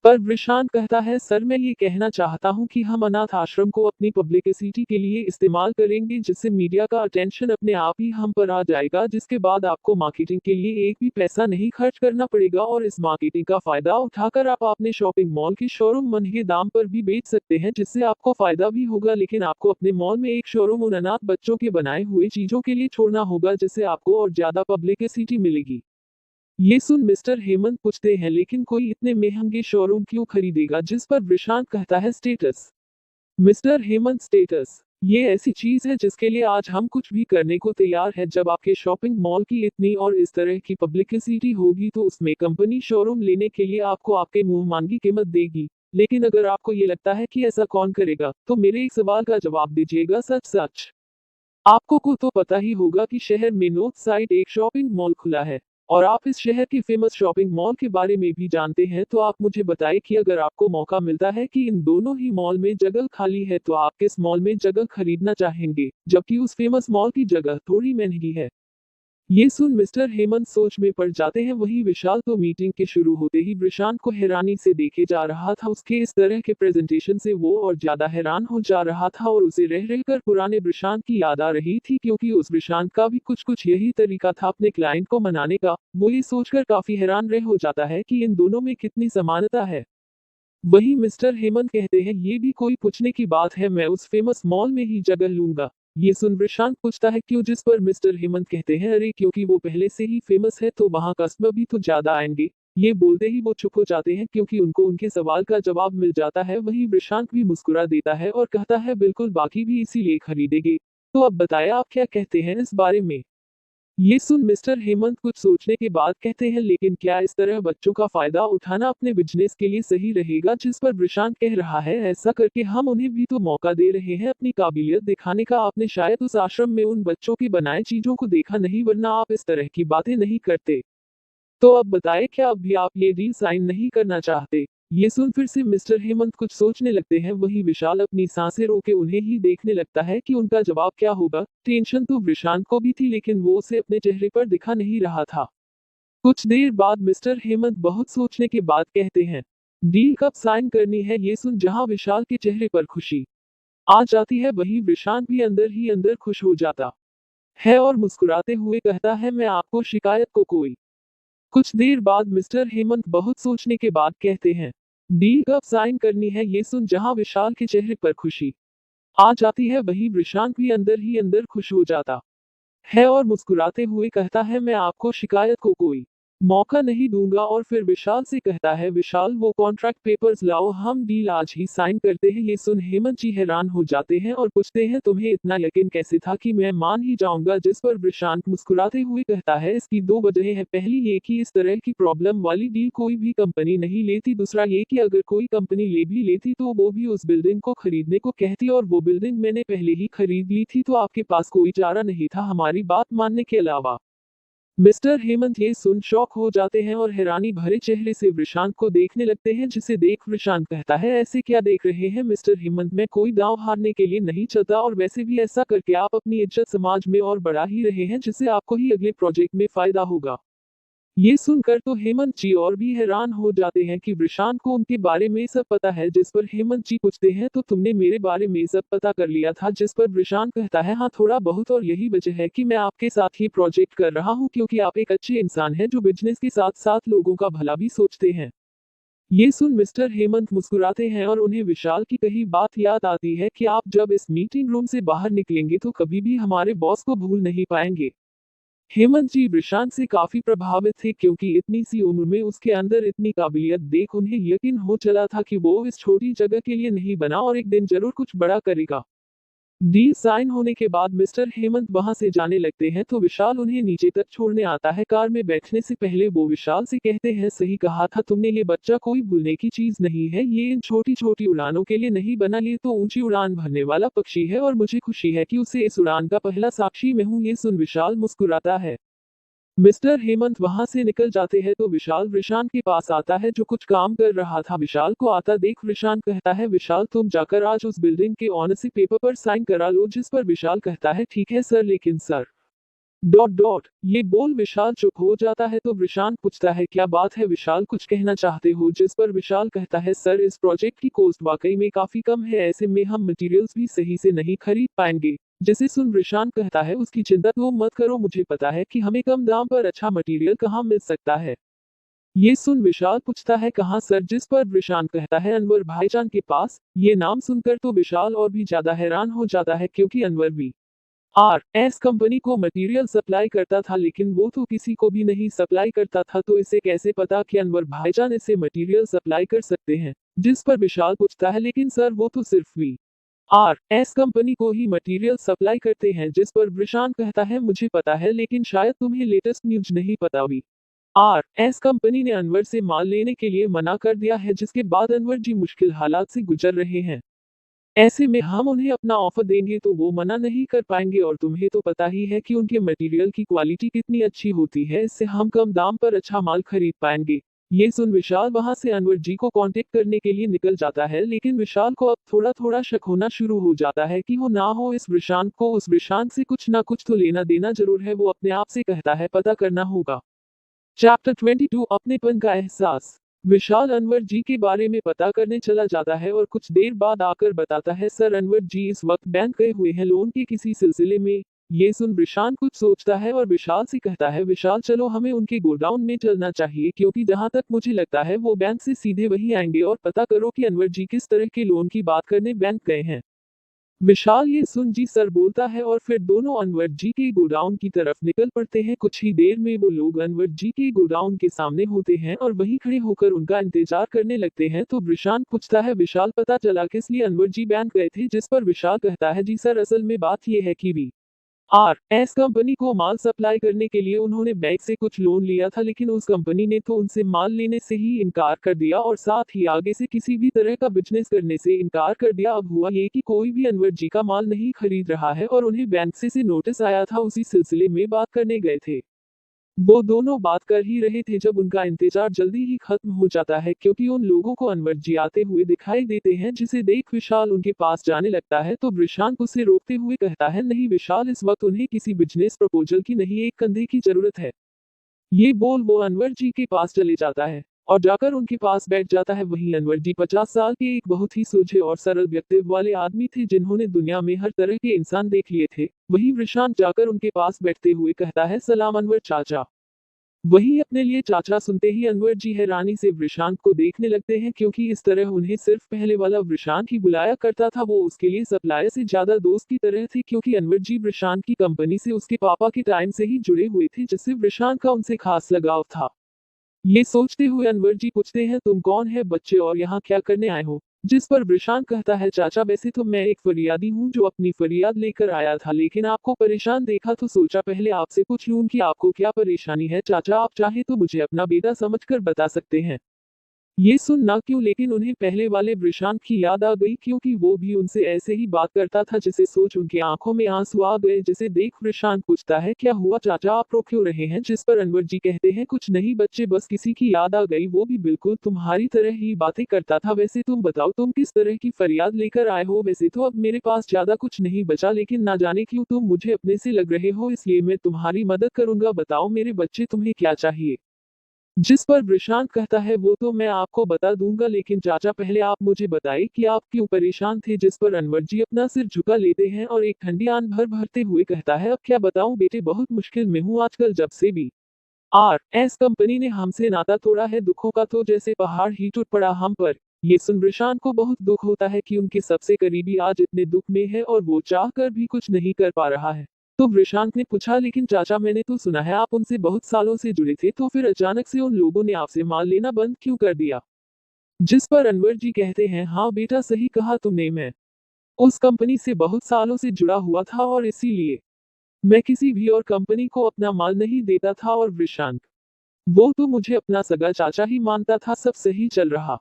पर प्रशांत कहता है, सर मैं ये कहना चाहता हूँ कि हम अनाथ आश्रम को अपनी पब्लिसिटी के लिए इस्तेमाल करेंगे, जिससे मीडिया का अटेंशन अपने आप ही हम पर आ जाएगा। जिसके बाद आपको मार्केटिंग के लिए एक भी पैसा नहीं खर्च करना पड़ेगा, और इस मार्केटिंग का फायदा उठाकर आप अपने शॉपिंग मॉल की शोरूम महंगे दाम पर भी बेच सकते हैं, जिससे आपको फायदा भी होगा। लेकिन आपको अपने मॉल में एक शोरूम उन अनाथ बच्चों के बनाए हुए चीजों के लिए छोड़ना होगा, जिससे आपको और ज्यादा पब्लिसिटी मिलेगी। ये सुन मिस्टर हेमंत पूछते हैं, लेकिन कोई इतने महंगे शोरूम क्यों खरीदेगा। जिस पर प्रशांत कहता है, स्टेटस। मिस्टर हेमंत स्टेटस ये ऐसी चीज है जिसके लिए आज हम कुछ भी करने को तैयार है। जब आपके शॉपिंग मॉल की इतनी और इस तरह की पब्लिसिटी होगी, तो उसमें कंपनी शोरूम लेने के लिए आपको आपके मुंह मांगी कीमत देगी। लेकिन अगर आपको ये लगता है कि ऐसा कौन करेगा, तो मेरे एक सवाल का जवाब दीजिएगा, सच सच। आपको को तो पता ही होगा कि शहर में नॉर्थ साइड एक शॉपिंग मॉल खुला है, और आप इस शहर की फेमस शॉपिंग मॉल के बारे में भी जानते हैं। तो आप मुझे बताइए कि अगर आपको मौका मिलता है कि इन दोनों ही मॉल में जगह खाली है, तो आप किस मॉल में जगह खरीदना चाहेंगे, जबकि उस फेमस मॉल की जगह थोड़ी महंगी है। ये सुन मिस्टर हेमंत सोच में पड़ जाते हैं। वही विशाल तो मीटिंग के शुरू होते ही प्रशांत को हैरानी से देखे जा रहा था। उसके इस तरह के प्रेजेंटेशन से वो और ज्यादा हैरान हो जा रहा था, और उसे रह रहकर पुराने प्रशांत की याद आ रही थी, क्योंकि उस प्रशांत का भी कुछ कुछ यही तरीका था अपने क्लाइंट को मनाने का। वो ये सोचकर काफी हैरान रह हो जाता है कि इन दोनों में कितनी समानता है। वही मिस्टर हेमंत कहते हैं, ये भी कोई पूछने की बात है, मैं उस फेमस मॉल में ही जगह लूंगा। ये सुन प्रशांत पूछता है, क्यों। जिस पर मिस्टर हेमंत कहते हैं, अरे क्योंकि वो पहले से ही फेमस है, तो वहां कस्टमर भी तो ज्यादा आएंगे। ये बोलते ही वो चुप हो जाते हैं, क्योंकि उनको उनके सवाल का जवाब मिल जाता है। वही प्रशांत भी मुस्कुरा देता है और कहता है, बिल्कुल, बाकी भी इसीलिए खरीदेंगे। तो अब बताएं आप क्या कहते हैं इस बारे में। ये सुन मिस्टर हेमंत कुछ सोचने के बाद कहते हैं, लेकिन क्या इस तरह बच्चों का फायदा उठाना अपने बिजनेस के लिए सही रहेगा। जिस पर प्रशांत कह रहा है, ऐसा करके हम उन्हें भी तो मौका दे रहे हैं अपनी काबिलियत दिखाने का। आपने शायद उस आश्रम में उन बच्चों की बनाए चीजों को देखा नहीं, वरना आप इस तरह की बातें नहीं करते। तो अब बताएं, क्या अब भी आप ये डील साइन नहीं करना चाहते। ये सुन फिर से मिस्टर हेमंत कुछ सोचने लगते हैं। वही विशाल अपनी सांसें रोके उन्हें ही देखने लगता है कि उनका जवाब क्या होगा। टेंशन तो प्रशांत को भी थी, लेकिन वो उसे अपने चेहरे पर दिखा नहीं रहा था। कुछ देर बाद मिस्टर हेमंत बहुत सोचने के बाद कहते हैं, डील कब साइन करनी है ये सुन जहां विशाल के चेहरे पर खुशी आ जाती है वहीं विशांत भी अंदर ही अंदर खुश हो जाता है और मुस्कुराते हुए कहता है मैं आपको शिकायत को कोई। कुछ देर बाद मिस्टर हेमंत बहुत सोचने के बाद कहते हैं डील कब साइन करनी है ये सुन जहां विशाल के चेहरे पर खुशी आ जाती है वहीं विशांत भी अंदर ही अंदर खुश हो जाता है और मुस्कुराते हुए कहता है मैं आपको शिकायत को कोई मौका नहीं दूंगा और फिर विशाल से कहता है विशाल वो कॉन्ट्रैक्ट पेपर्स लाओ हम डील आज ही साइन करते हैं। ये सुन हेमंत जी हैरान हो जाते हैं और पूछते हैं तुम्हें इतना यकीन कैसे था कि मैं मान ही जाऊंगा। जिस पर विशांत मुस्कुराते हुए कहता है इसकी दो वजह है, पहली ये कि इस तरह की प्रॉब्लम वाली डील कोई भी कंपनी नहीं लेती, दूसरा ये कि अगर कोई कंपनी ले भी लेती तो वो भी उस बिल्डिंग को खरीदने को कहती और वो बिल्डिंग मैंने पहले ही खरीद ली थी तो आपके पास कोई चारा नहीं था हमारी बात मानने के अलावा। मिस्टर हेमंत ये सुन शॉक हो जाते हैं और हैरानी भरे चेहरे से विशांत को देखने लगते हैं, जिसे देख विशांत कहता है ऐसे क्या देख रहे हैं मिस्टर हेमंत, मैं कोई दांव हारने के लिए नहीं चलता और वैसे भी ऐसा करके आप अपनी इज्जत समाज में और बढ़ा ही रहे हैं जिससे आपको ही अगले प्रोजेक्ट में फायदा होगा। ये सुनकर तो हेमंत जी और भी हैरान हो जाते हैं कि विशांत को उनके बारे में सब पता है। जिस पर हेमंत जी पूछते हैं तो तुमने मेरे बारे में सब पता कर लिया था। जिस पर विशांत कहता है हाँ थोड़ा बहुत, और यही वजह है कि मैं आपके साथ ही प्रोजेक्ट कर रहा हूँ क्योंकि आप एक अच्छे इंसान हैं जो बिजनेस के साथ साथ लोगों का भला भी सोचते हैं। ये सुन मिस्टर हेमंत मुस्कुराते हैं और उन्हें विशाल की कही बात याद आती है कि आप जब इस मीटिंग रूम से बाहर निकलेंगे तो कभी भी हमारे बॉस को भूल नहीं पाएंगे। हेमंत जी विशांत से काफी प्रभावित थे क्योंकि इतनी सी उम्र में उसके अंदर इतनी काबिलियत देख उन्हें यकीन हो चला था कि वो इस छोटी जगह के लिए नहीं बना और एक दिन जरूर कुछ बड़ा करेगा। डील साइन होने के बाद मिस्टर हेमंत वहां से जाने लगते हैं तो विशाल उन्हें नीचे तक छोड़ने आता है। कार में बैठने से पहले वो विशाल से कहते हैं सही कहा था तुमने, ये बच्चा कोई भूलने की चीज नहीं है, ये इन छोटी छोटी उड़ानों के लिए नहीं बना, ये तो ऊंची उड़ान भरने वाला पक्षी है और मुझे खुशी है कि उसे इस उड़ान का पहला साक्षी मैं हूं। ये सुन विशाल मुस्कुराता है। मिस्टर हेमंत वहां से निकल जाते हैं तो विशाल विशांत के पास आता है जो कुछ काम कर रहा था। विशाल को आता देख विशांत कहता है विशाल तुम जाकर आज उस बिल्डिंग के ऑनर से पेपर पर साइन करा लो। जिस पर विशाल कहता है ठीक है सर, लेकिन सर डॉट डॉट ये बोल विशाल चुप हो जाता है तो विशांत पूछता है क्या बात है विशाल, कुछ कहना चाहते हो? जिस पर विशाल कहता है सर इस प्रोजेक्ट की कॉस्ट वाकई में काफी कम है, ऐसे में हम मटेरियल्स भी सही से नहीं खरीद पाएंगे। जिसे सुन विशांत कहता है उसकी चिंता तो मत करो, मुझे पता है कि हमें कम दाम पर अच्छा मटेरियल कहाँ मिल सकता है। ये सुन विशाल पूछता है कहाँ सर? जिस पर विशांत कहता है अनवर भाईजान के पास। ये नाम सुनकर तो विशाल और भी ज्यादा हैरान हो जाता है क्योंकि अनवर भी आर एस कंपनी को मटेरियल सप्लाई करता था लेकिन वो तो किसी को भी नहीं सप्लाई करता था, तो इसे कैसे पता कि अनवर भाईजान इसे मटेरियल सप्लाई कर सकते हैं। जिस पर विशाल पूछता है लेकिन सर वो तो सिर्फ वी आर एस कंपनी को ही मटेरियल सप्लाई करते हैं। जिस पर विशांत कहता है मुझे पता है लेकिन शायद तुम्हें लेटेस्ट न्यूज नहीं पता, वी आर एस कंपनी ने अनवर से माल लेने के लिए मना कर दिया है, जिसके बाद अनवर जी मुश्किल हालात से गुजर रहे हैं। ऐसे में हम उन्हें अपना ऑफर देंगे तो वो मना नहीं कर पाएंगे और तुम्हें तो पता ही है कि उनके मटेरियल की क्वालिटी कितनी अच्छी होती है, इससे हम कम दाम पर अच्छा माल खरीद पाएंगे। ये सुन विशाल वहां से अनवर जी को कांटेक्ट करने के लिए निकल जाता है, लेकिन विशाल को अब थोड़ा थोड़ा शक होना शुरू हो जाता है कि हो ना हो इस विशांत को उस विशांत से कुछ ना कुछ तो लेना देना जरूर है। वो अपने आप से कहता है पता करना होगा। चैप्टर 22 अपनेपन का एहसास। विशाल अनवर जी के बारे में पता करने चला जाता है और कुछ देर बाद आकर बताता है सर अनवर जी इस वक्त बैंक गए हुए हैं लोन के किसी सिलसिले में। ये सुन विशांत कुछ सोचता है और विशाल से कहता है विशाल चलो हमें उनके गोडाउन में चलना चाहिए क्योंकि जहां तक मुझे लगता है वो बैंक से सीधे वही आएंगे और पता करो कि अनवर जी किस तरह के लोन की बात करने बैंक गए हैं। विशाल ये सुन जी सर बोलता है और फिर दोनों अनवर जी के गोडाउन की तरफ निकल पड़ते हैं। कुछ ही देर में वो लोग अनवर जी के गोडाउन के सामने होते हैं और वहीं खड़े होकर उनका इंतजार करने लगते हैं। तो विशांत पूछता है विशाल पता चला किस लिए अनवर जी बैंक गए थे? जिस पर विशाल कहता है जी सर असल में बात यह है कि वी आर एस कंपनी को माल सप्लाई करने के लिए उन्होंने बैंक से कुछ लोन लिया था, लेकिन उस कंपनी ने तो उनसे माल लेने से ही इनकार कर दिया और साथ ही आगे से किसी भी तरह का बिजनेस करने से इनकार कर दिया। अब हुआ ये कि कोई भी अनवर जी का माल नहीं खरीद रहा है और उन्हें बैंक से नोटिस आया था, उसी सिलसिले में बात करने गए थे। वो दोनों बात कर ही रहे थे जब उनका इंतजार जल्दी ही खत्म हो जाता है क्योंकि उन लोगों को अनवर जी आते हुए दिखाई देते हैं, जिसे देख विशाल उनके पास जाने लगता है तो विशांत उसे रोकते हुए कहता है नहीं विशाल, इस वक्त उन्हें किसी बिजनेस प्रपोजल की नहीं एक कंधे की जरूरत है। ये बोल वो अनवर जी के पास चले जाता है। और जाकर उनके पास बैठ जाता है। वहीं अनवर जी 50 साल के एक बहुत ही सूझे और सरल व्यक्तित्व वाले आदमी थे जिन्होंने दुनिया में हर तरह के इंसान देख लिए थे। वहीं प्रशांत जाकर उनके पास बैठते हुए कहता है, सलाम अनवर चाचा। वहीं अपने लिए चाचा सुनते ही अनवर जी हैरानी से प्रशांत को देखने लगते हैं, क्योंकि इस तरह उन्हें सिर्फ पहले वाला प्रशांत ही बुलाया करता था। वो उसके लिए सप्लायर से ज्यादा दोस्त की तरह थे, क्योंकि अनवर जी प्रशांत की कंपनी से उसके पापा के टाइम से ही जुड़े हुए थे, जिससे प्रशांत का उनसे खास लगाव था। ये सोचते हुए अनवर जी पूछते हैं, तुम कौन है बच्चे और यहाँ क्या करने आए हो? जिस पर प्रशांत कहता है, चाचा वैसे तो मैं एक फरियादी हूँ जो अपनी फरियाद लेकर आया था, लेकिन आपको परेशान देखा तो सोचा पहले आपसे पूछ लूं कि आपको क्या परेशानी है। चाचा आप चाहे तो मुझे अपना बेटा समझकर बता सकते हैं। ये सुन ना क्यों, लेकिन उन्हें पहले वाले प्रशांत की याद आ गई, क्योंकि वो भी उनसे ऐसे ही बात करता था, जिसे सोच उनकी आंखों में आंसू आ गए। जिसे देख प्रशांत पूछता है, क्या हुआ चाचा, आप रो क्यों रहे हैं? जिस पर अनवर जी कहते हैं, कुछ नहीं बच्चे, बस किसी की याद आ गई, वो भी बिल्कुल तुम्हारी तरह ही बातें करता था। वैसे तुम बताओ, तुम किस तरह की फरियाद लेकर आए हो? वैसे तो अब मेरे पास ज्यादा कुछ नहीं बचा, लेकिन ना जाने क्यों तुम मुझे अपने से लग रहे हो, इसलिए मैं तुम्हारी मदद करूंगा। बताओ मेरे बच्चे, तुम्हें क्या चाहिए? जिस पर प्रशांत कहता है, वो तो मैं आपको बता दूंगा, लेकिन चाचा पहले आप मुझे बताइए कि आप क्यों परेशान थे। जिस पर अनवर जी अपना सिर झुका लेते हैं और एक ठंडी आंख भर भरते हुए कहता है, अब क्या बताऊं बेटे, बहुत मुश्किल में हूं आजकल। जब से भी आर एस कंपनी ने हमसे नाता तोड़ा है, दुखों का तो जैसे पहाड़ ही टूट पड़ा हम पर। ये सुन प्रशांत को बहुत दुख होता है कि उनके सबसे करीबी आज इतने दुख में है और वो चाह कर भी कुछ नहीं कर पा रहा है। तो प्रशांत ने पूछा, लेकिन चाचा मैंने तो सुना है आप उनसे बहुत सालों से जुड़े थे, तो फिर अचानक से उन लोगों ने आपसे माल लेना बंद क्यों कर दिया? जिस पर अनवर जी कहते हैं, हाँ बेटा सही कहा तुमने, मैं उस कंपनी से बहुत सालों से जुड़ा हुआ था और इसीलिए मैं किसी भी और कंपनी को अपना माल नहीं देता था। और प्रशांत, वो तो मुझे अपना सगा चाचा ही मानता था, सब सही चल रहा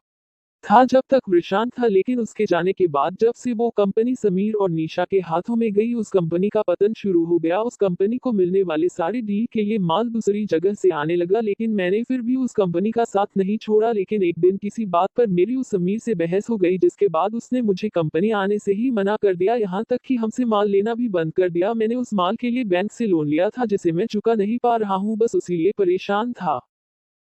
था जब तक प्रशांत था, लेकिन उसके जाने के बाद जब से वो कंपनी समीर और निशा के हाथों में गई, उस कंपनी का पतन शुरू हो गया। उस कंपनी को मिलने वाले सारे डील के लिए माल दूसरी जगह से आने लगा, लेकिन मैंने फिर भी उस कंपनी का साथ नहीं छोड़ा। लेकिन एक दिन किसी बात पर मेरी उस समीर से बहस हो गई, जिसके बाद उसने मुझे कंपनी आने से ही मना कर दिया, यहाँ तक कि हमसे माल लेना भी बंद कर दिया। मैंने उस माल के लिए बैंक से लोन लिया था, जिसे मैं चुका नहीं पा रहा हूँ, बस उसी लिए परेशान था।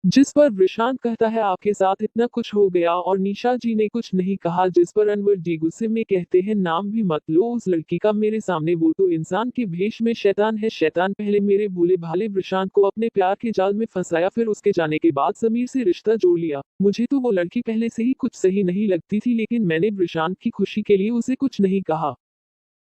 जिस पर प्रशांत कहता है, आपके साथ इतना कुछ हो गया और निशा जी ने कुछ नहीं कहा। जिस पर अनवर जी गुस्से में कहते हैं, नाम भी मत लो उस लड़की का मेरे सामने, वो तो इंसान के भेष में शैतान है। शैतान पहले मेरे भोले भाले प्रशांत को अपने प्यार के जाल में फंसाया, फिर उसके जाने के बाद समीर से रिश्ता जोड़ लिया। मुझे तो वो लड़की पहले से ही कुछ सही नहीं लगती थी, लेकिन मैंने प्रशांत की खुशी के लिए उसे कुछ नहीं कहा।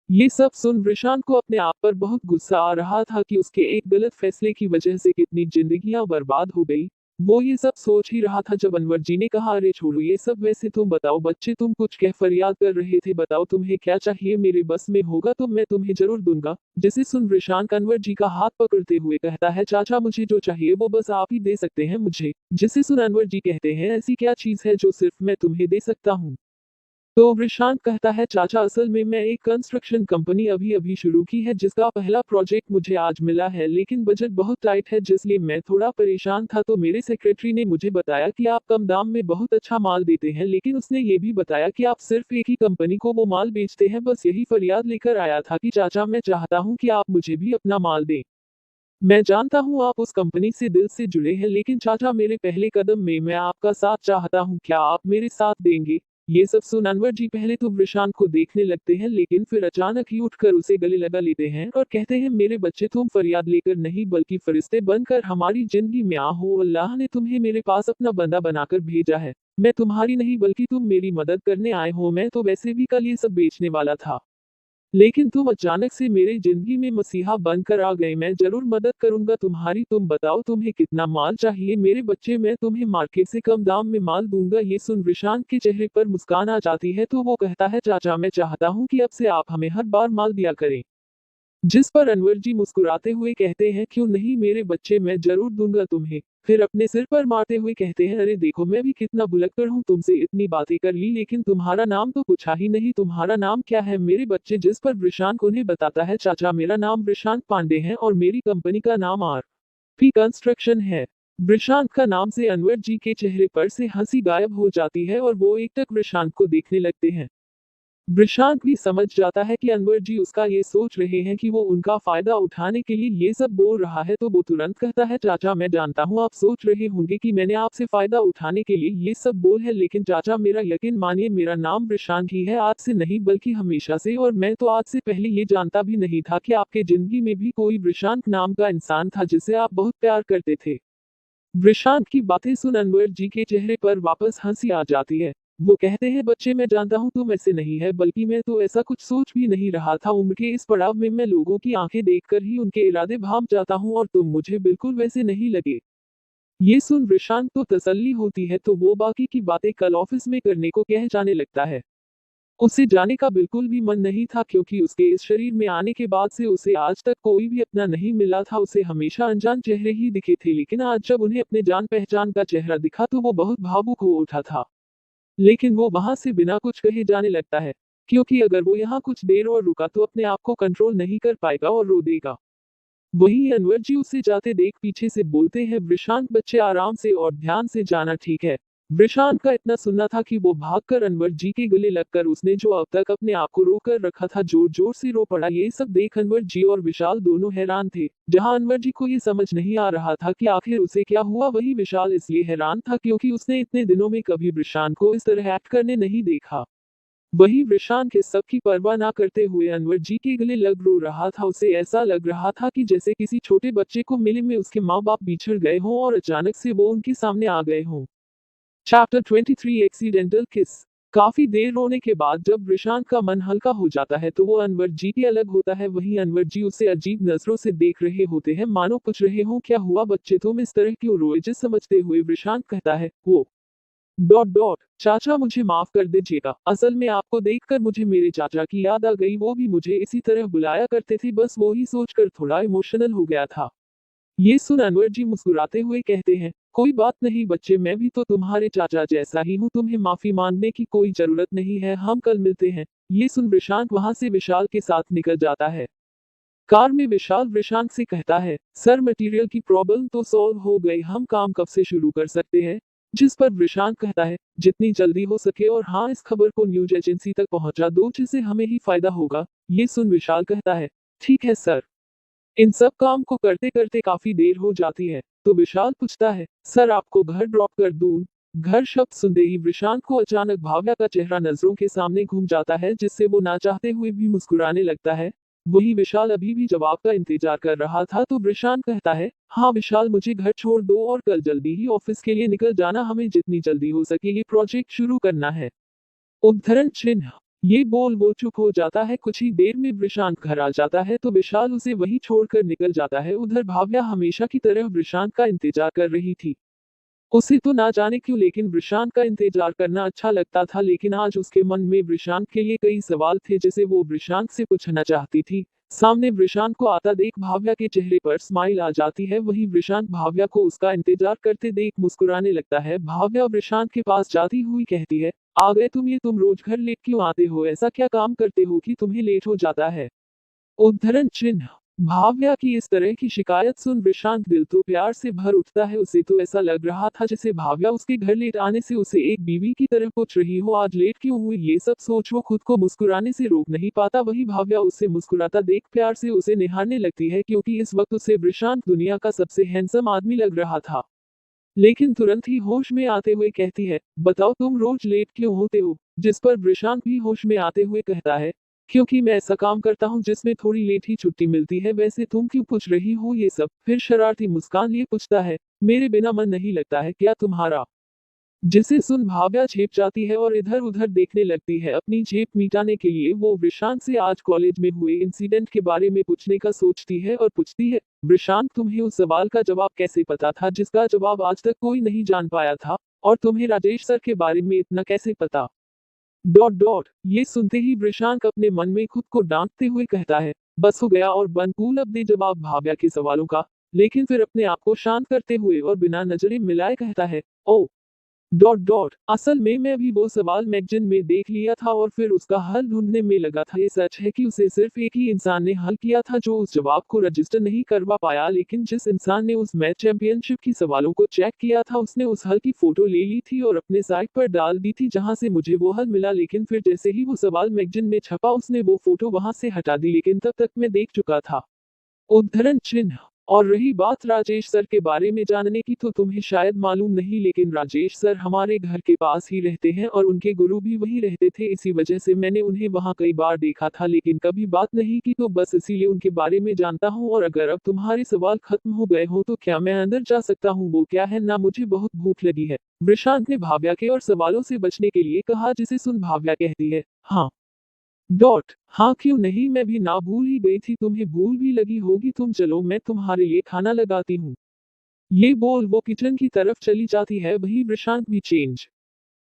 ये सब सुन प्रशांत को अपने आप पर बहुत गुस्सा आ रहा था कि उसके एक गलत फैसले की वजह से कितनी जिंदगियां बर्बाद हो गई। वो ये सब सोच ही रहा था जब अनवर जी ने कहा, अरे छोड़ो ये सब, वैसे तुम बताओ बच्चे, तुम कुछ कह फरियाद कर रहे थे, बताओ तुम्हें क्या चाहिए? मेरे बस में होगा तो मैं तुम्हें जरूर दूंगा। जिसे सुन प्रशांत अनवर जी का हाथ पकड़ते हुए कहता है, चाचा मुझे जो चाहिए वो बस आप ही दे सकते हैं मुझे। जिसे सुन अनवर जी कहते हैं, ऐसी क्या चीज है जो सिर्फ मैं तुम्हें दे सकता हूँ? तो प्रशांत कहता है, चाचा असल में मैं एक कंस्ट्रक्शन कंपनी अभी अभी शुरू की है, जिसका पहला प्रोजेक्ट मुझे आज मिला है, लेकिन बजट बहुत टाइट है, जिसलिए मैं थोड़ा परेशान था। तो मेरे सेक्रेटरी ने मुझे बताया कि आप कम दाम में बहुत अच्छा माल देते हैं, लेकिन उसने ये भी बताया कि आप सिर्फ एक ही कंपनी को वो माल बेचते हैं। बस यही फरियाद लेकर आया था कि चाचा मैं चाहता हूँ कि आप मुझे भी अपना माल दें। मैं जानता हूँ आप उस कंपनी से दिल से जुड़े हैं, लेकिन चाचा मेरे पहले कदम में मैं आपका साथ चाहता हूँ, क्या आप मेरे साथ देंगे? ये सब सुन अनवर जी पहले तो प्रशांत को देखने लगते हैं, लेकिन फिर अचानक ही उठकर उसे गले लगा लेते हैं और कहते हैं, मेरे बच्चे तुम फरियाद लेकर नहीं बल्कि फरिश्ते बनकर हमारी जिंदगी में आ हो। अल्लाह ने तुम्हें मेरे पास अपना बंदा बनाकर भेजा है। मैं तुम्हारी नहीं बल्कि तुम मेरी मदद करने आए हो। मैं तो वैसे भी कल ये सब बेचने वाला था, लेकिन तुम अचानक से मेरी जिंदगी में मसीहा बनकर आ गए। मैं जरूर मदद करूंगा तुम्हारी। तुम बताओ तुम्हें कितना माल चाहिए? मेरे बच्चे मैं तुम्हें मार्केट से कम दाम में माल दूंगा। ये सुन प्रशांत के चेहरे पर मुस्कान आ जाती है, तो वो कहता है, चाचा मैं चाहता हूँ कि अब से आप हमें हर बार माल दिया करें। जिस पर अनवर जी मुस्कुराते हुए कहते हैं, क्यों नहीं मेरे बच्चे, मैं जरूर दूंगा तुम्हें। फिर अपने सिर पर मारते हुए कहते हैं, अरे देखो मैं भी कितना भुलक्कड़ हूँ, तुमसे इतनी बातें कर ली, लेकिन तुम्हारा नाम तो पूछा ही नहीं। तुम्हारा नाम क्या है मेरे बच्चे? जिस पर प्रशांत उन्हें बताता है, चाचा मेरा नाम प्रशांत पांडे है और मेरी कंपनी का नाम आर पी कंस्ट्रक्शन है। प्रशांत का नाम से अनवर जी के चेहरे पर से हंसी गायब हो जाती है और वो एकटक प्रशांत को देखने लगते हैं। वृषांक भी समझ जाता है कि अनवर जी उसका ये सोच रहे हैं कि वो उनका फायदा उठाने के लिए ये सब बोल रहा है, तो वो तुरंत कहता है, चाचा मैं जानता हूँ आप सोच रहे होंगे कि मैंने आपसे फायदा उठाने के लिए ये सब बोल है, लेकिन चाचा मेरा यकीन मानिए मेरा नाम वृषांक ही है, आज से नहीं बल्कि हमेशा से। और मैं तो आज से पहले ये जानता भी नहीं था कि आपके जिंदगी में भी कोई वृषांक नाम का इंसान था जिसे आप बहुत प्यार करते थे। वृषांक की बातें सुन अनवर जी के चेहरे पर वापस हंसी आ जाती है। वो कहते हैं, बच्चे मैं जानता हूँ तुम ऐसे नहीं है, बल्कि मैं तो ऐसा कुछ सोच भी नहीं रहा था। उम्र के इस पड़ाव में मैं लोगों की आंखें देखकर ही उनके इरादे भांप जाता हूँ, और तुम मुझे बिल्कुल वैसे नहीं लगे। ये सुन वृषांक तो तसल्ली होती है, तो वो बाकी की बातें कल ऑफिस में करने को कह जाने लगता है। उसे जाने का बिल्कुल भी मन नहीं था, क्योंकि उसके इस शरीर में आने के बाद से उसे आज तक कोई भी अपना नहीं मिला था। उसे हमेशा अनजान चेहरे ही दिखे थे, लेकिन आज जब उन्हें अपने जान पहचान का चेहरा दिखा तो वो बहुत भावुक हो उठा था। लेकिन वो वहां से बिना कुछ कहे जाने लगता है, क्योंकि अगर वो यहाँ कुछ देर और रुका तो अपने आप को कंट्रोल नहीं कर पाएगा और रो देगा। वहीं अनवर जी उसे जाते देख पीछे से बोलते हैं, वृषांक बच्चे आराम से और ध्यान से जाना, ठीक है। वृषांक का इतना सुनना था कि वो भागकर अनवर जी के गले लगकर उसने जो अब तक अपने आप को रोकर रखा था जोर जोर से रो पड़ा। ये सब देख अनवर जी और विशाल दोनों हैरान थे। जहां अनवर जी को ये समझ नहीं आ रहा था कि आखिर उसे क्या हुआ, वही विशाल इसलिए हैरान था क्योंकि उसने इतने दिनों में कभी वृषांक को इस तरह एक्ट करने नहीं देखा। वही वृषांक इस सब की परवाह ना करते हुए अनवर जी के गले लग रो रहा था। उसे ऐसा लग रहा था कि जैसे किसी छोटे बच्चे को मेले में उसके माँ बाप बिछड़ गए हों और अचानक से वो उनके सामने आ गए हों। चैप्टर 23 एक्सीडेंटल किस। काफी देर रोने के बाद जब वृषांक का मन हल्का हो जाता है तो वो अनवर जी के अलग होता है। वहीं अनवर जी उसे अजीब नजरों से देख रहे होते हैं, मानो पूछ रहे हों, क्या हुआ बच्चे, तुम इस तरह क्यों रोए। जिस समझते हुए वृषांक कहता है, वो डॉट डॉट चाचा मुझे माफ कर दीजिएगा, असल में आपको देखकर मुझे मेरे चाचा की याद आ गई, वो भी मुझे इसी तरह बुलाया करते थे, बस वो ही सोचकर थोड़ा इमोशनल हो गया था। ये सुन अनवर जी मुस्कुराते हुए कहते हैं, कोई बात नहीं बच्चे, मैं भी तो तुम्हारे चाचा जैसा ही हूँ, तुम्हें माफी मांगने की कोई जरूरत नहीं है, हम कल मिलते हैं। ये सुन वृषांक वहां से विशाल के साथ निकल जाता है। कार में विशाल वृषांक से कहता है, सर मटेरियल की प्रॉब्लम तो सॉल्व हो गई, हम काम कब से शुरू कर सकते हैं। जिस पर वृषांक कहता है, जितनी जल्दी हो सके, और हाँ इस खबर को न्यूज एजेंसी तक पहुंचा दो, जिससे हमें ही फायदा होगा। ये सुन विशाल कहता है, ठीक है सर। इन सब काम को करते करते काफी देर हो जाती है, तो विशाल पूछता है, सर आपको घर ड्रॉप कर दूं। घर शब्द सुनते ही वृषांक को अचानक भाव्या का चेहरा नजरों के सामने घूम जाता है, जिससे वो ना चाहते हुए भी मुस्कुराने लगता है। वही विशाल अभी भी जवाब का इंतजार कर रहा था, तो वृषांक कहता है, हाँ विशाल मुझे घर छोड़ दो और कल जल्दी ही ऑफिस के लिए निकल जाना, हमें जितनी जल्दी हो सके ये प्रोजेक्ट शुरू करना है। उद्धरण चिन्ह। ये बोल वो चुप हो जाता है। कुछ ही देर में वृषांक घर आ जाता है, तो विशाल उसे वहीं छोड़कर निकल जाता है। उधर भाव्या हमेशा की तरह वृषांक का इंतजार कर रही थी। उसे तो ना जाने क्यों, लेकिन वृषांक का इंतजार करना अच्छा लगता था, लेकिन आज उसके मन में वृषांक के लिए कई सवाल थे जिसे वो वृषांक से पूछना चाहती थी। सामने वृषांक को आता देख भाव्या के चेहरे पर स्माइल आ जाती है। वहीं वृषांक भाव्या को उसका इंतजार करते देख मुस्कुराने लगता है। भाव्या वृषांक के पास जाती हुई कहती है, आ गए तुम, ये तुम रोज घर लेट क्यों आते हो, ऐसा क्या काम करते हो कि तुम्हें लेट हो जाता है। उद्धरण चिन्ह। भाव्या की इस तरह की शिकायत सुन वृषांक दिल तो प्यार से भर उठता है। उसे तो ऐसा लग रहा था जैसे भाव्या उसके घर लेट आने से उसे एक बीवी की तरह पूछ रही हो, आज लेट क्यों हुई। ये सब सोच वो खुद को मुस्कुराने से रोक नहीं पाता। वही भाव्या उसे मुस्कुराता देख प्यार से उसे निहारने लगती है, क्योंकि इस वक्त उसे वृषांक दुनिया का सबसे हैंडसम आदमी लग रहा था। लेकिन तुरंत ही होश में आते हुए कहती है, बताओ तुम रोज लेट क्यों होते हो। जिस पर वृषांक भी होश में आते हुए कहता है, क्योंकि मैं ऐसा काम करता हूँ जिसमें थोड़ी लेट ही छुट्टी मिलती है, वैसे तुम क्यों पूछ रही हो ये सब। फिर शरारती मुस्कान लिए पूछता है, मेरे बिना मन नहीं लगता है क्या तुम्हारा। जिसे सुन भाव्या झेप जाती है और इधर उधर देखने लगती है। अपनी झेप मिटाने के लिए वो वृषांक से आज कॉलेज में हुए इंसिडेंट के बारे में पूछने का सोचती है और पूछती है, वृषांक तुम्हें उस सवाल का जवाब कैसे पता था जिसका जवाब आज तक कोई नहीं जान पाया था, और तुम्हें राजेश सर के बारे में इतना कैसे पता। डॉट डॉट ये सुनते ही वृषांक अपने मन में खुद को डांटते हुए कहता है, बस हो गया और बन कूल, अब दे जवाब भाव्या के सवालों का। लेकिन फिर अपने आप को शांत करते हुए और बिना नजरें मिलाए कहता है, ओ असल में मैं भी वो सवाल मैगजीन में देख लिया था और फिर उसका हल ढूंढने में लगा था। ये सच है कि उसे सिर्फ एक ही इंसान ने हल किया था जो उस जवाब को रजिस्टर नहीं करवा पाया, लेकिन जिस इंसान ने उस मैथ चैंपियनशिप की सवालों को चेक किया था उसने उस हल की फोटो ले ली थी और अपने साइट पर डाल दी थी जहां से मुझे वो हल मिला। लेकिन फिर जैसे ही वो सवाल मैगजीन में छपा उसने वो फोटो वहां से हटा दी, लेकिन तब तक मैं देख चुका था। उद्धरण चिन्ह। और रही बात राजेश सर के बारे में जानने की, तो तुम्हें शायद मालूम नहीं, लेकिन राजेश सर हमारे घर के पास ही रहते हैं और उनके गुरु भी वहीं रहते थे। इसी वजह से मैंने उन्हें वहां कई बार देखा था, लेकिन कभी बात नहीं की, तो बस इसीलिए उनके बारे में जानता हूँ। और अगर अब तुम्हारे सवाल खत्म हो गए हो तो क्या मैं अंदर जा सकता हूँ? वो क्या है ना, मुझे बहुत भूख लगी है, विशांत ने भाव्या के और सवालों से बचने के लिए कहा, जिसे सुन भाव्या कहती है, हाँ। हाँ क्यों नहीं, मैं भी ना भूल ही गई थी, तुम्हें भूल भी लगी होगी। तुम चलो, मैं तुम्हारे लिए खाना लगाती हूँ। ये बोल वो किचन की तरफ चली जाती है। वही प्रशांत भी चेंज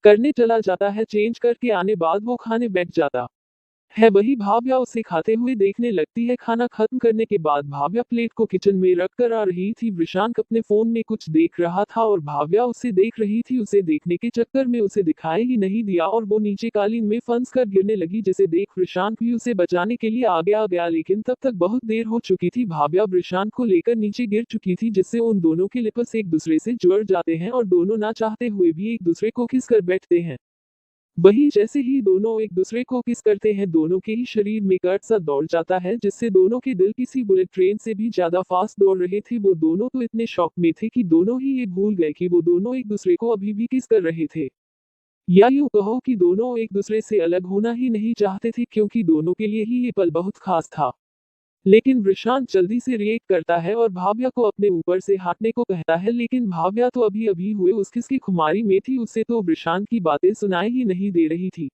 करने चला जाता है। चेंज करके आने बाद वो खाने बैठ जाता है। वही भाव्या उसे खाते हुए देखने लगती है। खाना खत्म करने के बाद भाव्या प्लेट को किचन में रख कर आ रही थी। विशांक अपने फोन में कुछ देख रहा था और भाव्या उसे देख रही थी। उसे देखने के चक्कर में उसे दिखाई ही नहीं दिया और वो नीचे कालीन में फंस कर गिरने लगी, जिसे देख विशांक भी उसे बचाने के लिए आगे आ गया, लेकिन तब तक बहुत देर हो चुकी थी। भाव्या विशांक को लेकर नीचे गिर चुकी थी, जिससे उन दोनों के लिप्स एक दूसरे से जुड़ जाते हैं और दोनों ना चाहते हुए भी एक दूसरे को किस कर बैठते हैं। वही जैसे ही दोनों एक दूसरे को किस करते हैं, दोनों के ही शरीर में कर्ट सा दौड़ जाता है, जिससे दोनों के दिल किसी बुलेट ट्रेन से भी ज्यादा फास्ट दौड़ रहे थे। वो दोनों तो इतने शॉक में थे कि दोनों ही ये भूल गए कि वो दोनों एक दूसरे को अभी भी किस कर रहे थे। या यूं कहो कि दोनों एक दूसरे से अलग होना ही नहीं चाहते थे, क्योंकि दोनों के लिए ही ये पल बहुत खास था। लेकिन विशांत जल्दी से रिएक्ट करता है और भाव्या को अपने ऊपर से हटने को कहता है, लेकिन भाव्या तो अभी अभी हुए उस किसकी खुमारी में थी, उसे तो विशांत की बातें सुनाई ही नहीं दे रही थी।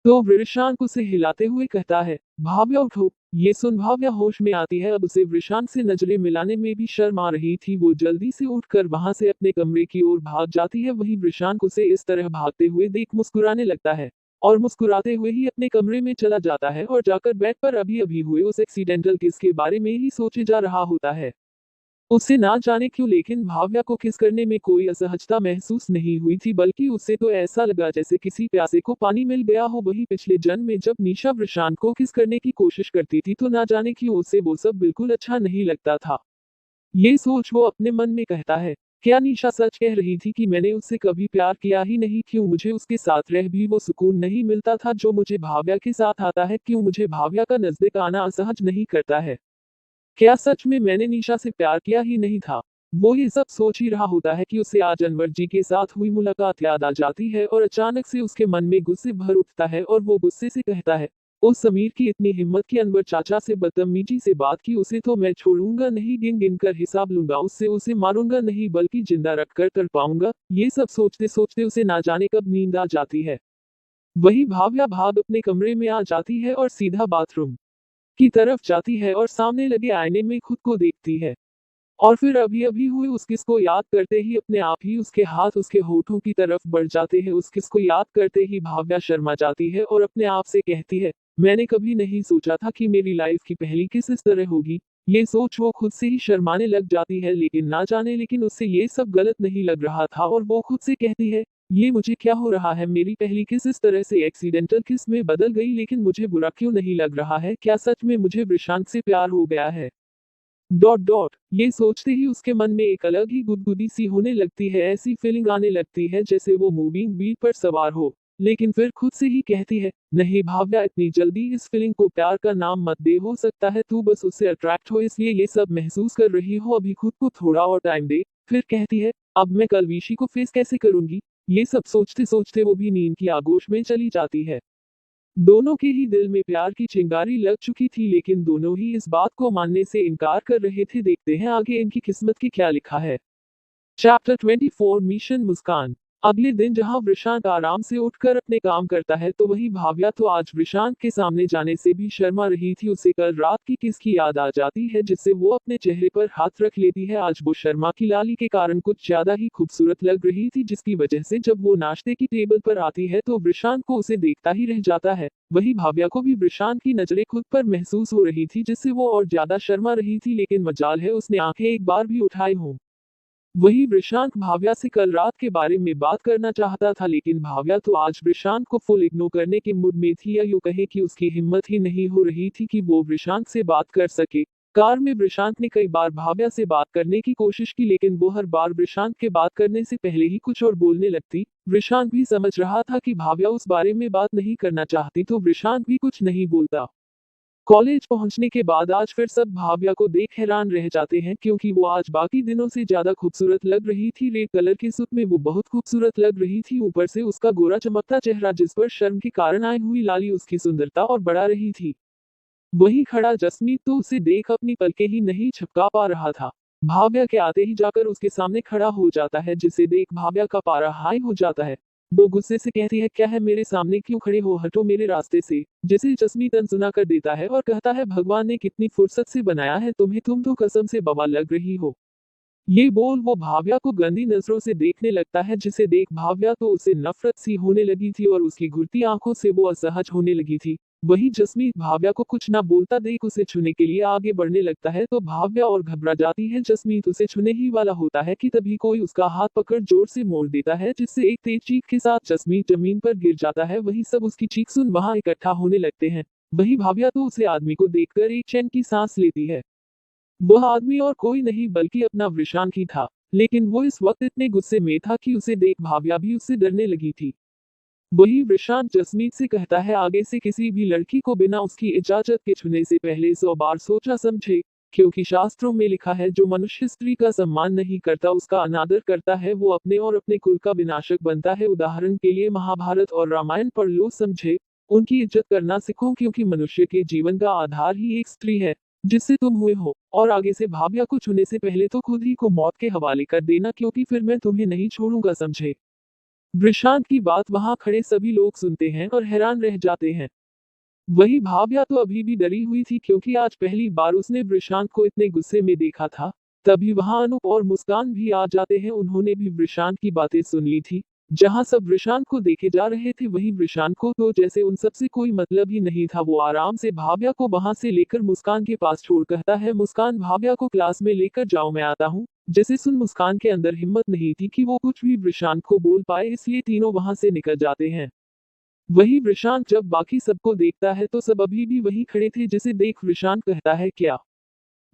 तो विशांत उसे हिलाते हुए कहता है, भाव्या उठो। ये सुन भाव्या होश में आती है। अब उसे विशांत से नजरें मिलाने में भी शर्म आ रही थी। वो जल्दी से उठकर वहां से अपने कमरे की ओर भाग जाती है। वही विशांत उसे इस तरह भागते हुए देख मुस्कुराने लगता है और मुस्कुराते हुए ही अपने कमरे में चला जाता है और जाकर बेड पर अभी अभी हुए उस एक्सीडेंटल किस के बारे में ही सोचे जा रहा होता है। उसे ना जाने क्यों, लेकिन भाव्या को किस करने में कोई असहजता महसूस नहीं हुई थी, बल्कि उसे तो ऐसा लगा जैसे किसी प्यासे को पानी मिल गया हो। वही पिछले जन्म में जब निशा प्रशांत को किस करने की कोशिश करती थी, तो ना जाने क्यों उसे वो सब बिल्कुल अच्छा नहीं लगता था। ये सोच वो अपने मन में कहता है, क्या निशा सच कह रही थी कि मैंने उससे कभी प्यार किया ही नहीं? क्यों मुझे उसके साथ रह भी वो सुकून नहीं मिलता था जो मुझे भाव्या के साथ आता है? क्यों मुझे भाव्या का नजदीक आना असहज नहीं करता है? क्या सच में मैंने निशा से प्यार किया ही नहीं था? वो ये सब सोच ही रहा होता है कि उसे आज अनवर जी के साथ हुई मुलाकात याद आ जाती है और अचानक से उसके मन में गुस्से भर उठता है और वो गुस्से से कहता है, ओ समीर की इतनी हिम्मत कि अनवर चाचा से बदतमीजी से बात की, उसे तो मैं छोड़ूंगा नहीं, गिन गिन कर हिसाब लूंगा उससे, उसे मारूंगा नहीं बल्कि जिंदा रखकर तड़पाऊंगा। ये सब सोचते सोचते उसे ना जाने कब नींद आ जाती है। वही भाव्या भाग अपने कमरे में आ जाती है और सीधा बाथरूम की तरफ जाती है और सामने लगे आईने में खुद को देखती है। और फिर अभी अभी हुए उस किस को याद करते ही अपने आप ही उसके हाथ उसके होठों की तरफ बढ़ जाते हैं। उस किस को याद करते ही भाव्या शर्मा जाती है और अपने आप से कहती है, मैंने कभी नहीं सोचा था कि मेरी लाइफ की पहली किस इस तरह होगी। ये सोच वो खुद से ही शर्माने लग जाती है, लेकिन ना जाने लेकिन उससे ये सब गलत नहीं लग रहा था और वो खुद से कहती है, ये मुझे क्या हो रहा है? मेरी पहली किस इस तरह से एक्सीडेंटल किस में बदल गई, लेकिन मुझे बुरा क्यों नहीं लग रहा है? क्या सच में मुझे विशांत से प्यार हो गया है? ये सोचते ही उसके मन में एक अलग ही गुदगुदी सी होने लगती है। ऐसी फीलिंग आने लगती है जैसे वो मूविंग बीट पर सवार हो। लेकिन फिर खुद से ही कहती है, नहीं भाव्या, इतनी जल्दी इस फीलिंग को प्यार का नाम मत दे। हो सकता है तू बस उससे अट्रैक्ट हो इसलिए ये सब महसूस कर रही हो, अभी खुद को थोड़ा और टाइम दे। फिर कहती है, अब मैं कल विशी को फेस कैसे करूंगी? ये सब सोचते सोचते वो भी नींद की आगोश में चली जाती है। दोनों के ही दिल में प्यार की चिंगारी लग चुकी थी, लेकिन दोनों ही इस बात को मानने से इनकार कर रहे थे। देखते हैं आगे इनकी किस्मत की क्या लिखा है। चैप्टर 24 मिशन मुस्कान। अगले दिन जहां वृषांत आराम से उठकर अपने काम करता है, तो वही भाव्या तो आज वृषांत के सामने जाने से भी शर्मा रही थी। उसे कल रात की किस की याद आ जाती है, जिससे वो अपने चेहरे पर हाथ रख लेती है। आज वो शर्मा की लाली के कारण कुछ ज्यादा ही खूबसूरत लग रही थी, जिसकी वजह से जब वो नाश्ते की टेबल पर आती है तो वृषांत को उसे देखता ही रह जाता है। वही भाव्या को भी वृषांत की नजरें खुद पर महसूस हो रही थी, जिससे वो और ज्यादा शर्मा रही थी, लेकिन मजाल है उसने आंखें एक बार भी उठाई हों। वही वृषांक भाव्या से कल रात के बारे में बात करना चाहता था, लेकिन भाव्या तो आज वृषांक को फुल इग्नोर करने के मूड में थी, या यूं कहे कि उसकी हिम्मत ही नहीं हो रही थी कि वो वृषांक से बात कर सके। कार में वृषांक ने कई बार भाव्या से बात करने की कोशिश की, लेकिन वो हर बार वृषांक के बात करने से पहले ही कुछ और बोलने लगती। वृषांक भी समझ रहा था कि भाव्या उस बारे में बात नहीं करना चाहती, तो वृषांक भी कुछ नहीं बोलता। कॉलेज पहुंचने के बाद आज फिर सब भाव्या को देख हैरान रह जाते हैं, क्योंकि वो आज बाकी दिनों से ज्यादा खूबसूरत लग रही थी। रेड कलर के सूट में वो बहुत खूबसूरत लग रही थी, ऊपर से उसका गोरा चमकता चेहरा जिस पर शर्म के कारण आई हुई लाली उसकी सुंदरता और बढ़ा रही थी। वहीं खड़ा जसमीत तो उसे देख अपनी पलकें ही नहीं झपका पा रहा था। भाव्या के आते ही जाकर उसके सामने खड़ा हो जाता है, जिसे देख भाव्या का पारा हाई हो जाता है। वो गुस्से से कहती है, क्या है, मेरे सामने क्यों खड़े हो, हटो मेरे रास्ते से। जिसे जसमीत अनसुना कर देता है और कहता है, भगवान ने कितनी फुर्सत से बनाया है तुम्हें, तुम तो कसम से बवाल लग रही हो। ये बोल वो भाव्या को गंदी नजरों से देखने लगता है, जिसे देख भाव्या तो उसे नफरत सी होने लगी थी और उसकी घुरती आंखों से वो असहज होने लगी थी। वहीं जसमीत भाव्या को कुछ ना बोलता देख उसे छूने के लिए आगे बढ़ने लगता है, तो भाव्या और घबरा जाती है। जसमीत उसे छूने ही वाला होता है कि तभी कोई उसका हाथ पकड़ जोर से मोड़ देता है, जिससे एक तेज चीख के साथ जसमीत जमीन पर गिर जाता है। वहीं सब उसकी चीख सुन वहां इकट्ठा होने लगते हैं। वहीं भाव्या तो उसे आदमी को देखकर एक चैन की सांस लेती है। वह आदमी और कोई नहीं बल्कि अपना वृषांक ही था, लेकिन वो इस वक्त इतने गुस्से में था कि उसे देख भाव्या भी उससे डरने लगी थी। वही वृषांक जसमीत से कहता है, आगे से किसी भी लड़की को बिना उसकी इजाजत के छूने से पहले 100 बार सोचा समझे, क्योंकि शास्त्रों में लिखा है, जो मनुष्य स्त्री का सम्मान नहीं करता, उसका अनादर करता है, वो अपने और अपने कुल का विनाशक बनता है। उदाहरण के लिए महाभारत और रामायण पढ़ लो, समझे। उनकी इज्जत करना सीखो, क्योंकि मनुष्य के जीवन का आधार ही एक स्त्री है, जिससे तुम हुए हो। और आगे से भाव्या को छूने से पहले तो खुद ही को मौत के हवाले कर देना, क्योंकि फिर मैं तुम्हें नहीं छोड़ूंगा, समझे। वृषांक की बात वहां खड़े सभी लोग सुनते हैं और हैरान रह जाते हैं। वही भाव्या तो अभी भी डरी हुई थी, क्योंकि आज पहली बार उसने वृषांक को इतने गुस्से में देखा था। तभी वहां अनूप और मुस्कान भी आ जाते हैं, उन्होंने भी वृषांक की बातें सुन ली थी। जहां सब वृषांक को देखे जा रहे थे, वहीं वृषांक को तो जैसे उन सबसे कोई मतलब ही नहीं था। वो आराम से भाव्या को वहां से लेकर मुस्कान के पास छोड़ कहता है, मुस्कान, भाव्या को क्लास में लेकर जाओ, मैं आता हूँ। जिसे सुन मुस्कान के अंदर हिम्मत नहीं थी कि वो कुछ भी वृषांक को बोल पाए, इसलिए तीनों वहां से निकल जाते हैं। वही वृषांक जब बाकी सबको देखता है तो सब अभी भी वहीं खड़े थे, जिसे देख वृषांक कहता है, क्या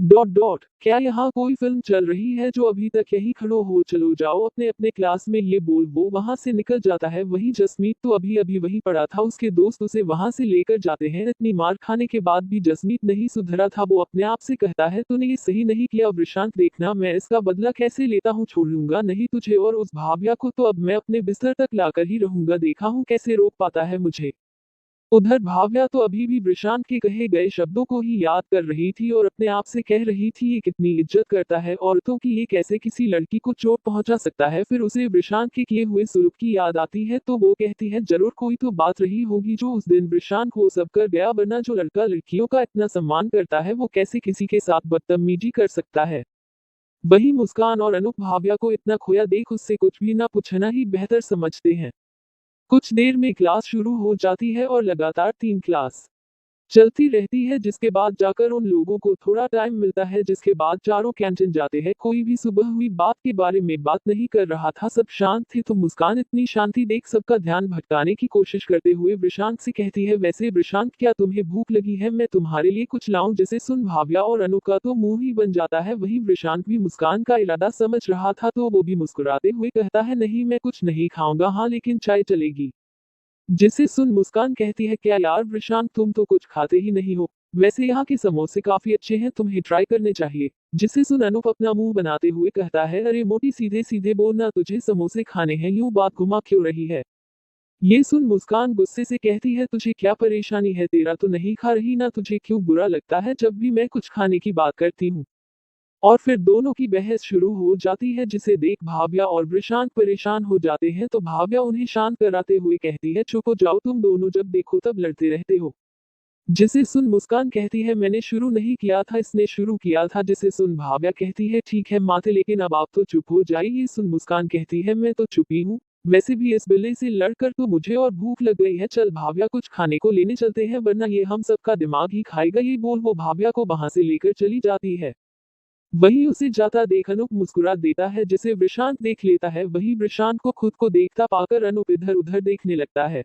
डॉट डॉट क्या यहाँ कोई फिल्म चल रही है, जो अभी तक यही खड़ो हो, चलो जाओ अपने अपने क्लास में। ये बोल वो वहां से निकल जाता है। वही जसमीत तो अभी अभी वहीं पड़ा था, उसके दोस्त उसे वहां से लेकर जाते हैं। इतनी मार खाने के बाद भी जसमीत नहीं सुधरा था। वो अपने आप से कहता है, तूने ये सही नहीं किया वृषांक, देखना मैं इसका बदला कैसे लेता हूँ, छोड़ लूंगा नहीं तुझे और उस भाव्या को, तो अब मैं अपने बिस्तर तक लाकर ही रहूंगा, देखा हूँ कैसे रोक पाता है मुझे। उधर भाव्या तो अभी भी वृषांक के कहे गए शब्दों को ही याद कर रही थी और अपने आप से कह रही थी, ये कितनी इज्जत करता है औरतों की, ये कैसे किसी लड़की को चोट पहुंचा सकता है। फिर उसे वृषांक के किए हुए सुलूक की याद आती है, तो वो कहती है, जरूर कोई तो बात रही होगी जो उस दिन वृषांक वो सब कर गया, वरना जो लड़का लड़कियों का इतना सम्मान करता है, वो कैसे किसी के साथ बदतमीजी कर सकता है। वही मुस्कान और अनूप भाव्या को इतना खोया देख उससे कुछ भी ना पूछना ही बेहतर समझते हैं। कुछ देर में क्लास शुरू हो जाती है और लगातार 3 क्लास चलती रहती है, जिसके बाद जाकर उन लोगों को थोड़ा टाइम मिलता है, जिसके बाद चारों कैंटीन जाते हैं। कोई भी सुबह हुई बात के बारे में बात नहीं कर रहा था, सब शांत थे। तो मुस्कान इतनी शांति देख सबका ध्यान भटकाने की कोशिश करते हुए वृषांक से कहती है, वैसे वृषांक, क्या तुम्हें भूख लगी है, मैं तुम्हारे लिए कुछ लाऊं। जिसे सुन भाव्या और अनु का तो मुंह ही बन जाता है। वही वृषांक भी मुस्कान का इरादा समझ रहा था, तो वो भी मुस्कुराते हुए कहता है, नहीं मैं कुछ नहीं खाऊंगा, हाँ लेकिन चाय चलेगी। जिसे सुन मुस्कान कहती है, क्या यार वृषांक, तुम तो कुछ खाते ही नहीं हो, वैसे यहाँ के समोसे काफी अच्छे हैं, तुम्हें ट्राई करने चाहिए। जिसे सुन अनूप अपना मुंह बनाते हुए कहता है, अरे मोटी, सीधे सीधे बोलना, तुझे समोसे खाने हैं, यूं बात घुमा क्यों रही है। ये सुन मुस्कान गुस्से से कहती है, तुझे क्या परेशानी है, तेरा तो नहीं खा रही ना, तुझे क्यों बुरा लगता है जब भी मैं कुछ खाने की बात करती हूँ। और फिर दोनों की बहस शुरू हो जाती है, जिसे देख भाव्या और वृषांक परेशान हो जाते हैं। तो भाव्या उन्हें शांत कराते हुए कहती है, चुप हो जाओ, तुम दोनों जब देखो तब लड़ते रहते हो। जिसे सुन मुस्कान कहती है, मैंने शुरू नहीं किया था, इसने शुरू किया था। जिसे सुन भाव्या कहती है, ठीक है माते, लेकिन अब आप तो चुप हो जाइए। सुन मुस्कान कहती है, मैं तो चुप ही हूँ, वैसे भी इस बिल्ली से लड़कर तो मुझे और भूख लग गई है, चल भाव्या कुछ खाने को लेने चलते हैं, वरना ये हम सबका दिमाग ही खाएगा। ये बोल वो भाव्या को वहां से लेकर चली जाती है। वही उसे जाता देख अनूप मुस्कुरा देता है, जिसे वृषांक देख लेता है। वही वृषांक को खुद को देखता पाकर अनूप इधर उधर देखने लगता है।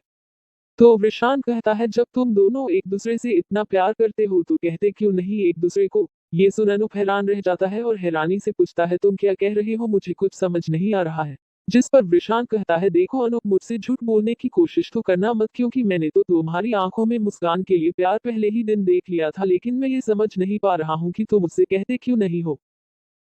तो वृषांक कहता है, जब तुम दोनों एक दूसरे से इतना प्यार करते हो तो कहते क्यों नहीं एक दूसरे को। ये सुन अनूप हैरान रह जाता है और हैरानी से पूछता है, तुम क्या कह रहे हो, मुझे कुछ समझ नहीं आ रहा है। जिस पर वृषांक कहता है, देखो अनूप, मुझसे झूठ बोलने की कोशिश तो करना मत, क्योंकि मैंने तो तुम्हारी आंखों में मुस्कान के लिए प्यार पहले ही दिन देख लिया था, लेकिन मैं ये समझ नहीं पा रहा हूँ कि तुम मुझसे कहते क्यों नहीं हो।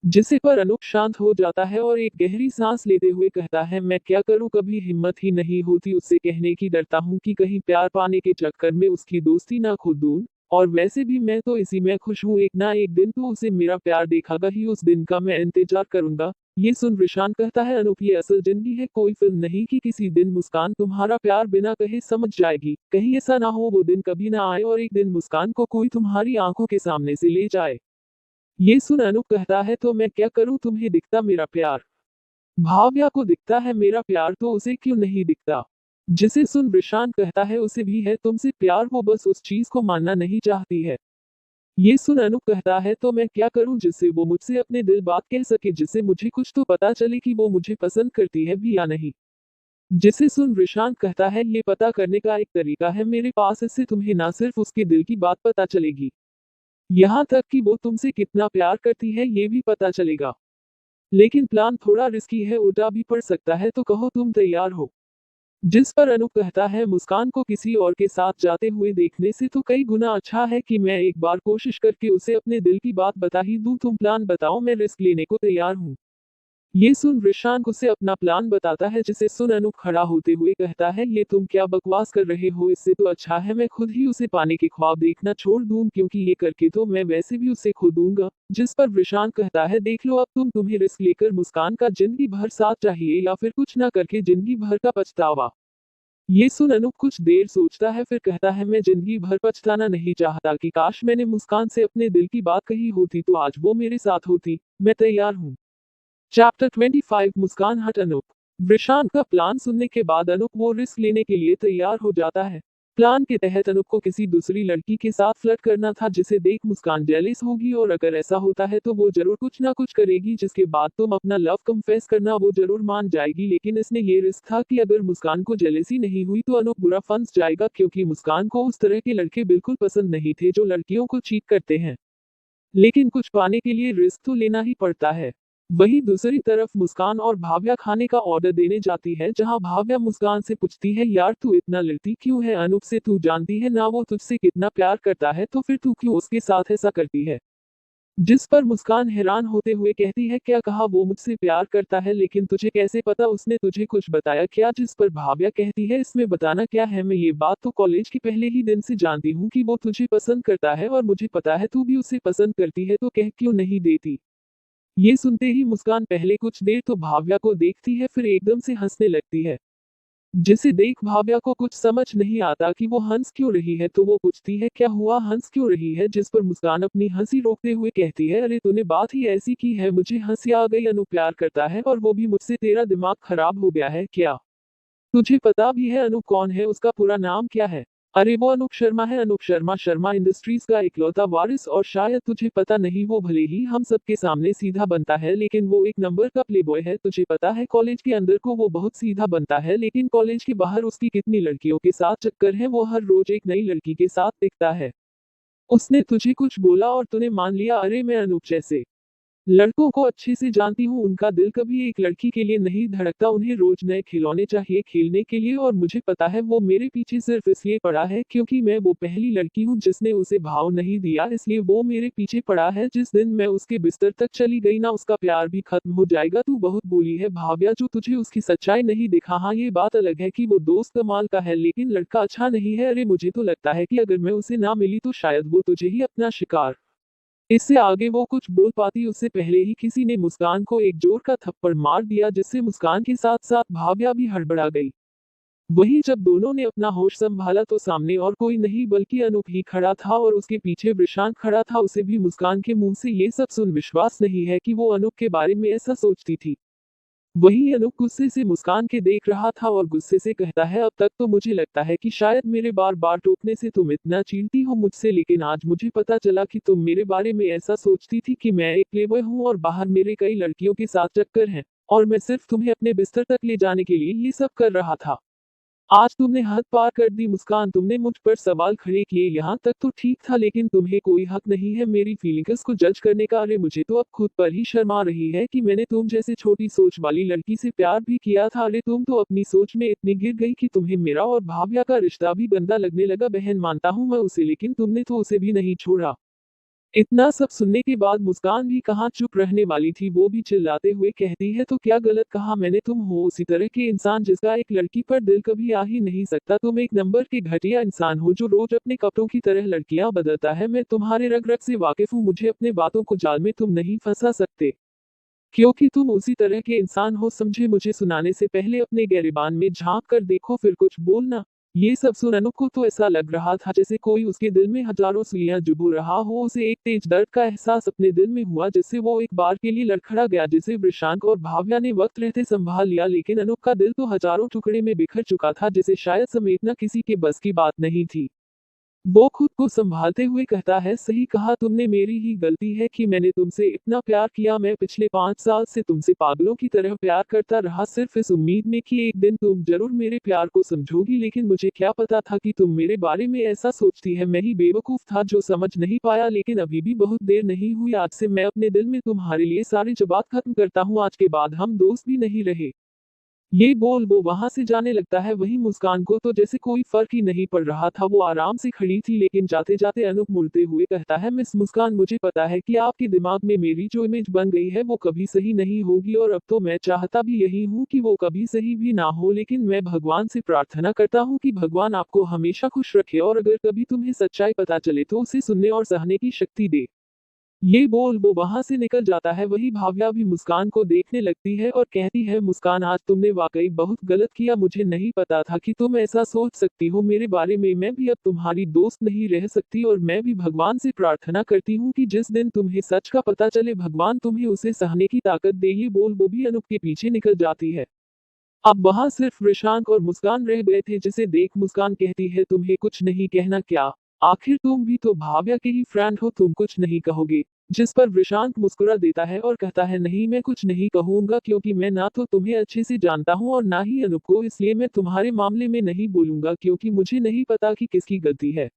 जिसे पर अनूप शांत हो जाता है और एक गहरी सांस लेते हुए कहता है, मैं क्या करूं, कभी हिम्मत ही नहीं होती उससे कहने की, डरता हूं कि कहीं प्यार पाने के चक्कर में उसकी दोस्ती ना खो दूं। और वैसे भी मैं तो इसी में खुश हूं, एक ना एक दिन तो उसे मेरा प्यार देखागा ही, उस दिन का मैं इंतजार करूंगा। ये सुन वृषांक कहता है, अनूप, ये असल जिंदगी है, कोई फिल्म नहीं कि किसी दिन मुस्कान तुम्हारा प्यार बिना कहे समझ जाएगी। कहीं ऐसा ना हो वो दिन कभी ना आए और एक दिन मुस्कान को कोई तुम्हारी आंखों के सामने से ले जाए। ये सुन अनूप कहता है, तो मैं क्या करूं, तुम्हें दिखता मेरा प्यार, भाव्या को दिखता है मेरा प्यार, तो उसे क्यों नहीं दिखता। जिसे सुन वृषांक कहता है, उसे भी है तुमसे प्यार, वो बस उस चीज को मानना नहीं चाहती है। ये सुन अनूप कहता है, तो मैं क्या करूं जिससे वो मुझसे अपने दिल बात कह सके, जिससे मुझे कुछ तो पता चले कि वो मुझे पसंद करती है भी या नहीं। जिसे सुन वृषांक कहता है, ये पता करने का एक तरीका है मेरे पास, इससे तुम्हें ना सिर्फ उसके दिल की बात पता चलेगी, यहाँ तक कि वो तुमसे कितना प्यार करती है ये भी पता चलेगा। लेकिन प्लान थोड़ा रिस्की है, उल्टा भी पड़ सकता है, तो कहो तुम तैयार हो। जिस पर अनूप कहता है, मुस्कान को किसी और के साथ जाते हुए देखने से तो कई गुना अच्छा है कि मैं एक बार कोशिश करके उसे अपने दिल की बात बता ही दूं। तुम प्लान बताओ, मैं रिस्क लेने को तैयार हूँ। ये सुन वृषांक उसे अपना प्लान बताता है, जिसे सुन अनूप खड़ा होते हुए कहता है, ये तुम क्या बकवास कर रहे हो, इससे तो अच्छा है मैं खुद ही उसे पाने के ख्वाब देखना छोड़ दूं, क्योंकि ये करके तो मैं वैसे भी उसे खो दूंगा। जिस पर वृषांक कहता है, देख लो, अब तुम्हें रिस्क लेकर मुस्कान का जिंदगी भर साथ चाहिए या फिर कुछ ना करके जिंदगी भर का पछतावा। ये सुन अनूप कुछ देर सोचता है, फिर कहता है, मैं जिंदगी भर पछताना नहीं चाहता, कि काश मैंने मुस्कान से अपने दिल की बात कही होती तो आज वो मेरे साथ होती। मैं तैयार हूँ। चैप्टर 25 मुस्कान हट अनूप। वृषांक का प्लान सुनने के बाद अनूप वो रिस्क लेने के लिए तैयार हो जाता है। प्लान के तहत अनूप को किसी दूसरी लड़की के साथ फ्लर्ट करना था, जिसे देख मुस्कान जेलिस होगी, और अगर ऐसा होता है तो वो जरूर कुछ ना कुछ करेगी, जिसके बाद तुम अपना लव कन्फेस करना वो जरूर मान जाएगी। लेकिन इसने ये रिस्क था कि अगर मुस्कान को जेलिसी नहीं हुई तो अनूप बुरा फंस जाएगा, क्योंकि मुस्कान को उस तरह के लड़के बिल्कुल पसंद नहीं थे जो लड़कियों को चीट करते हैं। लेकिन कुछ पाने के लिए रिस्क तो लेना ही पड़ता है। वहीं दूसरी तरफ मुस्कान और भाव्या खाने का ऑर्डर देने जाती है, जहां भाव्या मुस्कान से पूछती है, यार तू इतना लड़ती क्यों है अनूप से, तू जानती है ना वो तुझसे कितना प्यार करता है, तो फिर तू क्यों उसके साथ ऐसा करती है। जिस पर मुस्कान हैरान होते हुए कहती है, क्या कहा, वो मुझसे प्यार करता है, लेकिन तुझे कैसे पता, उसने तुझे कुछ बताया क्या। जिस पर भाव्या कहती है, इसमें बताना क्या है, मैं ये बात तो कॉलेज के पहले ही दिन से जानती हूँ कि वो तुझे पसंद करता है, और मुझे पता है तू भी उसे पसंद करती है, तो कह क्यों नहीं देती। ये सुनते ही मुस्कान पहले कुछ देर तो भाव्या को देखती है, फिर एकदम से हंसने लगती है। जिसे देख भाव्या को कुछ समझ नहीं आता कि वो हंस क्यों रही है, तो वो पूछती है, क्या हुआ, हंस क्यों रही है। जिस पर मुस्कान अपनी हंसी रोकते हुए कहती है, अरे तूने बात ही ऐसी की है, मुझे हंसी आ गई, अनु प्यार करता है और वो भी मुझसे, तेरा दिमाग खराब हो गया है क्या। तुझे पता भी है अनूप कौन है, उसका पूरा नाम क्या है। अरे वो अनूप शर्मा है, अनूप शर्मा, शर्मा इंडस्ट्रीज का इकलौता वारिस, और शायद तुझे पता नहीं, वो भले ही हम सबके सामने सीधा बनता है, लेकिन वो एक नंबर का प्लेबॉय है। तुझे पता है कॉलेज के अंदर को वो बहुत सीधा बनता है, लेकिन कॉलेज के बाहर उसकी कितनी लड़कियों के साथ चक्कर है, वो हर रोज एक नई लड़की के साथ दिखता है। उसने तुझे कुछ बोला और तूने मान लिया। अरे मैं अनूप जैसे लड़कों को अच्छे से जानती हूँ, उनका दिल कभी एक लड़की के लिए नहीं धड़कता, उन्हें रोज नए खिलौने चाहिए खेलने के लिए, और मुझे पता है वो मेरे पीछे सिर्फ इसलिए पड़ा है क्योंकि मैं वो पहली लड़की हूँ जिसने उसे भाव नहीं दिया, इसलिए वो मेरे पीछे पड़ा है। जिस दिन मैं उसके बिस्तर तक चली गई ना, उसका प्यार भी खत्म हो जाएगा। तू बहुत बोली है भाव्या, जो तुझे उसकी सच्चाई नहीं दिखा। हाँ ये बात अलग है कि वो दोस्त कमाल का है, लेकिन लड़का अच्छा नहीं है। अरे मुझे तो लगता है कि अगर मैं उसे ना मिली तो शायद वो तुझे ही अपना शिकार। इससे आगे वो कुछ बोल पाती उससे पहले ही किसी ने मुस्कान को एक जोर का थप्पड़ मार दिया, जिससे मुस्कान के साथ साथ भाव्या भी हड़बड़ा गई। वहीं जब दोनों ने अपना होश संभाला तो सामने और कोई नहीं बल्कि अनूप ही खड़ा था, और उसके पीछे वृषांक खड़ा था। उसे भी मुस्कान के मुंह से ये सब सुन विश्वास नहीं है कि वो अनूप के बारे में ऐसा सोचती थी। वहीं अनूप गुस्से से मुस्कान के देख रहा था और गुस्से से कहता है, अब तक तो मुझे लगता है कि शायद मेरे बार बार टोकने से तुम इतना चिढ़ती हो मुझसे, लेकिन आज मुझे पता चला कि तुम मेरे बारे में ऐसा सोचती थी कि मैं एक प्लेबॉय हूँ और बाहर मेरे कई लड़कियों के साथ चक्कर हैं, और मैं सिर्फ तुम्हें अपने बिस्तर तक ले जाने के लिए ये सब कर रहा था। आज तुमने हद पार कर दी मुस्कान, तुमने मुझ पर सवाल खड़े किए, यहाँ तक तो ठीक था, लेकिन तुम्हें कोई हक नहीं है मेरी फीलिंग्स को जज करने का। अरे मुझे तो अब खुद पर ही शर्म आ रही है कि मैंने तुम जैसे छोटी सोच वाली लड़की से प्यार भी किया था। अरे तुम तो अपनी सोच में इतनी गिर गई कि तुम्हें मेरा और भाव्या का रिश्ता भी गंदा लगने लगा। बहन, मानता हूँ मैं उसे, लेकिन तुमने तो उसे भी नहीं छोड़ा। इतना सब सुनने के बाद मुस्कान भी कहाँ चुप रहने वाली थी, वो भी चिल्लाते हुए कहती है, तो क्या गलत कहा मैंने? तुम हो उसी तरह के इंसान जिसका एक लड़की पर दिल कभी आ ही नहीं सकता। तुम एक नंबर के घटिया इंसान हो जो रोज अपने कपड़ों की तरह लड़कियां बदलता है। मैं तुम्हारे रग रग से वाकिफ हूँ, मुझे अपने बातों को जाल में तुम नहीं फंसा सकते, क्योंकि तुम उसी तरह के इंसान हो। समझे? मुझे सुनाने से पहले अपने गिरेबान में झांक कर देखो, फिर कुछ बोलना। ये सब सुन अनु को तो ऐसा लग रहा था जैसे कोई उसके दिल में हजारों सुइयां चुभ रहा हो। उसे एक तेज दर्द का एहसास अपने दिल में हुआ, जिससे वो एक बार के लिए लड़खड़ा गया, जिसे वृषांक और भाव्या ने वक्त रहते संभाल लिया, लेकिन अनु का दिल तो हजारों टुकड़े में बिखर चुका था, जिसे शायद समेटना किसी के बस की बात नहीं थी। वो खुद को संभालते हुए कहता है, सही कहा तुमने, मेरी ही गलती है कि मैंने तुमसे इतना प्यार किया। मैं पिछले 5 साल से तुमसे पागलों की तरह प्यार करता रहा, सिर्फ इस उम्मीद में कि एक दिन तुम जरूर मेरे प्यार को समझोगी, लेकिन मुझे क्या पता था कि तुम मेरे बारे में ऐसा सोचती है। मैं ही बेवकूफ था जो समझ नहीं पाया, लेकिन अभी भी बहुत देर नहीं हुई। आज से मैं अपने दिल में तुम्हारे लिए सारे जवाब खत्म करता हूँ। आज के बाद हम दोस्त भी नहीं रहे। ये बोल वो वहां से जाने लगता है। वहीं मुस्कान को तो जैसे कोई फर्क ही नहीं पड़ रहा था, वो आराम से खड़ी थी, लेकिन जाते जाते अनूप मुड़ते हुए कहता है, मिस मुस्कान, मुझे पता है कि आपके दिमाग में मेरी जो इमेज बन गई है वो कभी सही नहीं होगी, और अब तो मैं चाहता भी यही हूँ कि वो कभी सही भी ना हो, लेकिन मैं भगवान से प्रार्थना करता हूँ कि भगवान आपको हमेशा खुश रखे, और अगर कभी तुम्हें सच्चाई पता चले तो उसे सुनने और सहने की शक्ति दे। ये बोल वो वहां से निकल जाता है। वही भाव्या भी मुस्कान को देखने लगती है और कहती है, मुस्कान, आज तुमने वाकई बहुत गलत किया। मुझे नहीं पता था कि तुम ऐसा सोच सकती हो मेरे बारे में। मैं भी अब तुम्हारी दोस्त नहीं रह सकती, और मैं भी भगवान से प्रार्थना करती हूँ कि जिस दिन तुम्हें सच का पता चले भगवान तुम्हें उसे सहने की ताकत दे। ये बोल वो भी अनूप के पीछे निकल जाती है। अब वहां सिर्फ वृषांक और मुस्कान रह गए थे, जिसे देख मुस्कान कहती है, तुम्हें कुछ नहीं कहना क्या? आखिर तुम भी तो भाव्या के ही फ्रेंड हो, तुम कुछ नहीं कहोगे? जिस पर वृषांक मुस्कुरा देता है और कहता है, नहीं, मैं कुछ नहीं कहूंगा, क्योंकि मैं ना तो तुम्हें अच्छे से जानता हूं और ना ही अनूप को, इसलिए मैं तुम्हारे मामले में नहीं बोलूंगा, क्योंकि मुझे नहीं पता कि किसकी गलती है।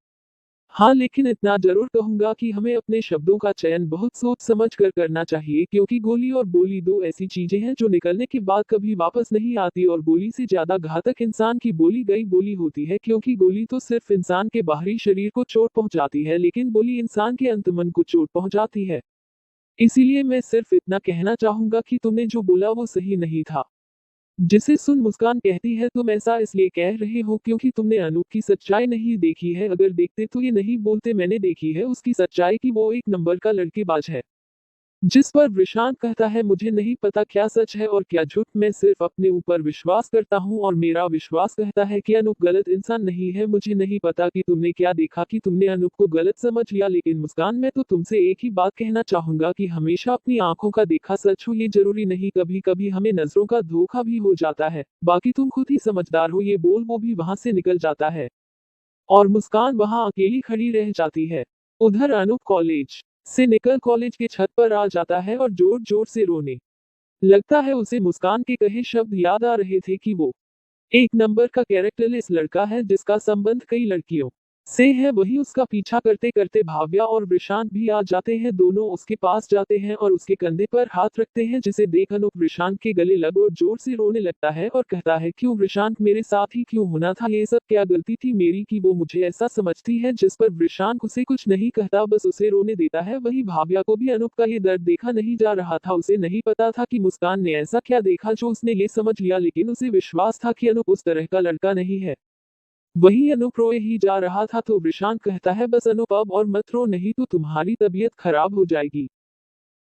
हाँ, लेकिन इतना जरूर कहूंगा कि हमें अपने शब्दों का चयन बहुत सोच समझ कर करना चाहिए, क्योंकि गोली और बोली दो ऐसी चीजें हैं जो निकलने के बाद कभी वापस नहीं आती, और गोली से ज्यादा घातक इंसान की बोली गई बोली होती है, क्योंकि गोली तो सिर्फ इंसान के बाहरी शरीर को चोट पहुंचाती है, लेकिन बोली इंसान के अंतमन को चोट पहुंचाती है। इसीलिए मैं सिर्फ इतना कहना चाहूंगा कि तुमने जो बोला वो सही नहीं था। जिसे सुन मुस्कान कहती है, तुम ऐसा इसलिए कह रहे हो क्योंकि तुमने अनूप की सच्चाई नहीं देखी है, अगर देखते तो ये नहीं बोलते। मैंने देखी है उसकी सच्चाई कि वो एक नंबर का लड़केबाज है। जिस पर वृषांत कहता है, मुझे नहीं पता क्या सच है और क्या झूठ, मैं सिर्फ अपने ऊपर विश्वास करता हूँ, और मेरा विश्वास कहता है कि अनूप गलत इंसान नहीं है। मुझे नहीं पता कि तुमने क्या देखा कि तुमने अनूप को गलत समझ लिया, लेकिन मुस्कान, मैं तो तुमसे एक ही बात कहना चाहूंगा कि हमेशा अपनी आंखों का देखा सच हो। ये जरूरी नहीं, कभी कभी हमें नजरों का धोखा भी हो जाता है। बाकी तुम खुद ही समझदार हो। ये बोल वो भी वहां से निकल जाता है और मुस्कान वहां अकेली खड़ी रह जाती है। उधर अनूप कॉलेज से निकल कॉलेज के छत पर आ जाता है और जोर जोर से रोने लगता है। उसे मुस्कान के कहे शब्द याद आ रहे थे कि वो एक नंबर का कैरेक्टरलेस लड़का है जिसका संबंध कई लड़कियों से है। वही उसका पीछा करते करते भाव्या और वृषांत भी आ जाते हैं। दोनों उसके पास जाते हैं और उसके कंधे पर हाथ रखते हैं, जिसे देख अनूप वृषांत के गले लग और जोर से रोने लगता है और कहता है, क्यों वृषांत, मेरे साथ ही क्यों होना था ये सब? क्या गलती थी मेरी कि वो मुझे ऐसा समझती है? जिस पर वृषांत उसे कुछ नहीं कहता, बस उसे रोने देता है। वही भाव्या को भी अनूप का ये दर्द देखा नहीं जा रहा था। उसे नहीं पता था कि मुस्कान ने ऐसा क्या देखा जो उसने ये समझ लिया, लेकिन उसे विश्वास था कि अनूप उस तरह का लड़का नहीं है। वही अनूप रोए ही जा रहा था तो वृषांत कहता है, बस अनूप अब और मत रो, नहीं तो तुम्हारी तबीयत खराब हो जाएगी।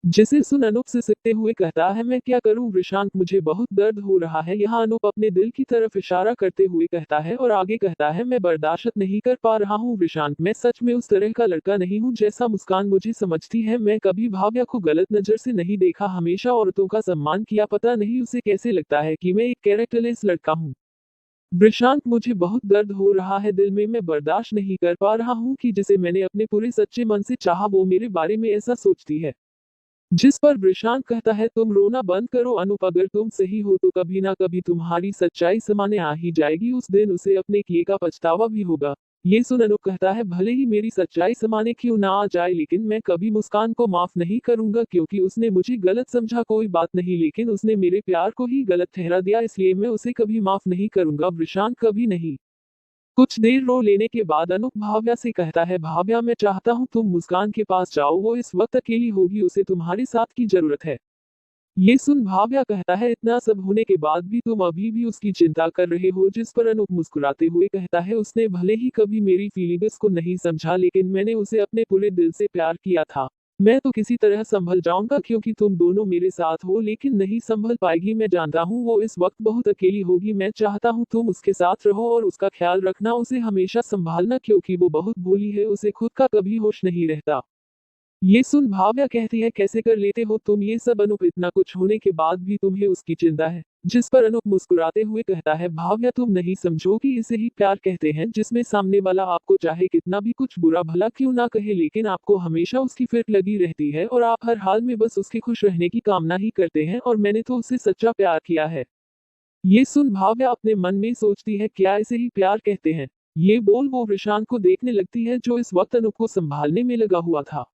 जिसे सुन अनूप सिसकते हुए कहता है, मैं क्या करूं वृषांक, मुझे बहुत दर्द हो रहा है। यहाँ अनूप अपने दिल की तरफ इशारा करते हुए कहता है और आगे कहता है, मैं बर्दाश्त नहीं कर पा रहा हूँ वृषांक, मैं सच में उस तरह का लड़का नहीं हूँ जैसा मुस्कान मुझे समझती है। मैं कभी भाव्या को गलत नजर से नहीं देखा, हमेशा औरतों का सम्मान किया। पता नहीं उसे कैसे लगता है कि मैं एक कैरेक्टरलेस लड़का हूँ। वृषांक, मुझे बहुत दर्द हो रहा है दिल में, मैं बर्दाश्त नहीं कर पा रहा हूँ कि जिसे मैंने अपने पूरे सच्चे मन से चाहा वो मेरे बारे में ऐसा सोचती है। जिस पर वृषांक कहता है, तुम रोना बंद करो अनूप, अगर तुम सही हो तो कभी ना कभी तुम्हारी सच्चाई सामने आ ही जाएगी, उस दिन उसे अपने किए का पछतावा भी होगा। ये सुन अनूप कहता है, भले ही मेरी सच्चाई सामने क्यों ना आ जाए, लेकिन मैं कभी मुस्कान को माफ नहीं करूंगा, क्योंकि उसने मुझे गलत समझा कोई बात नहीं, लेकिन उसने मेरे प्यार को ही गलत ठहरा दिया, इसलिए मैं उसे कभी माफ नहीं करूंगा वृषांक, कभी नहीं। कुछ देर रो लेने के बाद अनूप भाव्या से कहता है, भाव्या मैं चाहता हूँ तुम मुस्कान के पास जाओ, वो इस वक्त अकेली होगी, उसे तुम्हारे साथ की जरूरत है। ये सुन भाव्या कहता है, इतना सब होने के बाद भी तुम अभी भी उसकी चिंता कर रहे हो। जिस पर अनूप मुस्कुराते हुए कहता है, उसने भले ही कभी मेरी फीलिंग्स को नहीं समझा, लेकिन मैंने उसे अपने पूरे दिल से प्यार किया था। मैं तो किसी तरह संभल जाऊंगा, क्योंकि तुम दोनों मेरे साथ हो, लेकिन नहीं संभल पाएगी। मैं जानता हूँ वो इस वक्त बहुत अकेली होगी, मैं चाहता हूँ तुम उसके साथ रहो और उसका ख्याल रखना, उसे हमेशा संभालना, क्योंकि वो बहुत भोली है, उसे खुद का कभी होश नहीं रहता। ये सुन भाव्या कहती है, कैसे कर लेते हो तुम ये सब अनूप, इतना कुछ होने के बाद भी तुम्हें उसकी चिंता है। जिस पर अनूप मुस्कुराते हुए कहता है, भाव्या तुम नहीं समझोगी, इसे ही प्यार कहते हैं, जिसमें सामने वाला आपको चाहे कितना भी कुछ बुरा भला क्यों ना कहे, लेकिन आपको हमेशा उसकी फिक्र लगी रहती है और आप हर हाल में बस उसके खुश रहने की कामना ही करते हैं, और मैंने तो उससे सच्चा प्यार किया है। ये सुन भाव्या अपने मन में सोचती है, क्या इसे ही प्यार कहते हैं। ये बोल वो वृषांक को देखने लगती है, जो इस वक्त अनूप को संभालने में लगा हुआ था।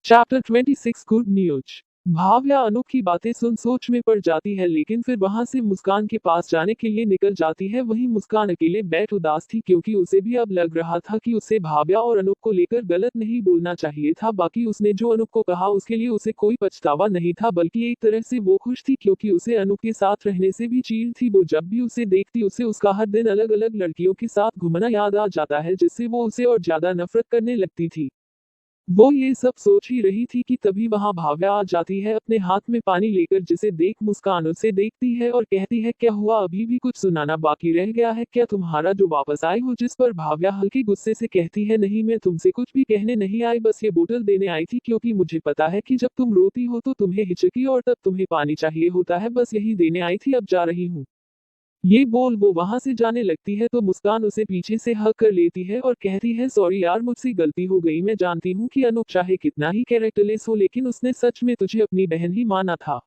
Chapter 26 good news. Bhavya Anoop की बातें सुन सोच में पड़ जाती है, लेकिन फिर वहां से मुस्कान के पास जाने के लिए निकल जाती है। वहीं मुस्कान अकेले बैठ उदास थी, क्योंकि उसे भी अब लग रहा था कि उसे भाव्या और अनूप को लेकर गलत नहीं बोलना चाहिए था। बाकी उसने जो अनूप को कहा उसके लिए उसे कोई पछतावा नहीं था, बल्कि एक तरह से वो खुश थी, क्योंकि उसे अनूप के साथ रहने से भी चील थी। वो जब भी उसे देखती उसे उसका हर दिन अलग अलग लड़कियों के साथ घूमना याद आ जाता है, जिससे वो उसे और ज्यादा नफरत करने लगती थी। वो ये सब सोच ही रही थी कि तभी वहां भाव्या आ जाती है, अपने हाथ में पानी लेकर, जिसे देख मुस्कान उसे देखती है और कहती है, क्या हुआ, अभी भी कुछ सुनाना बाकी रह गया है क्या तुम्हारा जो वापस आए हो। जिस पर भाव्या हल्के गुस्से से कहती है, नहीं मैं तुमसे कुछ भी कहने नहीं आई, बस ये बोतल देने आई थी, क्योंकि मुझे पता है कि जब तुम रोती हो तो तुम्हें हिचकी और तब तुम्हें पानी चाहिए होता है, बस यही देने आई थी, अब जा रही हूँ। ये बोल वो वहां से जाने लगती है तो मुस्कान उसे पीछे से हक कर लेती है और कहती है, सॉरी यार, मुझसे गलती हो गई, मैं जानती हूँ कि अनूप चाहे कितना ही कैरेक्टरलेस हो, लेकिन उसने सच में तुझे अपनी बहन ही माना था।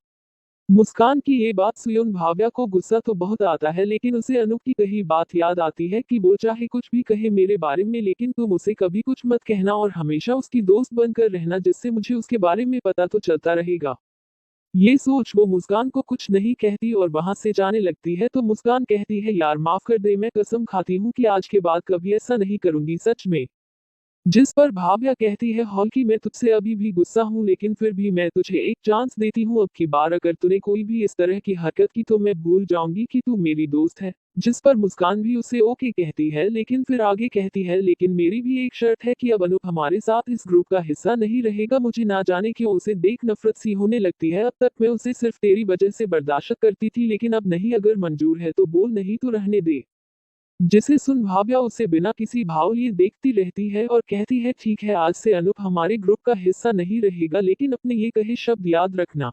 मुस्कान की ये बात सुन भाव्या को गुस्सा तो बहुत आता है, लेकिन उसे अनूप की कही बात याद आती है कि वो चाहे कुछ भी कहे मेरे बारे में, लेकिन तुम उसे कभी कुछ मत कहना और हमेशा उसकी दोस्त बनकर रहना, जिससे मुझे उसके बारे में पता तो चलता रहेगा। ये सोच वो मुस्कान को कुछ नहीं कहती और वहां से जाने लगती है तो मुस्कान कहती है, यार माफ कर दे, मैं कसम खाती हूँ कि आज के बाद कभी ऐसा नहीं करूंगी, सच में। जिस पर भाव्या कहती है, हॉल की मैं तुझसे अभी भी गुस्सा हूँ, लेकिन फिर भी मैं तुझे एक चांस देती हूँ, अब की बार अगर तूने कोई भी इस तरह की हरकत की तो मैं भूल जाऊंगी कि तू मेरी दोस्त है। जिस पर मुस्कान भी उसे ओके कहती है, लेकिन फिर आगे कहती है, लेकिन मेरी भी एक शर्त है कि अब अनूप हमारे साथ इस ग्रुप का हिस्सा नहीं रहेगा। मुझे ना जाने क्यों उसे देख नफरत सी होने लगती है, अब तक मैं उसे सिर्फ तेरी वजह से बर्दाश्त करती थी, लेकिन अब नहीं, अगर मंजूर है तो बोल, नहीं तो रहने दे। जिसे सुन भाव्या उसे बिना किसी भाव लिए देखती रहती है और कहती है, ठीक है, आज से अनूप हमारे ग्रुप का हिस्सा नहीं रहेगा, लेकिन अपने ये कहे शब्द याद रखना।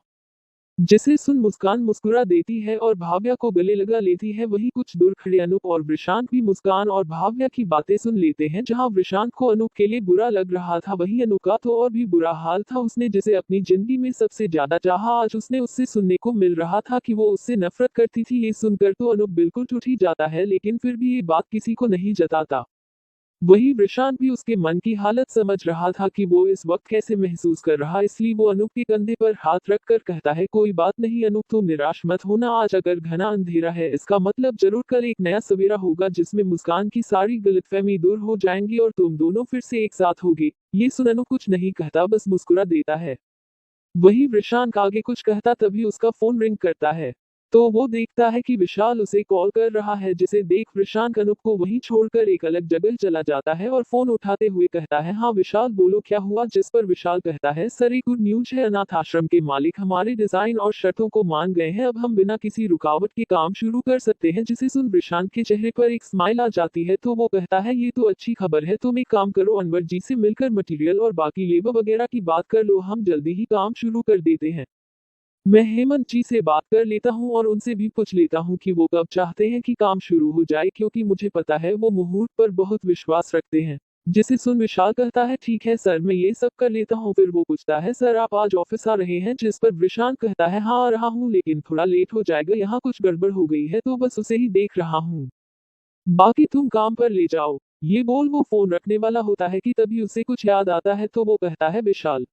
जिसे सुन मुस्कान मुस्कुरा देती है और भाव्या को गले लगा लेती है। वहीं कुछ दूर खड़े अनूप और वृषांत भी मुस्कान और भाव्या की बातें सुन लेते हैं। जहां वृषांत को अनूप के लिए बुरा लग रहा था, वहीं अनूप का तो और भी बुरा हाल था। उसने जिसे अपनी जिंदगी में सबसे ज्यादा चाहा, आज उसने उससे सुनने को मिल रहा था कि वो उससे नफरत करती थी। ये सुनकर तो अनूप बिल्कुल टूट ही जाता है, लेकिन फिर भी ये बात किसी को नहीं जताता। वही वृषांत भी उसके मन की हालत समझ रहा था कि वो इस वक्त कैसे महसूस कर रहा, इसलिए वो अनूप के कंधे पर हाथ रखकर कहता है, कोई बात नहीं अनूप, तुम निराश मत होना, आज अगर घना अंधेरा है इसका मतलब जरूर कल एक नया सवेरा होगा, जिसमें मुस्कान की सारी गलतफहमी दूर हो जाएंगी और तुम दोनों फिर से एक साथ होगे। ये सुन अनूप कुछ नहीं कहता, बस मुस्कुरा देता है। वही वृषांत आगे कुछ कहता तभी उसका फोन रिंग करता है। तो वो देखता है कि विशाल उसे कॉल कर रहा है, जिसे देख प्रशांत अनूप को वहीं छोड़कर एक अलग जगह चला जाता है और फोन उठाते हुए कहता है, हाँ विशाल बोलो क्या हुआ। जिस पर विशाल कहता है, सर एक गुड न्यूज है, अनाथ आश्रम के मालिक हमारे डिजाइन और शर्तों को मान गए हैं, अब हम बिना किसी रुकावट के काम शुरू कर सकते हैं। जिसे सुन प्रशांत के चेहरे पर एक स्माइल आ जाती है, तो वो कहता है ये तो अच्छी खबर है, तुम एक काम करो अनवर जी से मिलकर मटेरियल और बाकी लेबर वगैरह की बात कर लो, हम जल्दी ही काम शुरू कर देते हैं। मैं हेमंत जी से बात कर लेता हूँ और उनसे भी पूछ लेता हूँ कि वो कब चाहते हैं कि काम शुरू हो जाए, क्योंकि मुझे पता है वो मुहूर्त पर बहुत विश्वास रखते हैं। जिसे सुन विशाल कहता है, ठीक है सर मैं ये सब कर लेता हूँ। फिर वो पूछता है, सर आप आज ऑफिस आ रहे हैं। जिस पर प्रशांत कहता है, हाँ आ रहा हूँ, लेकिन थोड़ा लेट हो जाएगा, यहाँ कुछ गड़बड़ हो गई है तो बस उसे ही देख रहा हूँ, बाकी तुम काम पर ले जाओ। ये बोल वो फोन रखने वाला होता है कि तभी उसे कुछ याद आता है, तो वो कहता है विशाल।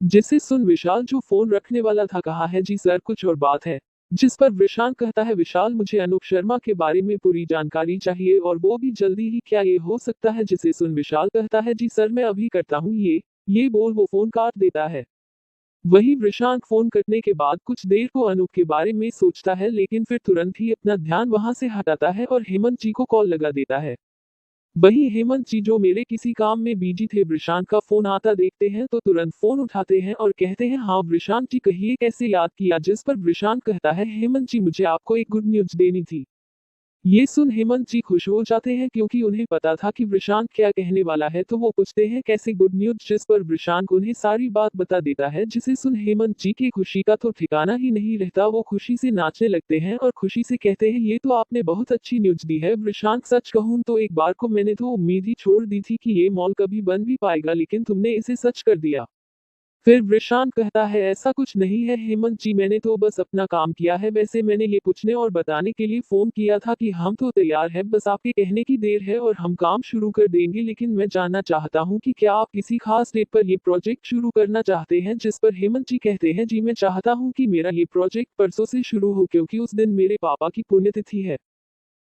जिसे सुन विशाल जो फोन रखने वाला था कहा है, जी सर कुछ और बात है। जिस पर विशाल कहता है, विशाल मुझे अनूप शर्मा के बारे में पूरी जानकारी चाहिए और वो भी जल्दी ही, क्या ये हो सकता है। जिसे सुन विशाल कहता है, जी सर मैं अभी करता हूँ ये बोल वो फोन काट देता है। वही प्रशांत फोन कटने के बाद कुछ देर को अनूप के बारे में सोचता है, लेकिन फिर तुरंत ही अपना ध्यान वहां से हटाता है और हेमंत जी को कॉल लगा देता है। वही हेमंत जी जो मेरे किसी काम में बिजी थे, प्रशांत का फोन आता देखते हैं तो तुरंत फोन उठाते हैं और कहते हैं, हाँ प्रशांत जी कहिए कैसे याद किया। जिस पर प्रशांत कहता है, हेमंत जी मुझे आपको एक गुड न्यूज देनी थी। ये सुन हेमंत जी खुश हो जाते हैं, क्योंकि उन्हें पता था कि प्रशांत क्या कहने वाला है, तो वो पूछते हैं कैसे गुड न्यूज। जिस पर प्रशांत उन्हें सारी बात बता देता है। जिसे सुन हेमंत जी की खुशी का तो ठिकाना ही नहीं रहता, वो खुशी से नाचने लगते हैं और खुशी से कहते हैं, ये तो आपने बहुत अच्छी न्यूज दी है प्रशांत। सच कहूं तो एक बार को मैंने तो उम्मीद ही छोड़ दी थी कि ये मॉल कभी बन भी पाएगा, लेकिन तुमने इसे सच कर दिया। फिर प्रशांत कहता है, ऐसा कुछ नहीं है हेमंत जी, मैंने तो बस अपना काम किया है। वैसे मैंने ये पूछने और बताने के लिए फोन किया था कि हम तो तैयार हैं, बस आपके कहने की देर है और हम काम शुरू कर देंगे। लेकिन मैं जानना चाहता हूँ कि क्या आप किसी खास डेट पर ये प्रोजेक्ट शुरू करना चाहते हैं। जिस पर हेमंत जी कहते हैं, जी मैं चाहता हूँ कि मेरा ये प्रोजेक्ट परसों से शुरू हो, क्योंकि उस दिन मेरे पापा की पुण्यतिथि है।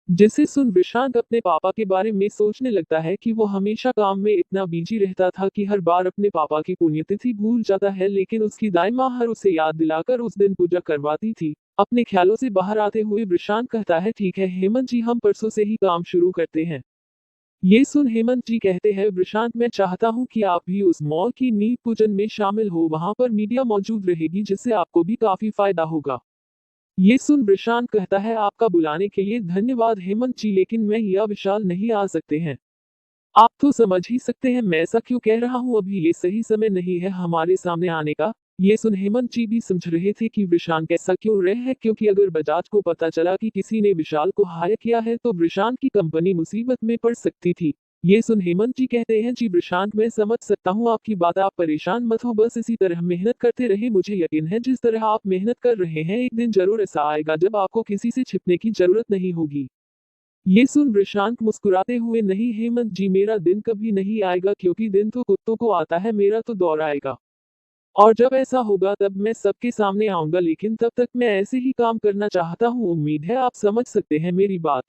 जिसे सुन प्रशांत अपने पापा के बारे में सोचने लगता है कि वो हमेशा काम में इतना बिजी रहता था कि हर बार अपने पापा की पुण्यतिथि भूल जाता है, लेकिन उसकी दाई माँ हर उसे याद दिलाकर उस दिन पूजा करवाती थी। अपने ख्यालों से बाहर आते हुए प्रशांत कहता है, ठीक है हेमंत जी, हम परसों से ही काम शुरू करते हैं। ये सुन हेमंत जी कहते हैं, प्रशांत मैं चाहता हूँ कि आप भी उस मॉल की नींव पूजन में शामिल हो, वहां पर मीडिया मौजूद रहेगी, जिससे आपको भी काफी फायदा होगा। ये सुन प्रशांत कहता है, आपका बुलाने के लिए धन्यवाद हेमंत जी, लेकिन मैं या विशाल नहीं आ सकते हैं। आप तो समझ ही सकते हैं मैं ऐसा क्यों कह रहा हूँ, अभी ये सही समय नहीं है हमारे सामने आने का। ये सुन हेमंत जी भी समझ रहे थे कि प्रशांत ऐसा क्यों रहे हैं, क्योंकि अगर बजाज को पता चला कि किसी ने विशाल को हायर किया है तो प्रशांत की कंपनी मुसीबत में पड़ सकती थी। ये सुन हेमंत जी कहते हैं, जी प्रशांत मैं समझ सकता हूँ आपकी बात, आप परेशान मत हो, बस इसी तरह मेहनत करते रहे। मुझे यकीन है जिस तरह आप मेहनत कर रहे हैं, एक दिन जरूर ऐसा आएगा जब आपको किसी से छिपने की जरूरत नहीं होगी। ये सुन प्रशांत मुस्कुराते हुए, नहीं हेमंत जी मेरा दिन कभी नहीं आएगा, क्योंकि दिन तो कुत्तों को आता है, मेरा तो दौर आएगा। और जब ऐसा होगा तब मैं सबके सामने आऊंगा, लेकिन तब तक मैं ऐसे ही काम करना चाहता हूँ। उम्मीद है आप समझ सकते हैं मेरी बात।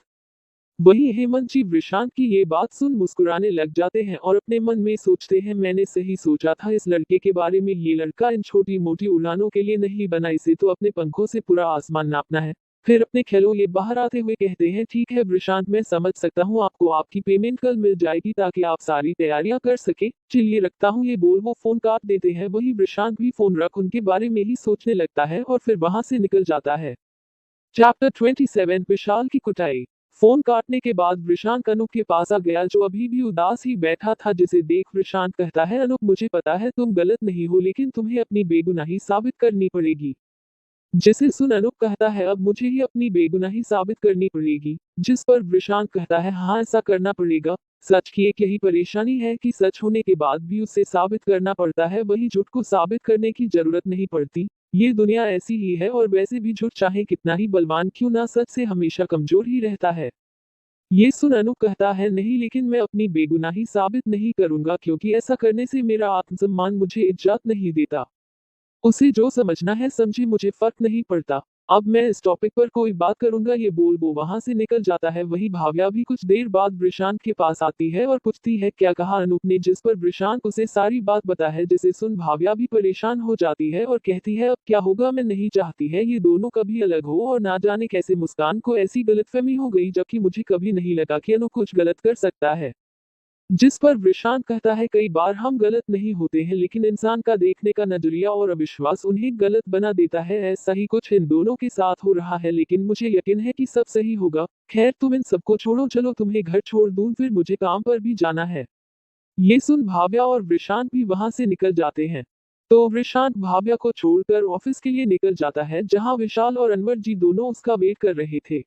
वही हेमंत जी प्रशांत की ये बात सुन मुस्कुराने लग जाते हैं और अपने मन में सोचते हैं, मैंने सही सोचा था इस लड़के के बारे में, ये लड़का इन छोटी मोटी उड़ानों के लिए नहीं बना, इसे तो अपने पंखों से पूरा आसमान नापना है। फिर अपने ख्यालों ये बाहर आते हुए कहते हैं, ठीक है प्रशांत मैं समझ सकता हूँ, आपको आपकी पेमेंट कल मिल जाएगी ताकि आप सारी तैयारियां कर सके, चलिए रखता हूँ। ये बोल वो फोन काट देते हैं। वही प्रशांत भी फोन रख उनके बारे में ही सोचने लगता है और फिर वहां से निकल जाता है। चैप्टर 27 विशाल की कुटाई। फोन काटने के बाद प्रशांत अनूप के पास आ गया, जो अभी भी उदास ही बैठा था। जिसे देख प्रशांत कहता है, अनूप मुझे पता है तुम गलत नहीं हो, लेकिन तुम्हें अपनी बेगुनाही साबित करनी पड़ेगी। जिसे सुन अनूप कहता है, अब मुझे ही अपनी बेगुनाही साबित करनी पड़ेगी। जिस पर प्रशांत कहता है, हाँ ऐसा करना पड़ेगा। सच की एक यही परेशानी है कि सच होने के बाद भी उसे साबित करना पड़ता है, वही झूठ को साबित करने की जरूरत नहीं पड़ती। ये दुनिया ऐसी ही है, और वैसे भी झूठ चाहे कितना ही बलवान क्यों ना, सच से हमेशा कमजोर ही रहता है। ये सुन अनूप कहता है, नहीं लेकिन मैं अपनी बेगुनाही साबित नहीं करूंगा, क्योंकि ऐसा करने से मेरा आत्मसम्मान मुझे इज्जत नहीं देता। उसे जो समझना है समझे, मुझे फर्क नहीं पड़ता। अब मैं इस टॉपिक पर कोई बात करूंगा, ये बोल वो वहां से निकल जाता है। वही भाव्या भी कुछ देर बाद वृषांत के पास आती है और पूछती है क्या कहा अनूप ने, जिस पर वृषांत उसे सारी बात बता है, जिसे सुन भाव्या भी परेशान हो जाती है और कहती है अब क्या होगा, मैं नहीं चाहती है ये दोनों कभी अलग हो, और ना जाने कैसे मुस्कान को ऐसी गलतफहमी हो गई, जबकि मुझे कभी नहीं लगा कि अनूप कुछ गलत कर सकता है। जिस पर वृषांत कहता है कई बार हम गलत नहीं होते हैं, लेकिन इंसान का देखने का नजरिया और अविश्वास उन्हें गलत बना देता है। ऐसा ही कुछ इन दोनों के साथ हो रहा है, लेकिन मुझे यकीन है कि सब सही होगा। खैर तुम इन सबको छोड़ो, चलो तुम्हें घर छोड़ दूं, फिर मुझे काम पर भी जाना है। ये सुन भाव्या और वृषांत भी वहां से निकल जाते हैं। तो वृषांत भाव्या को छोड़कर ऑफिस के लिए निकल जाता है, जहां विशाल और अनवर जी दोनों उसका वेट कर रहे थे।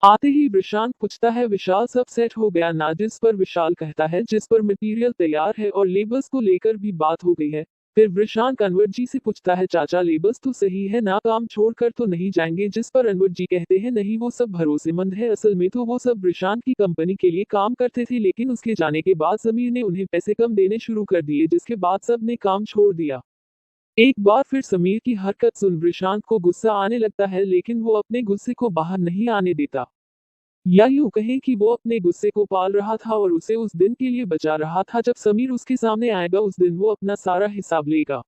आते ही वृषांत पूछता है विशाल सब सेट हो गया ना, जिस पर विशाल कहता है जिस पर मटेरियल तैयार है और लेबर्स को लेकर भी बात हो गई है। फिर वृषांत अनवर जी से पूछता है चाचा लेबर्स तो सही है ना, काम छोड़कर तो नहीं जाएंगे, जिस पर अनवर जी कहते हैं नहीं वो सब भरोसेमंद है, असल में तो वो सब वृषांत की कंपनी के लिए काम करते थे, लेकिन उसके जाने के बाद समीर ने उन्हें पैसे कम देने शुरू कर दिए, जिसके बाद सब ने काम छोड़ दिया। एक बार फिर समीर की हरकत सुन वृषांत को गुस्सा आने लगता है, लेकिन वो अपने गुस्से को बाहर नहीं आने देता, या यूं कहें कि वो अपने गुस्से को पाल रहा था और उसे उस दिन के लिए बचा रहा था जब समीर उसके सामने आएगा, उस दिन वो अपना सारा हिसाब लेगा।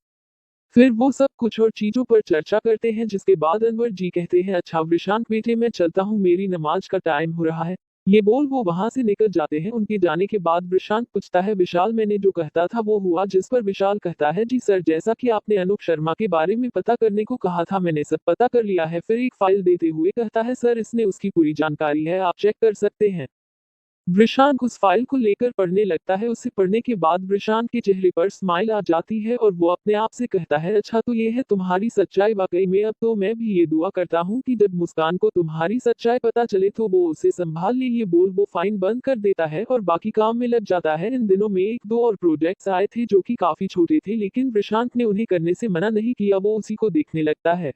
फिर वो सब कुछ और चीजों पर चर्चा करते हैं, जिसके बाद अनवर जी कहते हैं अच्छा वृषांत बेटे मैं चलता हूँ, मेरी नमाज का टाइम हो रहा है। ये बोल वो वहां से निकल जाते हैं। उनके जाने के बाद वृषांत पूछता है विशाल मैंने जो कहता था वो हुआ, जिस पर विशाल कहता है जी सर, जैसा कि आपने अनूप शर्मा के बारे में पता करने को कहा था मैंने सब पता कर लिया है। फिर एक फाइल देते हुए कहता है सर इसने उसकी पूरी जानकारी है, आप चेक कर सकते हैं। वृषांक उस फाइल को लेकर पढ़ने लगता है। उसे पढ़ने के बाद वृषांक के चेहरे पर स्माइल आ जाती है और वो अपने आप से कहता है अच्छा तो ये है तुम्हारी सच्चाई, वाकई में अब तो मैं भी ये दुआ करता हूँ कि जब मुस्कान को तुम्हारी सच्चाई पता चले तो वो उसे संभाल ले। ये बोल वो फाइन बंद कर देता है और बाकी काम में लग जाता है। इन दिनों में एक दो और प्रोजेक्ट्स आए थे जो कि काफी छोटे थे, लेकिन वृषांक ने उन्हें करने से मना नहीं किया, वो उसी को देखने लगता है।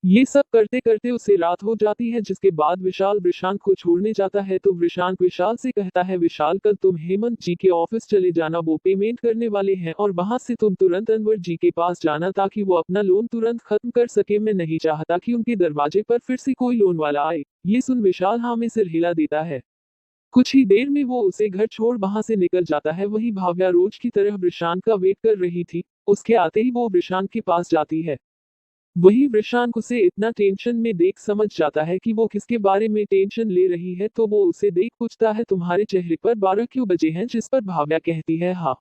ये सब करते करते उसे रात हो जाती है, जिसके बाद विशाल वृषांक को छोड़ने जाता है। तो वृषांक विशाल से कहता है विशाल कल तुम हेमंत जी के ऑफिस चले जाना, वो पेमेंट करने वाले हैं, और वहां से तुम तुरंत अनवर जी के पास जाना ताकि वो अपना लोन तुरंत खत्म कर सके। मैं नहीं चाहता कि उनके दरवाजे पर फिर से कोई लोन वाला आए। ये सुन विशाल हाँ में सिर हिला देता है। कुछ ही देर में वो उसे घर छोड़ वहां से निकल जाता है। वही भाव्या रोज की तरह वृषांक का वेट कर रही थी। उसके आते ही वो वृषांक के पास जाती है। वही वृषांक उसे इतना टेंशन में देख समझ जाता है कि वो किसके बारे में टेंशन ले रही है, तो वो उसे देख पूछता है तुम्हारे चेहरे पर 12 क्यों बजे हैं, जिस पर भाव्या कहती है हाँ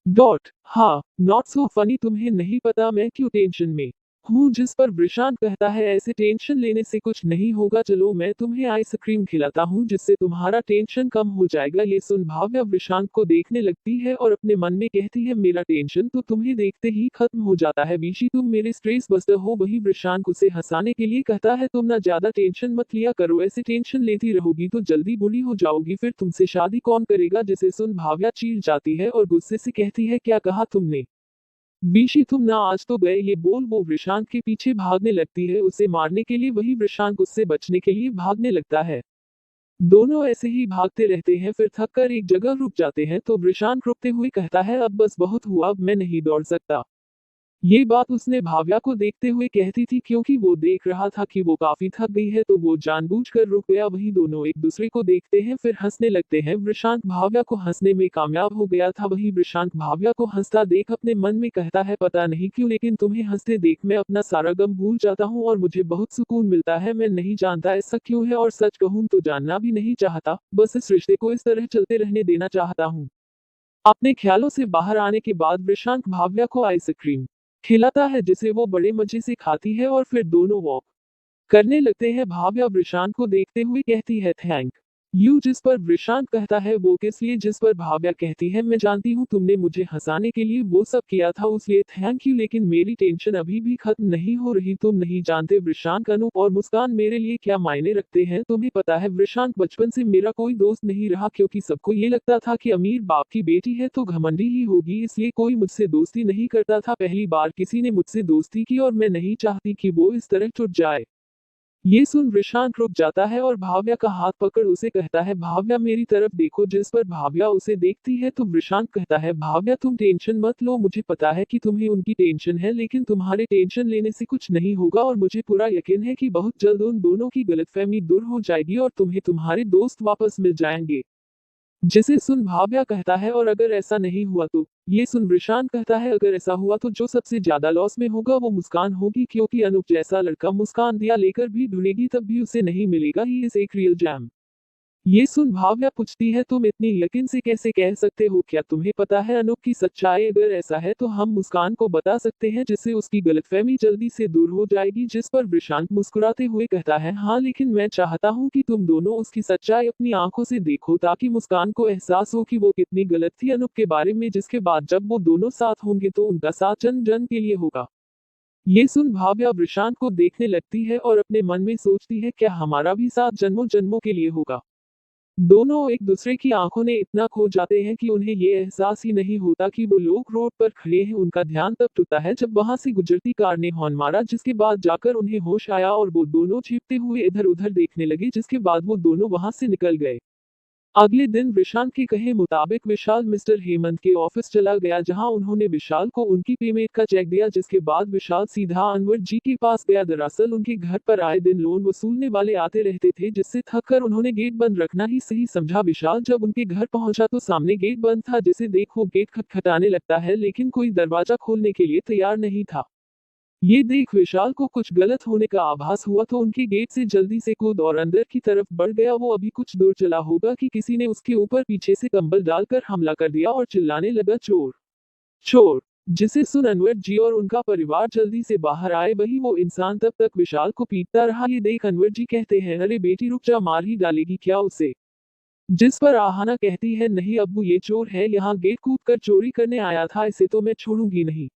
डॉट हाँ नॉट सो फनी, तुम्हें नहीं पता मैं क्यों टेंशन में हूँ, जिस पर वृषांत कहता है ऐसे टेंशन लेने से कुछ नहीं होगा, चलो मैं तुम्हें आइसक्रीम खिलाता हूँ जिससे तुम्हारा टेंशन कम हो जाएगा। ये सुन भाव्या वृषांत को देखने लगती है और अपने मन में कहती है मेरा टेंशन तो तुम्हें देखते ही खत्म हो जाता है, विशी तुम मेरे स्ट्रेस बस्टर हो। वही वृषांत उसे हंसाने के लिए कहता है तुम ना ज्यादा टेंशन मत लिया करो, ऐसे टेंशन लेती रहोगी तो जल्दी बुढ़ी हो जाओगी, फिर तुमसे शादी कौन करेगा। जिसे सुन भाव्या चीर जाती है और गुस्से से कहती है क्या कहा तुमने, बीशी तुम ना आज तो गए। ये बोल वो वृषांत के पीछे भागने लगती है उसे मारने के लिए। वही वृषांत उससे बचने के लिए भागने लगता है। दोनों ऐसे ही भागते रहते हैं, फिर थक कर एक जगह रुक जाते हैं। तो वृषांत रुकते हुए कहता है अब बस बहुत हुआ, अब मैं नहीं दौड़ सकता। ये बात उसने भाव्या को देखते हुए कहती थी, क्योंकि वो देख रहा था कि वो काफी थक गई है, तो वो जानबूझकर रुक गया। वही दोनों एक दूसरे को देखते हैं फिर हंसने लगते हैं। वृषांत भाव्या को हंसने में कामयाब हो गया था। वही वृषांत भाव्या को हंसता देख अपने मन में कहता है पता नहीं क्यों, लेकिन तुम्हें हंसते देख मैं अपना सारा गम भूल जाता हूँ और मुझे बहुत सुकून मिलता है। मैं नहीं जानता ऐसा क्यों है, और सच कहूँ तो जानना भी नहीं चाहता, बस इस रिश्ते को इस तरह चलते रहने देना चाहता हूँ। अपने ख्यालों से बाहर आने के बाद वृषांत भाव्या को आइसक्रीम खिलाता है, जिसे वो बड़े मजे से खाती है और फिर दोनों वॉक करने लगते हैं। भाव्या वृषांत को देखते हुए कहती है थैंक यू, जिस पर वृषांत कहता है वो किस लिए, जिस पर भाव्या कहती है मैं जानती हूँ तुमने मुझे हंसाने के लिए वो सब किया था उसलिए थैंक यू, लेकिन मेरी टेंशन अभी भी खत्म नहीं हो रही। तुम नहीं जानते वृषांत, अनूप और मुस्कान मेरे लिए क्या मायने रखते हैं। तुम्हें पता है वृषांत बचपन से मेरा कोई दोस्त नहीं रहा, क्योंकि सबको ये लगता था कि अमीर बाप की बेटी है तो घमंडी ही होगी, इसलिए कोई मुझसे दोस्ती नहीं करता था। पहली बार किसी ने मुझसे दोस्ती की और मैं नहीं चाहती कि वो इस तरह टूट जाए। ये सुन प्रशांत रुक जाता है और भाव्या का हाथ पकड़ उसे कहता है, भाव्या मेरी तरफ देखो। जिस पर भाव्या उसे देखती है तो प्रशांत कहता है, भाव्या तुम टेंशन मत लो, मुझे पता है कि तुम्हें उनकी टेंशन है, लेकिन तुम्हारे टेंशन लेने से कुछ नहीं होगा और मुझे पूरा यकीन है कि बहुत जल्द उन दोनों की गलतफहमी दूर हो जाएगी और तुम्हें तुम्हारे दोस्त वापस मिल जाएंगे। जिसे सुन भाव्या कहता है, और अगर ऐसा नहीं हुआ तो? ये सुन प्रशांत कहता है, अगर ऐसा हुआ तो जो सबसे ज्यादा लॉस में होगा वो मुस्कान होगी, क्योंकि अनूप जैसा लड़का मुस्कान दिया लेकर भी ढूंढेगी तब भी उसे नहीं मिलेगा। ही इज एक रियल जैम। ये सुन भाव्या पूछती है, तुम इतनी यकीन से कैसे कह सकते हो? क्या तुम्हें पता है अनूप की सच्चाई? अगर ऐसा है तो हम मुस्कान को बता सकते हैं, जिससे उसकी गलतफहमी जल्दी से दूर हो जाएगी। जिस पर प्रशांत मुस्कुराते हुए कहता है, हाँ, लेकिन मैं चाहता हूँ कि तुम दोनों उसकी सच्चाई अपनी आंखों से देखो, ताकि मुस्कान को एहसास हो कि वो कितनी गलत थी अनूप के बारे में, जिसके बाद जब वो दोनों साथ होंगे तो उनका साथ जन जन के लिए होगा। ये सुन भाव्या प्रशांत को देखने लगती है और अपने मन में सोचती है, क्या हमारा भी साथ जन्मों जन्मों के लिए होगा? दोनों एक दूसरे की आंखों में इतना खो जाते हैं कि उन्हें ये एहसास ही नहीं होता कि वो लोग रोड पर खड़े हैं। उनका ध्यान तब टूटा है जब वहां से गुजरती कार ने हॉर्न मारा, जिसके बाद जाकर उन्हें होश आया और वो दोनों चीखते हुए इधर उधर देखने लगे, जिसके बाद वो दोनों वहां से निकल गए। अगले दिन प्रशांत के कहे मुताबिक विशाल मिस्टर हेमंत के ऑफिस चला गया, जहां उन्होंने विशाल को उनकी पेमेंट का चेक दिया, जिसके बाद विशाल सीधा अनवर जी के पास गया। दरअसल उनके घर पर आए दिन लोन वसूलने वाले आते रहते थे, जिससे थक कर उन्होंने गेट बंद रखना ही सही समझा। विशाल जब उनके घर पहुंचा तो सामने गेट बंद था, जिसे देख वो गेट खटखटाने लगता है, लेकिन कोई दरवाजा खोलने के लिए तैयार नहीं था। ये देख विशाल को कुछ गलत होने का आभास हुआ तो उनके गेट से जल्दी से कूद और अंदर की तरफ बढ़ गया। वो अभी कुछ दूर चला होगा कि किसी ने उसके ऊपर पीछे से कंबल डालकर हमला कर दिया और चिल्लाने लगा, चोर चोर। जिसे सुन अनवर जी और उनका परिवार जल्दी से बाहर आए। वही वो इंसान तब तक विशाल को पीटता रहा। ये देख अनवर जी कहते हैं, अरे बेटी रुक जा, मार ही डालेगी क्या उसे? जिस पर आहाना कहती है, नहीं अब्बू, ये चोर है, यहाँ गेट कूद कर चोरी करने आया था, इसे तो मैं छोड़ूंगी नहीं।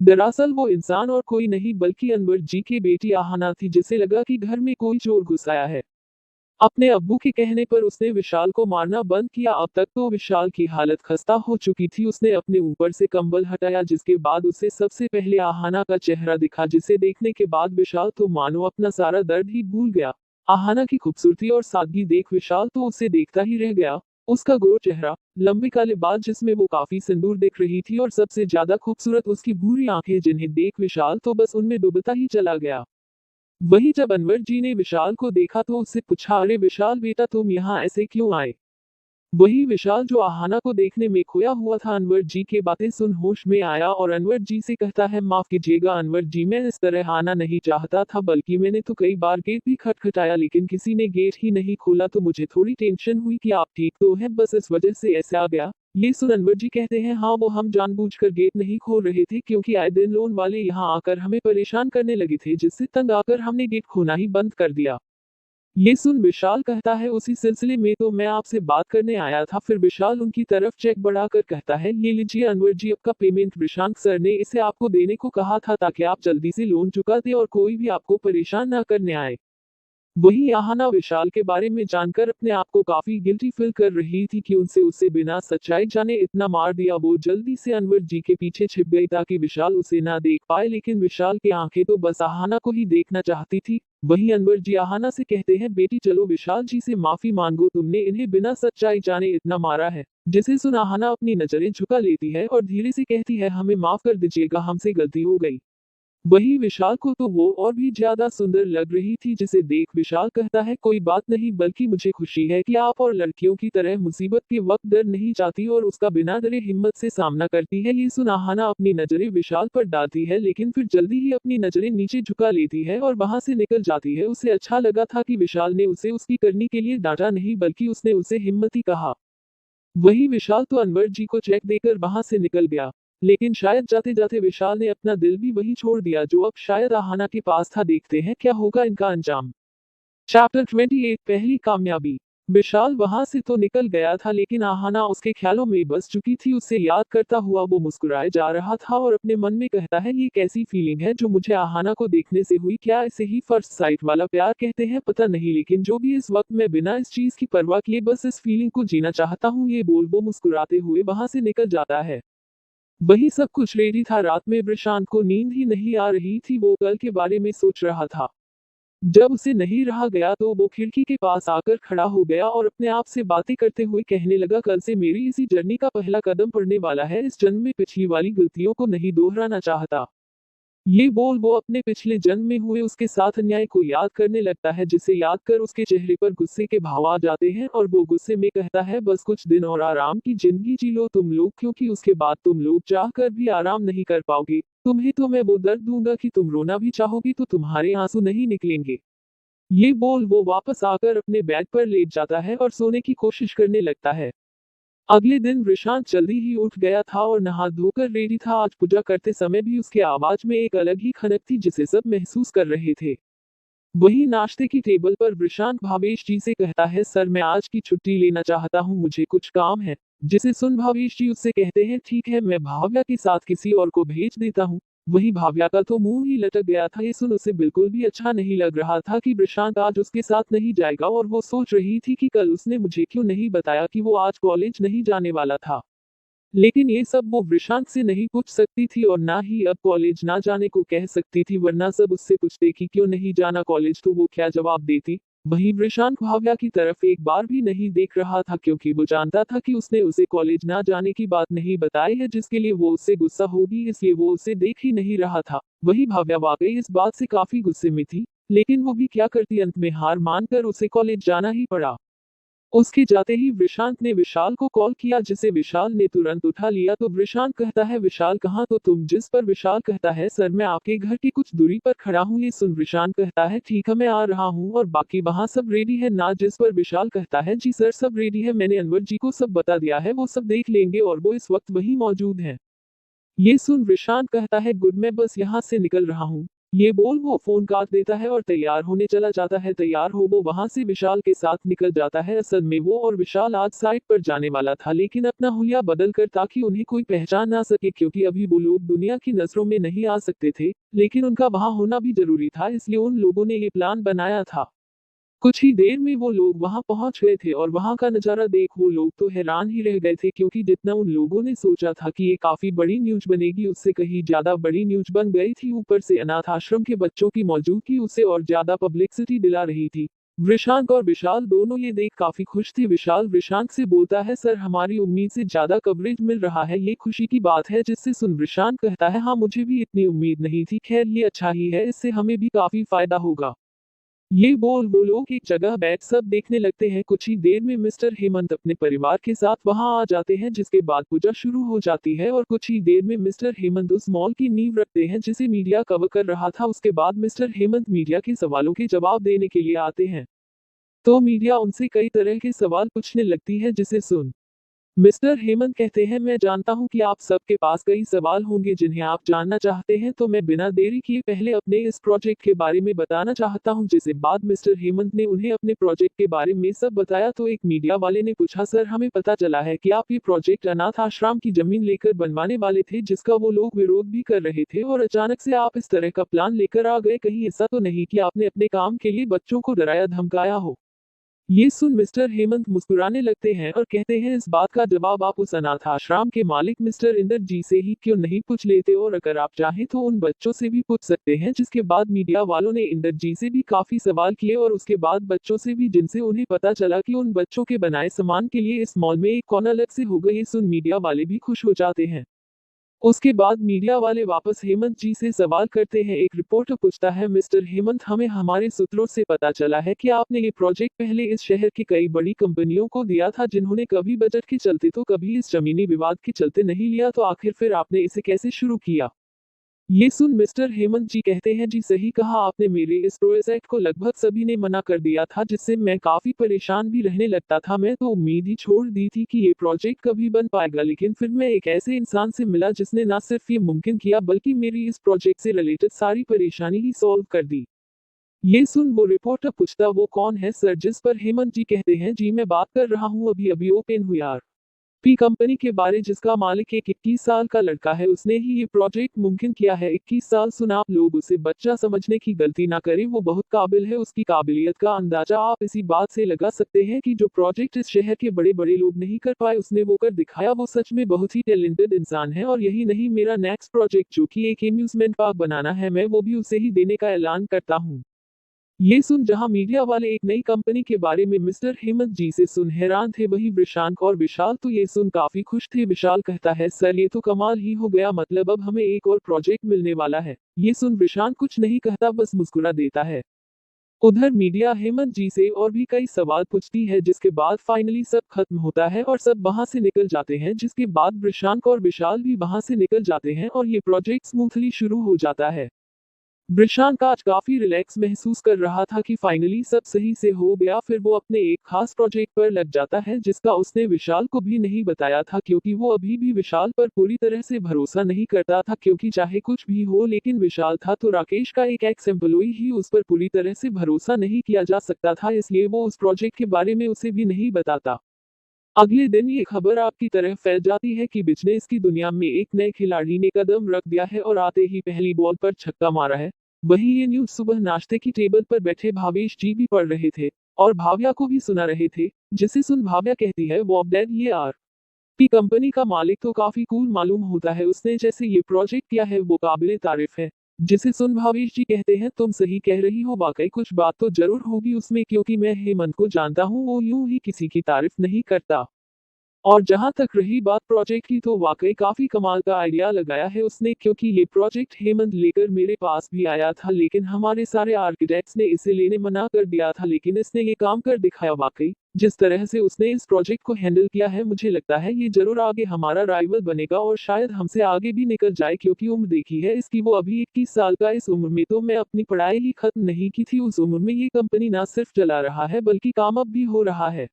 दरअसल वो इंसान और कोई नहीं बल्कि अनवर जी की बेटी आहाना थी, जिसे लगा कि घर में कोई चोर घुस आया है। अपने अब्बू के कहने पर उसने विशाल को मारना बंद किया। अब तक तो विशाल की हालत खस्ता हो चुकी थी। उसने अपने ऊपर से कंबल हटाया, जिसके बाद उसे सबसे पहले आहाना का चेहरा दिखा, जिसे देखने के बाद विशाल तो मानो अपना सारा दर्द ही भूल गया। आहाना की खूबसूरती और सादगी देख विशाल तो उसे देखता ही रह गया। उसका गोर चेहरा, लंबे काले बाल जिसमें वो काफी सिंदूर दिख रही थी, और सबसे ज्यादा खूबसूरत उसकी भूरी आंखें, जिन्हें देख विशाल तो बस उनमें डूबता ही चला गया। वही जब अनवर जी ने विशाल को देखा तो उससे पूछा, अरे विशाल बेटा, तुम यहाँ ऐसे क्यों आए? वही विशाल जो आहाना को देखने में खोया हुआ था, अनवर जी के बातें सुन होश में आया और अनवर जी से कहता है, माफ कीजिएगा अनवर जी, मैं इस तरह आना नहीं चाहता था, बल्कि मैंने तो कई बार गेट भी खटखटाया लेकिन किसी ने गेट ही नहीं खोला, तो मुझे थोड़ी टेंशन हुई कि आप ठीक तो हैं, बस इस वजह से ऐसे आ गया। ये सुन अनवर जी कहते हैं, हाँ, वो हम जानबूझकर गेट नहीं खोल रहे थे, क्योंकि आए दिन लोन वाले यहाँ आकर हमें परेशान करने लगे थे, जिससे तंग आकर हमने गेट खोना ही बंद कर दिया। ये सुन विशाल कहता है, उसी सिलसिले में तो मैं आपसे बात करने आया था। फिर विशाल उनकी तरफ चेक बढ़ाकर कहता है, ये लीजिए अनवर जी, आपका पेमेंट। प्रशांत सर ने इसे आपको देने को कहा था, ताकि आप जल्दी से लोन चुका दें और कोई भी आपको परेशान न करने आए। वही आहाना विशाल के बारे में जानकर अपने आप को काफी गिल्टी फील कर रही थी कि उसे बिना सच्चाई जाने इतना मार दिया। वो जल्दी से अनवर जी के पीछे छिप गई ताकि विशाल उसे ना देख पाए, लेकिन विशाल की आंखें तो बस आहाना को ही देखना चाहती थी। वहीं अनवर जी आहाना से कहते हैं, बेटी चलो विशाल जी से माफी मांगो, तुमने इन्हें बिना सच्चाई जाने इतना मारा है। जिसे सुन आहाना अपनी नजरें झुका लेती है और धीरे से कहती है, हमें माफ कर दीजिएगा, हमसे गलती हो गई। वही विशाल को तो वो और भी ज्यादा सुंदर लग रही थी, जिसे देख विशाल कहता है, कोई बात नहीं, बल्कि मुझे खुशी है कि आप और लड़कियों की तरह मुसीबत के वक्त डर नहीं जाती और उसका बिना डरे हिम्मत से सामना करती है। ये सुन आहाना अपनी नजरें विशाल पर डालती है, लेकिन फिर जल्दी ही अपनी नजरें नीचे झुका लेती है और वहां से निकल जाती है। उसे अच्छा लगा था कि विशाल ने उसे उसकी करनी के लिए डांटा नहीं, बल्कि उसने उसे हिम्मती कहा। वही विशाल तो अनवर जी को चेक देकर वहां से निकल गया, लेकिन शायद जाते जाते विशाल ने अपना दिल भी वही छोड़ दिया जो अब शायद आहाना के पास था। देखते हैं क्या होगा इनका अंजाम। चैप्टर 28, पहली कामयाबी। विशाल वहां से तो निकल गया था, लेकिन आहाना उसके ख्यालों में बस चुकी थी। उसे याद करता हुआ वो मुस्कुराए जा रहा था और अपने मन में कहता है, ये कैसी फीलिंग है जो मुझे आहाना को देखने से हुई? क्या इसे ही फर्स्ट साइट वाला प्यार कहते हैं? पता नहीं, लेकिन जो भी, इस वक्त मैं बिना इस चीज की परवाह किए बस इस फीलिंग को जीना चाहता हूँ। ये बोल वो मुस्कुराते हुए वहां से निकल जाता है। वही सब कुछ रेडी था। रात में प्रशांत को नींद ही नहीं आ रही थी, वो कल के बारे में सोच रहा था। जब उसे नहीं रहा गया तो वो खिड़की के पास आकर खड़ा हो गया और अपने आप से बातें करते हुए कहने लगा, कल से मेरी इसी जर्नी का पहला कदम पड़ने वाला है। इस जन्म में पिछली वाली गलतियों को नहीं दोहराना चाहता। ये बोल वो अपने पिछले जन्म में हुए उसके साथ अन्याय को याद करने लगता है, जिसे याद कर उसके चेहरे पर गुस्से के भाव आ जाते हैं और वो गुस्से में कहता है, बस कुछ दिन और आराम की जिंदगी जी लो तुम लोग, क्योंकि उसके बाद तुम लोग चाह कर भी आराम नहीं कर पाओगे। तुम्हें तो मैं वो दर्द दूंगा कि तुम रोना भी चाहोगी तो तुम्हारे आंसू नहीं निकलेंगे। ये बोल वो वापस आकर अपने बेड पर लेट जाता है और सोने की कोशिश करने लगता है। अगले दिन रिशांत जल्दी ही उठ गया था और नहा धोकर रेडी था। आज पूजा करते समय भी उसके आवाज में एक अलग ही खनक थी जिसे सब महसूस कर रहे थे। वहीं नाश्ते की टेबल पर रिशांत भावेश जी से कहता है, सर मैं आज की छुट्टी लेना चाहता हूँ, मुझे कुछ काम है। जिसे सुन भावेश जी उससे कहते हैं, ठीक है मैं भाव्या के साथ किसी और को भेज देता हूँ। वहीं भाव्या का तो मुंह ही लटक गया था। ये सुन उसे बिल्कुल भी अच्छा नहीं लग रहा था कि रिशांत आज उसके साथ नहीं जाएगा और वो सोच रही थी कि कल उसने मुझे क्यों नहीं बताया कि वो आज कॉलेज नहीं जाने वाला था। लेकिन ये सब वो वृषांत से नहीं पूछ सकती थी और ना ही अब कॉलेज ना जाने को कह सकती थी, वरना सब उससे पूछते कि क्यों नहीं जाना कॉलेज तो वो क्या जवाब देती। वहीं वृषांत भाव्या की तरफ एक बार भी नहीं देख रहा था, क्योंकि वो जानता था कि उसने उसे कॉलेज ना जाने की बात नहीं बताई है जिसके लिए वो उससे गुस्सा होगी, इसलिए वो उसे देख ही नहीं रहा था। वही भाव्या वाकई इस बात से काफी गुस्से में थी, लेकिन वो भी क्या करती, अंत में हार मानकर उसे कॉलेज जाना ही पड़ा। उसके जाते ही विशांत ने विशाल को कॉल किया, जिसे विशाल ने तुरंत उठा लिया। तो विशांत कहता है, विशाल कहाँ तो तुम, जिस पर विशाल कहता है, सर मैं आपके घर की कुछ दूरी पर खड़ा हूँ। ये सुन विशांत कहता है, ठीक है मैं आ रहा हूँ, और बाकी वहाँ सब रेडी है ना। जिस पर विशाल कहता है, जी सर सब रेडी है, मैंने अनवर जी को सब बता दिया है, वो सब देख लेंगे और वो इस वक्त वहीं मौजूद है। ये सुन विशांत कहता है, गुड मैं बस यहाँ से निकल रहा हूँ। ये बोल वो फोन काट देता है और तैयार होने चला जाता है। तैयार हो वो वहां से विशाल के साथ निकल जाता है। असल में वो और विशाल आज साइट पर जाने वाला था, लेकिन अपना हुलिया बदल कर, ताकि उन्हें कोई पहचान ना सके, क्योंकि अभी वो लोग दुनिया की नजरों में नहीं आ सकते थे, लेकिन उनका वहां होना भी जरूरी था, इसलिए उन लोगों ने ये प्लान बनाया था। कुछ ही देर में वो लोग वहां पहुंच गए थे और वहां का नजारा देख वो लोग तो हैरान ही रह गए थे, क्योंकि जितना उन लोगों ने सोचा था कि ये काफी बड़ी न्यूज बनेगी, उससे कहीं ज्यादा बड़ी न्यूज बन गई थी। ऊपर से अनाथ आश्रम के बच्चों की मौजूदगी उसे और ज्यादा पब्लिसिटी दिला रही थी। वृषांक और विशाल दोनों ये देख काफी खुश थे। विशाल वृषांक से बोलता है, सर हमारी उम्मीद से ज्यादा कवरेज मिल रहा है, ये खुशी की बात है। जिससे सुन वृषांक कहता है, हाँ मुझे भी इतनी उम्मीद नहीं थी, खैर ये अच्छा ही है, इससे हमें भी काफी फायदा होगा। ये बोल वो लोग एक जगह बैठ सब देखने लगते हैं। कुछ ही देर में मिस्टर हेमंत अपने परिवार के साथ वहां आ जाते हैं, जिसके बाद पूजा शुरू हो जाती है और कुछ ही देर में मिस्टर हेमंत उस मॉल की नींव रखते हैं जिसे मीडिया कवर कर रहा था। उसके बाद मिस्टर हेमंत मीडिया के सवालों के जवाब देने के लिए आते हैं, तो मीडिया उनसे कई तरह के सवाल पूछने लगती है, जिसे सुन मिस्टर हेमंत कहते हैं, मैं जानता हूं कि आप सबके पास कई सवाल होंगे जिन्हें आप जानना चाहते हैं, तो मैं बिना देरी किए पहले अपने इस प्रोजेक्ट के बारे में बताना चाहता हूं। जिसे बाद मिस्टर हेमंत ने उन्हें अपने प्रोजेक्ट के बारे में सब बताया, तो एक मीडिया वाले ने पूछा, सर हमें पता चला है कि आप ये प्रोजेक्ट अनाथ आश्रम की जमीन लेकर बनवाने वाले थे, जिसका वो लोग विरोध भी कर रहे थे, और अचानक से आप इस तरह का प्लान लेकर आ गए। कहीं ऐसा तो नहीं कि आपने अपने काम के लिए बच्चों को डराया धमकाया हो। ये सुन मिस्टर हेमंत मुस्कुराने लगते हैं और कहते हैं, इस बात का जवाब आप उस अनाथ आश्रम के मालिक मिस्टर इंदर जी से ही क्यों नहीं पूछ लेते, और अगर आप चाहें तो उन बच्चों से भी पूछ सकते हैं। जिसके बाद मीडिया वालों ने इंदर जी से भी काफी सवाल किए और उसके बाद बच्चों से भी, जिनसे उन्हें पता चला कि उन बच्चों के बनाए सामान के लिए इस मॉल में एक कॉर्नर अलग से होगा। ये सुन मीडिया वाले भी खुश हो जाते हैं। उसके बाद मीडिया वाले वापस हेमंत जी से सवाल करते हैं। एक रिपोर्टर पूछता है, मिस्टर हेमंत हमें हमारे सूत्रों से पता चला है कि आपने ये प्रोजेक्ट पहले इस शहर की कई बड़ी कंपनियों को दिया था, जिन्होंने कभी बजट के चलते तो कभी इस जमीनी विवाद के चलते नहीं लिया, तो आखिर फिर आपने इसे कैसे शुरू किया। ये सुन मिस्टर हेमंत जी कहते हैं, जी सही कहा आपने, मेरे इस प्रोजेक्ट को लगभग सभी ने मना कर दिया था, जिससे मैं काफी परेशान भी रहने लगता था। मैं तो उम्मीद ही छोड़ दी थी कि ये प्रोजेक्ट कभी बन पाएगा, लेकिन फिर मैं एक ऐसे इंसान से मिला जिसने ना सिर्फ ये मुमकिन किया, बल्कि मेरी इस प्रोजेक्ट से रिलेटेड सारी परेशानी ही सॉल्व कर दी। ये सुन वो रिपोर्टर पूछता, वो कौन है सर। जिस पर हेमंत जी कहते हैं, जी मैं बात कर रहा हूँ अभी अभी ओपन हुई पी कंपनी के बारे, जिसका मालिक एक 21 साल का लड़का है। उसने ही ये प्रोजेक्ट मुमकिन किया है। 21 साल सुन, आप लोग उसे बच्चा समझने की गलती ना करें, वो बहुत काबिल है। उसकी काबिलियत का अंदाजा आप इसी बात से लगा सकते हैं कि जो प्रोजेक्ट इस शहर के बड़े बड़े लोग नहीं कर पाए, उसने वो कर दिखाया। वो सच में बहुत ही टैलेंटेड इंसान है। और यही नहीं, मेरा नेक्स्ट प्रोजेक्ट जो कि एक एम्यूजमेंट पार्क बनाना है, मैं वो भी उसे ही देने का ऐलान करता हूँ। ये सुन जहां मीडिया वाले एक नई कंपनी के बारे में मिस्टर हेमंत जी से सुन हैरान थे, वहीं वृषांक और विशाल तो ये सुन काफी खुश थे। विशाल कहता है, सर ये तो कमाल ही हो गया, मतलब अब हमें एक और प्रोजेक्ट मिलने वाला है। ये सुन वृषांक कुछ नहीं कहता, बस मुस्कुरा देता है। उधर मीडिया हेमंत जी से और भी कई सवाल पूछती है, जिसके बाद फाइनली सब खत्म होता है और सब वहां से निकल जाते हैं, जिसके बाद वृषांक और विशाल भी वहां से निकल जाते हैं और ये प्रोजेक्ट स्मूथली शुरू हो जाता है। वृषांक आज काफी रिलैक्स महसूस कर रहा था कि फाइनली सब सही से हो गया। फिर वो अपने एक खास प्रोजेक्ट पर लग जाता है, जिसका उसने विशाल को भी नहीं बताया था, क्योंकि वो अभी भी विशाल पर पूरी तरह से भरोसा नहीं करता था, क्योंकि चाहे कुछ भी हो लेकिन विशाल था तो राकेश का एक एक्स एम्प्लॉय ही उस पर पूरी तरह से भरोसा नहीं किया जा सकता था, इसलिए वो उस प्रोजेक्ट के बारे में उसे भी नहीं बताता। अगले दिन ये खबर आपकी तरह फैल जाती है कि बिजनेस की दुनिया में एक नए खिलाड़ी ने कदम रख दिया है और आते ही पहली बॉल पर छक्का मारा है। वहीं ये न्यूज सुबह नाश्ते की टेबल पर बैठे भावेश जी भी पढ़ रहे थे और भाव्या को भी सुना रहे थे, जिसे सुन भाव्या कहती है, वो डैड ये आर पी कंपनी का मालिक तो काफी कूल मालूम होता है, उसने जैसे ये प्रोजेक्ट किया है वो काबिले तारीफ है। जिसे सुन भावेश जी कहते हैं, तुम सही कह रही हो, वाकई कुछ बात तो जरूर होगी उसमें, क्योंकि मैं हेमंत को जानता हूँ, वो यूं ही किसी की तारीफ नहीं करता। और जहां तक रही बात प्रोजेक्ट की, तो वाकई काफी कमाल का आइडिया लगाया है उसने, क्योंकि ये प्रोजेक्ट हेमंत लेकर मेरे पास भी आया था, लेकिन हमारे सारे आर्किटेक्ट्स ने इसे लेने मना कर दिया था, लेकिन इसने ये काम कर दिखाया। वाकई जिस तरह से उसने इस प्रोजेक्ट को हैंडल किया है, मुझे लगता है ये जरूर आगे हमारा राइवल बनेगा और शायद हमसे आगे भी निकल जाए, क्योंकि उम्र देखी है इसकी, वो अभी 21 साल का। इस उम्र में तो मैं अपनी पढ़ाई ही खत्म नहीं की थी, उस उम्र में ये कंपनी ना सिर्फ चला रहा है बल्कि कामयाब भी हो रहा है।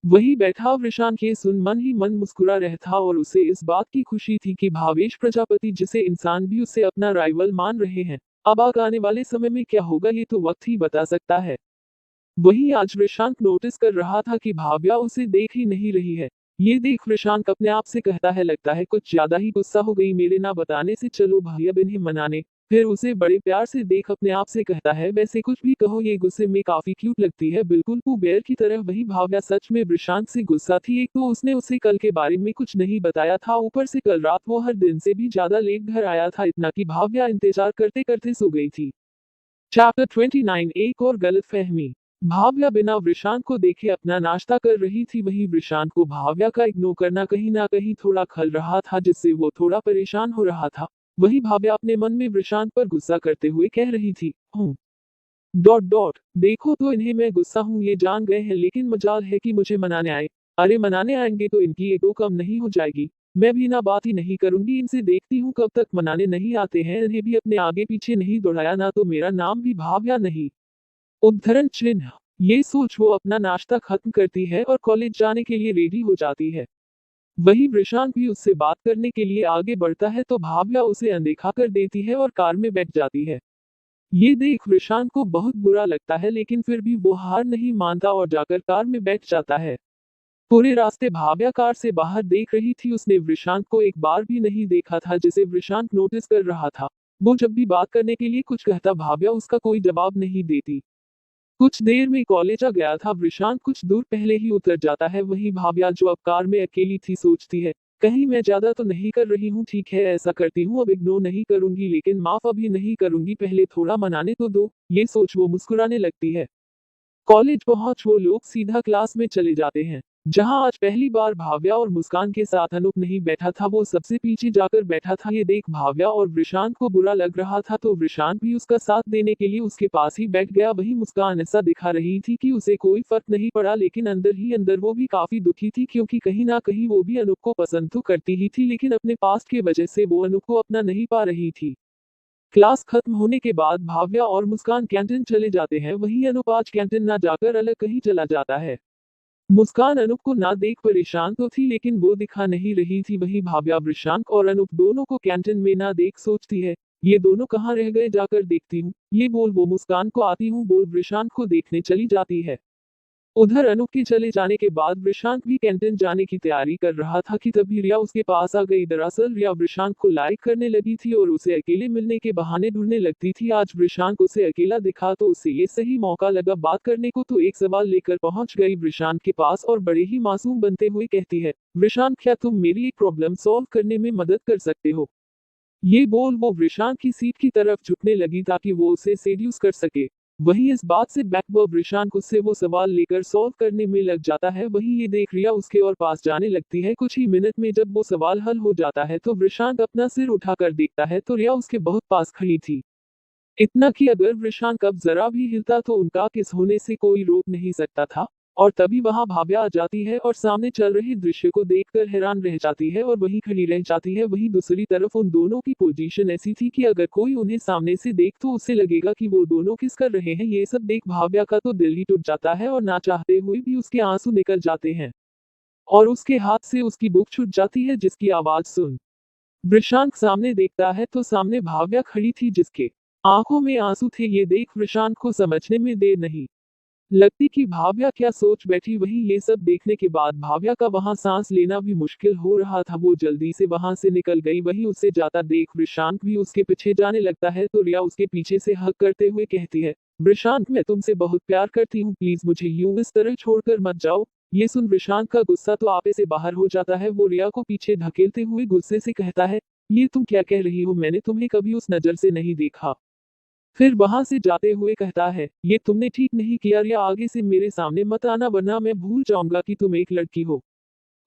वही बैठा वृषांक के सुन मन ही मन मुस्कुरा रहा था और उसे इस बात की खुशी थी कि भावेश प्रजापति जिसे इंसान भी उसे अपना राइवल मान रहे हैं। अब आने वाले समय में क्या होगा ये तो वक्त ही बता सकता है। वही आज वृषांक नोटिस कर रहा था कि भाव्या उसे देख ही नहीं रही है। ये देख वृषांक अपने आप से कहता है, लगता है कुछ ज्यादा ही गुस्सा हो गई मेरे ना बताने से, चलो भाई अब इन्हें मनाने। फिर उसे बड़े प्यार से देख अपने आप से कहता है, वैसे कुछ भी कहो ये गुस्से में काफी क्यूट लगती है, बिल्कुल पू बेयर की तरह। वही भाव्या सच में वृषांक से गुस्सा थी। एक तो उसने उसे कल के बारे में कुछ नहीं बताया था, ऊपर से कल रात वो हर दिन से भी ज्यादा लेट घर आया था, इतना कि भाव्या इंतजार करते करते सो गई थी। चैप्टर 29 एक और गलतफहमी। भाव्या बिना वृषांक को देखे अपना नाश्ता कर रही थी, वहीं वृषांक को भाव्या का इग्नोर करना कहीं ना कहीं थोड़ा खल रहा था, जिससे वो थोड़ा परेशान हो रहा था। वही भाव्या अपने मन में वृषांक पर गुस्सा करते हुए कह रही थी, हूँ डॉट डॉट देखो तो इन्हें मैं गुस्सा हूँ ये जान गए हैं, लेकिन मजाल है कि मुझे मनाने आए। अरे मनाने आएंगे तो इनकी ईगो कम नहीं हो जाएगी। मैं भी ना बात ही नहीं करूंगी इनसे, देखती हूँ कब तक मनाने नहीं आते हैं। इन्हें भी अपने आगे पीछे नहीं दौड़ाया ना तो मेरा नाम भी भाव्या नहीं। उद्धरण चिन्ह। ये सोच वो अपना नाश्ता खत्म करती है और कॉलेज जाने के लिए रेडी हो जाती है। वही वृषांक भी उससे बात करने के लिए आगे बढ़ता है, तो भाव्या उसे अनदेखा कर देती है और कार में बैठ जाती है। ये देख वृषांक को बहुत बुरा लगता है, लेकिन फिर भी वो हार नहीं मानता और जाकर कार में बैठ जाता है। पूरे रास्ते भाव्या कार से बाहर देख रही थी, उसने वृषांक को एक बार भी नहीं देखा था, जिसे वृषांक नोटिस कर रहा था। वो जब भी बात करने के लिए कुछ कहता, भाव्या उसका कोई जवाब नहीं देती। कुछ देर में कॉलेज आ गया था, वृषांक कुछ दूर पहले ही उतर जाता है। वही भाव्या जो अब कार में अकेली थी सोचती है, कहीं मैं ज्यादा तो नहीं कर रही हूँ, ठीक है ऐसा करती हूँ, अब इग्नोर नहीं करूंगी लेकिन माफ अभी नहीं करूंगी, पहले थोड़ा मनाने तो दो। ये सोच वो मुस्कुराने लगती है। कॉलेज पहुंच वो लोग सीधा क्लास में चले जाते हैं, जहां आज पहली बार भाव्या और मुस्कान के साथ अनूप नहीं बैठा था, वो सबसे पीछे जाकर बैठा था। ये देख भाव्या और वृषांक को बुरा लग रहा था, तो वृषांक भी उसका साथ देने के लिए उसके पास ही बैठ गया। वही मुस्कान ऐसा दिखा रही थी कि उसे कोई फर्क नहीं पड़ा, लेकिन अंदर ही अंदर वो भी काफी दुखी थी, क्योंकि कहीं ना कहीं वो भी अनूप को पसंद तो करती ही थी, लेकिन अपने पास्ट की वजह से वो अनूप को अपना नहीं पा रही थी। क्लास खत्म होने के बाद भाव्या और मुस्कान कैंटीन चले जाते हैं, वहीं अनूप आज कैंटीन ना जाकर अलग कहीं चला जाता है। मुस्कान अनूप को ना देख परेशान तो थी, लेकिन वो दिखा नहीं रही थी। वहीं भाव्या वृषांक और अनूप दोनों को कैंटीन में ना देख सोचती है, ये दोनों कहाँ रह गए, जाकर देखती हूँ। ये बोल वो मुस्कान को आती हूँ बोल वृषांक को देखने चली जाती है। उधर अनूप के चले जाने के बाद वृषांक भी कैंटीन जाने की तैयारी कर रहा था कि तभी रिया उसके पास आ गई। दरअसल रिया वृषांक को लाइक करने लगी थी और उसे अकेले मिलने के बहाने ढूंढने लगती थी। आज वृषांक उसे अकेला दिखा तो उसे ये सही मौका लगा बात करने को, तो एक सवाल लेकर पहुंच गई वृषांक के पास और बड़े ही मासूम बनते हुए कहती है, वृषांक क्या तुम मेरी एक प्रॉब्लम सॉल्व करने में मदद कर सकते हो? ये बोल वो वृषांक की सीट की तरफ झुकने लगी ताकि वो उसे सेड्यूस कर सके। वहीं इस बात से बैकबर्ब रिशांक उससे वो सवाल लेकर सॉल्व करने में लग जाता है। वहीं ये देख रिया उसके और पास जाने लगती है। कुछ ही मिनट में जब वो सवाल हल हो जाता है तो रिशांक अपना सिर उठाकर देखता है तो रिया उसके बहुत पास खड़ी थी। इतना कि अगर रिशांक अब जरा भी हिलता तो उनका किस होने से कोई रोक नहीं सकता था। और तभी वहां भाव्या आ जाती है और सामने चल रहे दृश्य को देखकर हैरान रह जाती है और वहीं खड़ी रह जाती है। वहीं दूसरी तरफ उन दोनों की पोजीशन ऐसी थी कि अगर कोई उन्हें सामने से देख तो उसे लगेगा कि वो दोनों किस कर रहे हैं। ये सब देख भाव्या का तो दिल ही टूट जाता है और ना चाहते हुए भी उसके आंसू निकल जाते हैं और उसके हाथ से उसकी बुक छूट जाती है जिसकी आवाज सुन वृषांक सामने देखता है तो सामने भाव्या खड़ी थी जिसके आंखों में आंसू थे। ये देख वृषांक को समझने में देर नहीं लगती कि भाव्या क्या सोच बैठी। वहीं ये सब देखने के बाद भाव्या का वहां सांस लेना भी मुश्किल हो रहा था। वो जल्दी से वहां से निकल गई। वहीं उसे जाता देख वृषांक भी उसके पीछे जाने लगता है तो रिया उसके पीछे से हक करते हुए कहती है, वृषांक मैं तुमसे बहुत प्यार करती हूँ, प्लीज मुझे यूं इस तरह छोड़कर मत जाओ। ये सुन वृषांक का गुस्सा तो आपे से बाहर हो जाता है। वो रिया को पीछे ढकेलते हुए गुस्से से कहता है, ये तुम क्या कह रही हो, मैंने तुम्हें कभी उस नजर से नहीं देखा। फिर वहां से जाते हुए कहता है, ये तुमने ठीक नहीं किया रिया, आगे से मेरे सामने मत आना वरना मैं भूल जाऊंगा कि तुम एक लड़की हो।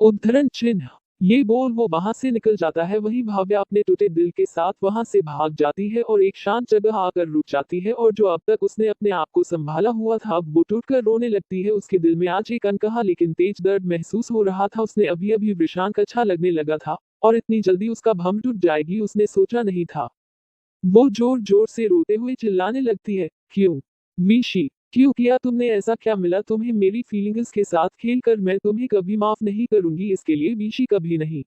उद्धरण चिन्ह। ये बोल वो वहां से निकल जाता है। वही भाव्या अपने टूटे दिल के साथ वहां से भाग जाती है और एक शांत जगह आकर रुक जाती है और जो अब तक उसने अपने आप को संभाला हुआ था अब वो टूटकर रोने लगती है। उसके दिल में आज एक अनकहा लेकिन तेज दर्द महसूस हो रहा था। उसने अभी अभी वृषांक अच्छा लगने लगा था और इतनी जल्दी उसका भ्रम टूट जाएगी उसने सोचा नहीं था। वो जोर जोर से रोते हुए चिल्लाने लगती है, क्यों विशी, क्यों किया तुमने ऐसा, क्या मिला तुम्हें मेरी फीलिंग्स के साथ खेलकर, मैं तुम्हें कभी माफ नहीं करूंगी इसके लिए विशी, कभी नहीं।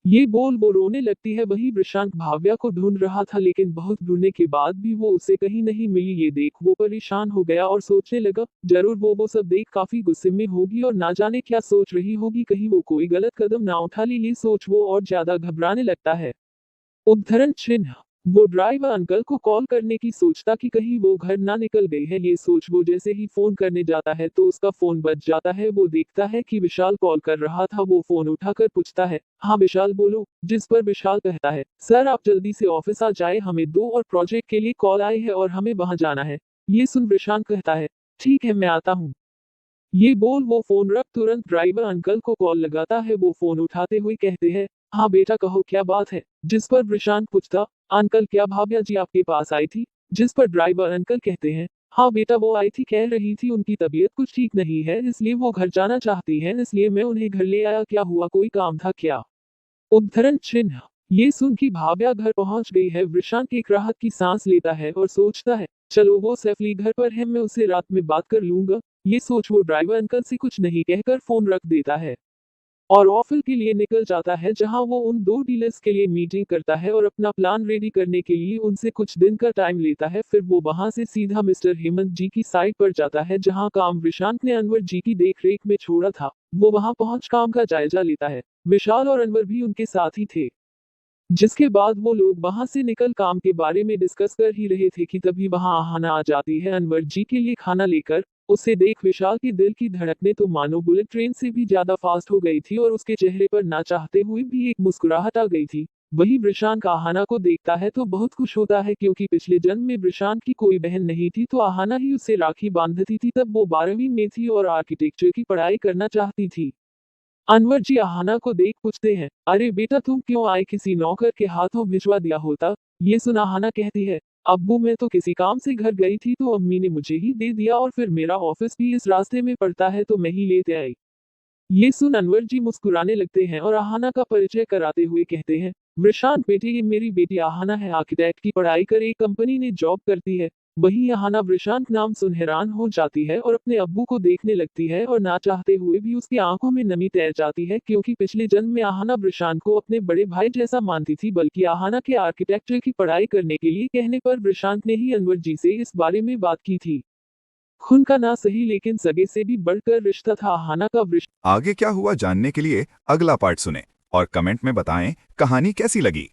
ये बोल वो रोने लगती है। वही वृषांक भाव्या को ढूंढ रहा था लेकिन बहुत ढूंढने के बाद भी वो उसे कहीं नहीं मिली। ये देख वो परेशान हो गया और सोचने लगा जरूर वो सब देख काफी गुस्से में होगी और ना जाने क्या सोच रही होगी, कहीं वो कोई गलत कदम ना उठा ले। ये सोच वो और ज्यादा घबराने लगता है। उद्धरण चिन्ह। वो ड्राइवर अंकल को कॉल करने की सोचता कि कहीं वो घर ना निकल गई है। ये सोच वो जैसे ही फोन करने जाता है तो उसका फोन बज जाता है। वो देखता है कि विशाल कॉल कर रहा था। वो फोन उठाकर पूछता है, हाँ विशाल बोलो। जिस पर विशाल कहता है, सर आप जल्दी से ऑफिस आ जाए, हमें 2 और प्रोजेक्ट के लिए कॉल आई है और हमें वहां जाना है। ये सुन विशाल कहता है, ठीक है मैं आता हूँ। ये बोल वो फोन रख तुरंत ड्राइवर अंकल को कॉल लगाता है। वो फोन उठाते हुए कहते हैं, हाँ बेटा कहो क्या बात है। जिस पर प्रशांत पूछता, अंकल क्या भाव्या जी आपके पास आई थी। जिस पर ड्राइवर अंकल कहते हैं, हाँ बेटा वो आई थी, कह रही थी उनकी तबीयत कुछ ठीक नहीं है इसलिए वो घर जाना चाहती हैं, इसलिए मैं उन्हें घर ले आया। क्या हुआ, कोई काम था क्या। उद्धरण चिन्ह। ये सुन कि भाव्या घर पहुंच गई है वृषांक एक राहत की सांस लेता है और सोचता है, चलो वो सेफली घर पर है, मैं उसे रात में बात कर लूंगा। ये सोच वो ड्राइवर अंकल से कुछ नहीं कहकर फोन रख देता है और ऑफिस के लिए निकल जाता है जहां वो उन 2 डीलर्स के लिए मीटिंग करता है और अपना प्लान रेडी करने के लिए उनसे कुछ दिन का टाइम लेता है। फिर वो वहां से सीधा मिस्टर हेमंत जी की साइट पर जाता है जहां काम विशांत ने अनवर जी की देखरेख में छोड़ा था। वो वहां पहुंच काम का जायजा लेता है। विशाल और अनवर भी उनके साथ ही थे। जिसके बाद वो लोग वहां से निकल काम के बारे में डिस्कस कर ही रहे थे कि तभी वहां आहाना आ जाती है अनवर जी के लिए खाना लेकर। उसे देख विशाल के दिल की धड़कनें तो मानो बुलेट ट्रेन से भी ज्यादा फास्ट हो गई थी और उसके चेहरे पर ना चाहते हुए भी एक मुस्कुराहट आ गई थी। वही वृषांक आहाना को देखता है तो बहुत खुश होता है क्योंकि पिछले जन्म में वृषांक की कोई बहन नहीं थी तो आहाना ही उसे राखी बांधती थी। तब वो 12वीं में थी और आर्किटेक्चर की पढ़ाई करना चाहती थी। अनवर जी आहाना को देख पूछते हैं, अरे बेटा तुम क्यों आए, किसी नौकर के हाथों भिजवा दिया होता। ये सुन आहाना कहती है, अब्बू मैं तो किसी काम से घर गई थी तो अम्मी ने मुझे ही दे दिया और फिर मेरा ऑफिस भी इस रास्ते में पड़ता है तो मैं ही लेते आई। ये सुन अनवर जी मुस्कुराने लगते हैं और आहाना का परिचय कराते हुए कहते हैं, वृषांत बेटे ये मेरी बेटी आहाना है, आर्किटेक्ट की पढ़ाई कर एक कंपनी में जॉब करती है। वहीं आहाना वृषांत नाम सुन हैरान हो जाती है और अपने अब्बू को देखने लगती है और ना चाहते हुए भी उसकी आंखों में नमी तैर जाती है क्योंकि पिछले जन्म में आहाना वृषांत को अपने बड़े भाई जैसा मानती थी। बल्कि आहाना के आर्किटेक्चर की पढ़ाई करने के लिए कहने पर वृषांत ने ही अनवर जी से इस बारे में बात की थी। खून का ना सही लेकिन सगे से भी बढ़कर रिश्ता था आहाना का आगे क्या हुआ जानने के लिए अगला पार्ट सुने और कमेंट में बताएं कहानी कैसी लगी।